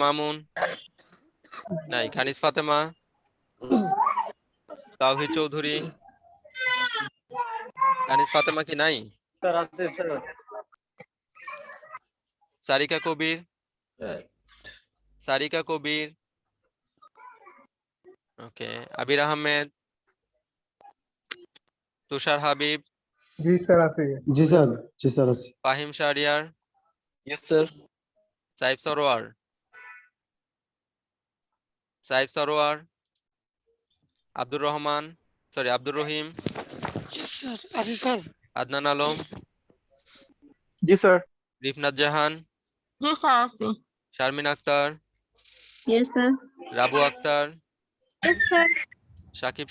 মামুন নাই, কানিজ ফাতেমা, তাওহিদ চৌধুরী, কানিজ ফাতেমা কি নাই, স্যার আছে স্যার। সারিকা কবির ওকে, আবির আহমেদ, তুষার হাবিব, জি স্যার আছে। জি স্যার আছে। Fahim Shahriar, yes sir. Saif Sarwar, Abdur Rahim, yes sir আছি স্যার। আদনান আলম, জি স্যার। রিফনাত জাহান, জি স্যার আছি। Sharmin Akter, yes sir. Rabu Akter, yes sir. Sakib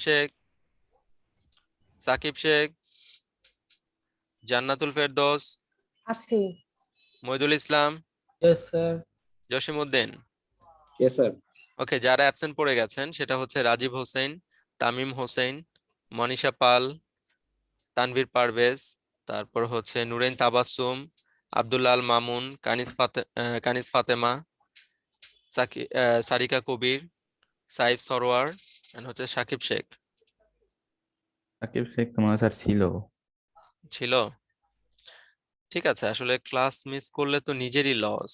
Sheikh, Jannatul Ferdous, আছি। Moidul Islam, yes sir. Jasimuddin. Yes sir. Okay, যারা অ্যাবসেন্ট পড়ে গেছেন সেটা হচ্ছে রাজীব হোসেন, তামিম হোসেন, মনীষা পাল, তানভীর পারভেজ, তারপর হচ্ছে নুরেন তাবাসসুম, আব্দুল্লাহ আল মামুন, কানিজ ফাতেমা, সারিকা কবির, সাইফ সরোয়ার and হচ্ছে সাকিব শেখ সাকিব শেখ তো মনে হয় স্যার ছিল। ঠিক আছে, আসলে ক্লাস মিস করলে তো নিজেরই লস।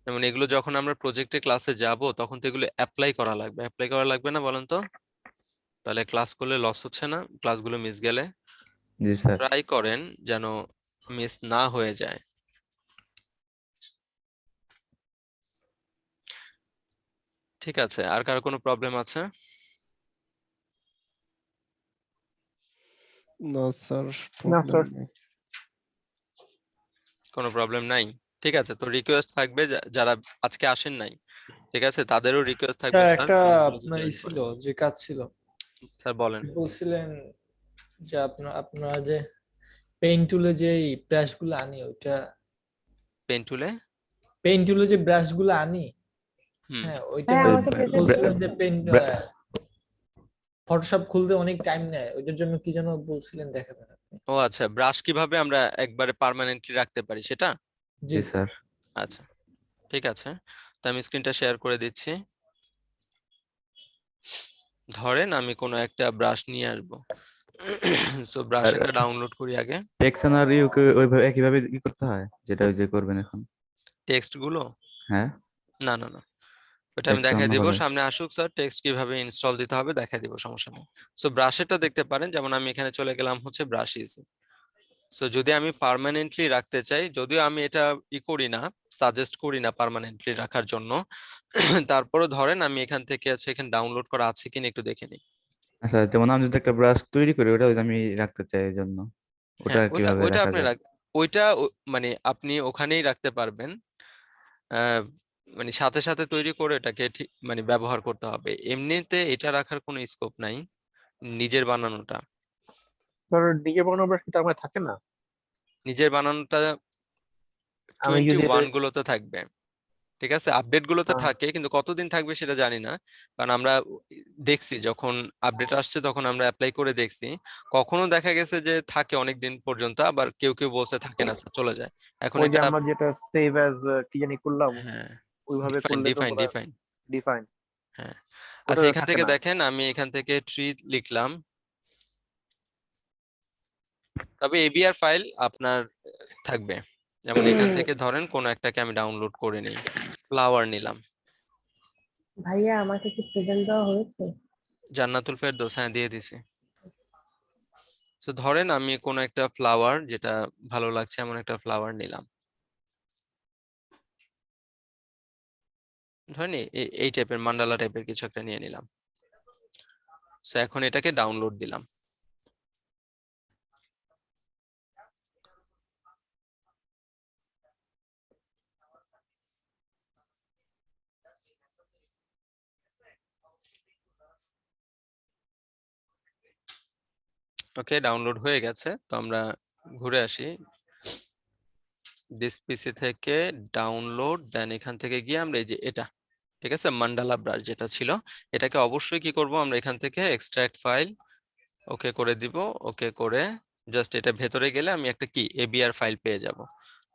যেমন এগুলো যখন আমরা প্রজেক্টে ক্লাসে যাব তখন তো এগুলো অ্যাপ্লাই করা লাগবে না বলেন তো? তাহলে ক্লাস করলে লস হচ্ছে না ক্লাসগুলো মিস গেলে? জি স্যার। ট্রাই করেন যেন মিস না হয়ে যায়। ঠিক আছে, আর কারো কোনো প্রবলেম আছে? না স্যার, না স্যার। কোনো প্রবলেম নাই? ঠিক আছে, তো রিকোয়েস্ট থাকবে যারা আজকে আসেন নাই, ঠিক আছে, তাদেরও রিকোয়েস্ট থাকবে স্যার স্যার একটা ক্লাসগুলো আপনার জয়েন ছিল করেন। যে কাজ ছিল, স্যার বলেন। বলছিলেন যে আপনারা যে পেইন্ট টুলে যে ব্রাশ গুলো আনি ওইটা পেইন্ট টুলে যে ব্রাশ গুলো আনি, হুম হ্যাঁ ওইটা হ্যাঁ, আমাকে present বলছিলেন করো। যে পেইন্ট ফটোশপ খুলতে অনেক টাইম নেয়, ওইটার জন্য কি যেন বলছিলেন দেখাবেন আপনি। ও আচ্ছা, ব্রাশ কিভাবে আমরা একবারে পার্মানেন্টলি রাখতে পারি সেটা? জি জি স্যার। আচ্ছা ঠিক আছে, তো আমি স্ক্রিনটা শেয়ার করে দিচ্ছি। ধরেন আমি কোনো একটা ব্রাশ নিয়ে আসবো, সো ব্রাশটা ডাউনলোড করি আগে। টেক্সট আর ইউকে ওইভাবে একইভাবে কি করতে হয় যেটা ওই যে করবেন এখন? টেক্সট গুলো হ্যাঁ, না ওটা আমি টেক্সট দেখাই দিব, অন্যভাবে। সামনে আসুক স্যার, টেক্সট কিভাবে ইনস্টল দিতে হবে দেখাই দিব, সমস্যা নেই। সো ব্রাশেরটা দেখতে পারেন, যেমন আমি এখানে চলে গেলাম হচ্ছে ব্রাশিজ। সো যদি আমি পার্মানেন্টলি রাখতে চাই, যদিও আমি এটা করি না, সাজেস্ট করি না পার্মানেন্টলি রাখার জন্য, তারপরে ধরেন আমি এখান থেকে এখানে ডাউনলোড করা আছে কিনা একটু দেখে নিই। আচ্ছা, যেমন আমি যদি একটা ব্রাশ তৈরি করি ওটা আমি রাখতে চাই এই জন্য, ওটা হ্যাঁ, কিভাবে ওইটা রাখা আপনি যায়? ওইটা মানে আপনি ওখানেই রাখতে পারবেন, মানে সাথে সাথে তৈরি করে এটাকে ঠিক মানে ব্যবহার করতে হবে, এমনিতে এটা রাখার কোনো স্কোপ নাই নিজের বানানোটা। স্যার নিজে বানানো ব্রাশ কি তার মানে থাকে না? নিজের বানানোটা আমি যদি 21 গুলোতে থাকবে, ঠিক আছে, আপডেট গুলোতে থাকে, কিন্তু কতদিন থাকবে সেটা জানি না, কারণ আমরা দেখছি যখন আপডেট আসছে তখন আমরা অ্যাপ্লাই করে দেখছি, কখনো দেখা গেছে যে থাকে অনেক দিন পর্যন্ত, আবার কেউ কেউ বলছে থাকে না স্যার চলে যায়। এখন ওই যে এটা আমরা যেটা সেভ অ্যাজ কি জানি করলাম হ্যাঁ, ওইভাবে করলে তো পুরো ডিফাইন ডিফাইন। হ্যাঁ। ওটা আচ্ছা, তো এখান থাকে থেকে না। দেখেন আমি এখান থেকে ট্রি লিখলাম, তবে এবিআর ফাইল আপনার থাকবে। যেমন এখান থেকে ধরেন কোন একটাকে আমি ডাউনলোড করে নিই, ফ্লাওয়ার নিলাম, ভাইয়া আমাকে কি প্রেজেন্ট দেওয়া হয়েছে? জান্নাতুল ফেরদৌস, হ্যাঁ দিয়ে দিছি। তো ধরেন আমি কোন একটা ফ্লাওয়ার যেটা ভালো লাগছে এমন একটা ফ্লাওয়ার নিলাম, ধরেন এই টাইপের মান্ডালা টাইপের কিছু একটা নিয়ে নিলাম। সো এখন এটাকে ডাউনলোড দিলাম। ওকে, ডাউনলোড হয়ে গেছে। তো আমরা ঘুরে আসি দিস পিসি থেকে ডাউনলোড, দেন এখান থেকে গিয়ে আমরা এই যে এটা, ঠিক আছে, মান্ডালা ব্রাশ যেটা ছিল, এটাকে অবশ্যই কি করব আমরা এখান থেকে এক্সট্রাক্ট ফাইল ওকে করে দিব। ওকে করে জাস্ট এটা ভেতরে গেলে আমি একটা কি এবিআর ফাইল পেয়ে যাব।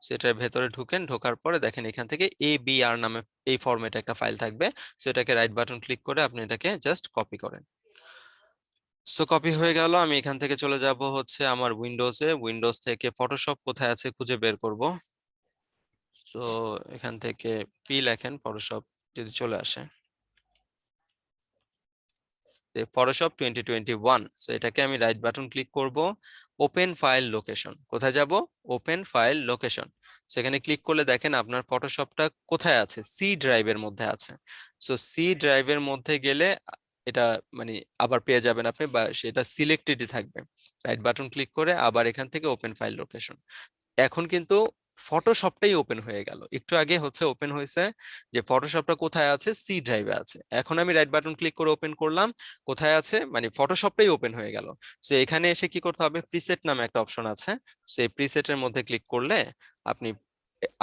সেটার ভেতরে ঢুকেন, ঢোকার পরে দেখেন এখান থেকে এবিআর নামে এই ফরম্যাটে একটা ফাইল থাকবে। সো এটাকে রাইট বাটন ক্লিক করে আপনি এটাকে জাস্ট কপি করেন। সো কপি হয়ে গেল। আমি এখান থেকে চলে যাব হচ্ছে আমার উইন্ডোজে, উইন্ডোজ থেকে ফটোশপ কোথায় আছে খুঁজে বের করব। সো এখান থেকে পি লেখেন, ফটোশপ যদি চলে আসে, ফটোশপ 2021। সো এটাকে আমি রাইট বাটন ক্লিক করব, ওপেন ফাইল লোকেশন। কোথায় যাব? Open file location. সেখানে ক্লিক করলে দেখেন আপনার ফটোশপটা কোথায় আছে, সি ড্রাইভের মধ্যে আছে। সো সি ড্রাইভের মধ্যে গেলে এটা মানে আবার পেয়ে যাবেন আপনি, বা সেটা সিলেক্টেডই থাকবে। রাইট বাটন ক্লিক করে আবার এখান থেকে ওপেন ফাইল লোকেশন। এখন কিন্তু ফটোশপটাই ওপেন হয়ে গেল। একটু আগে হচ্ছে ওপেন হয়েছে যে ফটোশপটা কোথায় আছে, সি ড্রাইভে আছে। এখন আমি রাইট বাটন ক্লিক করে ওপেন করলাম, কোথায় আছে মানে ফটোশপটাই ওপেন হয়ে গেল। সো এখানে এসে কি করতে হবে, প্রিসেট নামে একটা অপশন আছে। সেই প্রিসেটের মধ্যে ক্লিক করলে আপনি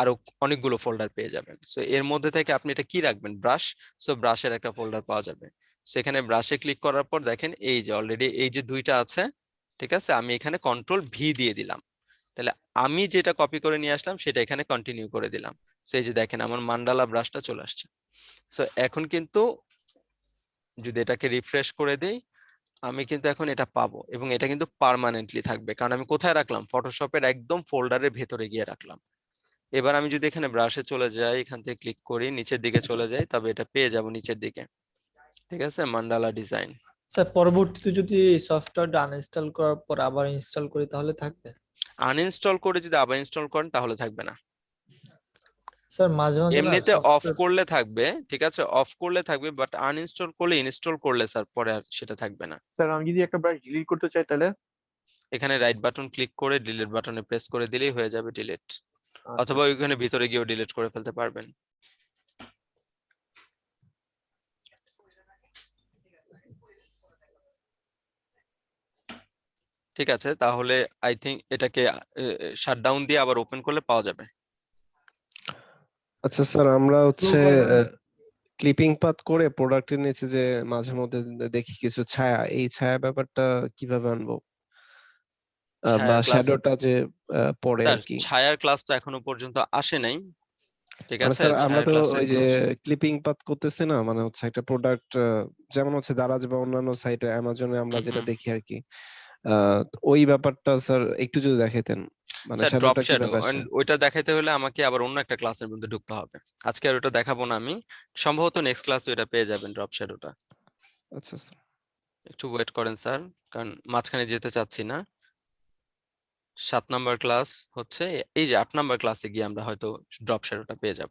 আরো অনেকগুলো ফোল্ডার পেয়ে যাবেন। সো এর মধ্যে থেকে আপনি এটা কি রাখবেন, ব্রাশ। সো ব্রাশের একটা ফোল্ডার পাওয়া যাবে। সেখানে ব্রাশে ক্লিক করার পর দেখেন এই যে অলরেডি এই যে দুইটা আছে, ঠিক আছে, আমি এখানে কন্ট্রোল ভি দিয়ে দিলাম। তাহলে আমি যেটা কপি করে নিয়ে আসলাম সেটা এখানে কন্টিনিউ করে দিলাম। সেই যে দেখেন আমার মান্ডালা ব্রাশটা চলে আসছে। সো এখন কিন্তু যদি এটাকে রিফ্রেশ করে দেই, আমি কিন্তু এখন এটা পাবো, এবং এটা কিন্তু পার্মানেন্টলি থাকবে, কারণ আমি কোথায় রাখলাম, ফটোশপের একদম ফোল্ডারের ভেতরে গিয়ে রাখলাম। এবার আমি যদি এখানে ব্রাশে চলে যাই, এখান থেকে ক্লিক করি, নিচের দিকে চলে যাই, তবে এটা পেয়ে যাব নিচের দিকে, ঠিক আছে, মান্ডালা ডিজাইন। স্যার পরবর্তীতে যদি সফটওয়্যারটা আনইনস্টল করার পর আবার ইনস্টল করি তাহলে থাকবে? আনইনস্টল করে যদি আবার ইনস্টল করেন তাহলে থাকবে না। স্যার মাঝে মাঝে না এমনিতে অফ সফটওয়্যার করলে থাকবে, ঠিক আছে, অফ করলে থাকবে, বাট আনইনস্টল করলে, ইনস্টল করলে স্যার পরে আর সেটা থাকবে না। স্যার আমি যদি একটা ব্রাশ ডিলিট করতে চাই তাহলে? এখানে রাইট বাটন ক্লিক করে ডিলিট বাটনে প্রেস করে দিলেই হয়ে যাবে ডিলিট, অথবা ওইখানে ভিতরে গিয়েও ডিলিট করে ফেলতে পারবেন। ঠিক আছে, তাহলে আই থিংক এটাকে শাটডাউন দিয়ে আবার ওপেন করলে পাওয়া যাবে। আচ্ছা স্যার, আমরা হচ্ছে ক্লিপিং পাথ করে প্রোডাক্টের নিচে যে মাঝে মধ্যে দেখি কিছু ছায়া, এই ছায়া ব্যাপারটা কিভাবে আনবো, বা ছায়ার ক্লাস, শ্যাডোটা যে পড়ে স্যার আর কি। ছায়ার ক্লাস তো এখনো পর্যন্ত আসে নাই, ঠিক মানে আছে, স্যার আমরা ছায়ার তো ক্লাসটা ওই একটু যে ক্লিপিং পাথ করতেছি না, মানে হচ্ছে একটা প্রোডাক্ট, যেমন হচ্ছে দারাজ বা অন্যান্য সাইটে অ্যামাজনে আমরা যেটা দেখি আর কি, ওই ব্যাপারটা স্যার একটু যদি দেখাইতেন, মানে স্যার ড্রপ শ্যাডোটা শ্যাডো, কিভাবে আসে। ওইটা দেখাইতে হলে আমাকে আবার অন্য একটা ক্লাসের মধ্যে ঢুকতে হবে। আজকে আর ওটা দেখাবো না আমি, সম্ভবত নেক্সট ক্লাসে ওটা পেয়ে যাবেন ড্রপ শ্যাডোটা। আচ্ছা স্যার, একটু ওয়েট করেন স্যার, কারণ মাঝখানে যেতে চাচ্ছি না। 7 নাম্বার ক্লাস হচ্ছে এই যে 8 নাম্বার ক্লাসে গিয়ে আমরা হয়তো ড্রপ শ্যাডোটা পেয়ে যাব।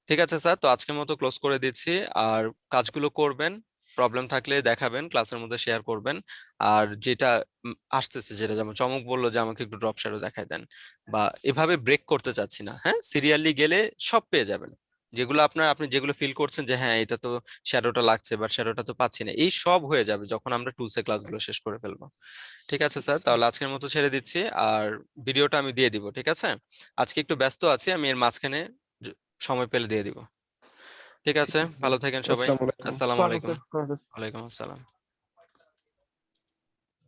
ঠিক আছে স্যার, তো আজকের মতো ক্লোজ করে দিচ্ছি। আর কাজগুলো করবেন, প্রবলেম থাকলে দেখাবেন, ক্লাসের মধ্যে শেয়ার করবেন। আর যেটা আসতেছে, যেটা যেমন চমক বললো যে আমাকে একটু ড্রপ শ্যাডো দেখায় দেন, বা এভাবে ব্রেক করতে চাচ্ছি না, হ্যাঁ, সিরিয়ালি গেলে সব পেয়ে যাবেন। যেগুলো আপনি যেগুলো ফিল করছেন যে হ্যাঁ এটা তো শ্যাডোটা লাগছে, বাট শ্যাডোটা তো পাচ্ছি না, এই সব হয়ে যাবে যখন আমরা টুলসে ক্লাসগুলো শেষ করে ফেলবো। ঠিক আছে স্যার, তাহলে আজকের মতো ছেড়ে দিচ্ছি। আর ভিডিওটা আমি দিয়ে দিব, ঠিক আছে, আজকে একটু ব্যস্ত আছি, আমি এর মাঝখানে সময় পেলে দিয়ে দিব। ঠিক আছে, ভালো থাকেন সবাই। আসসালামু আলাইকুম। আসসালামু আলাইকুম। ওয়ালাইকুম আসসালাম।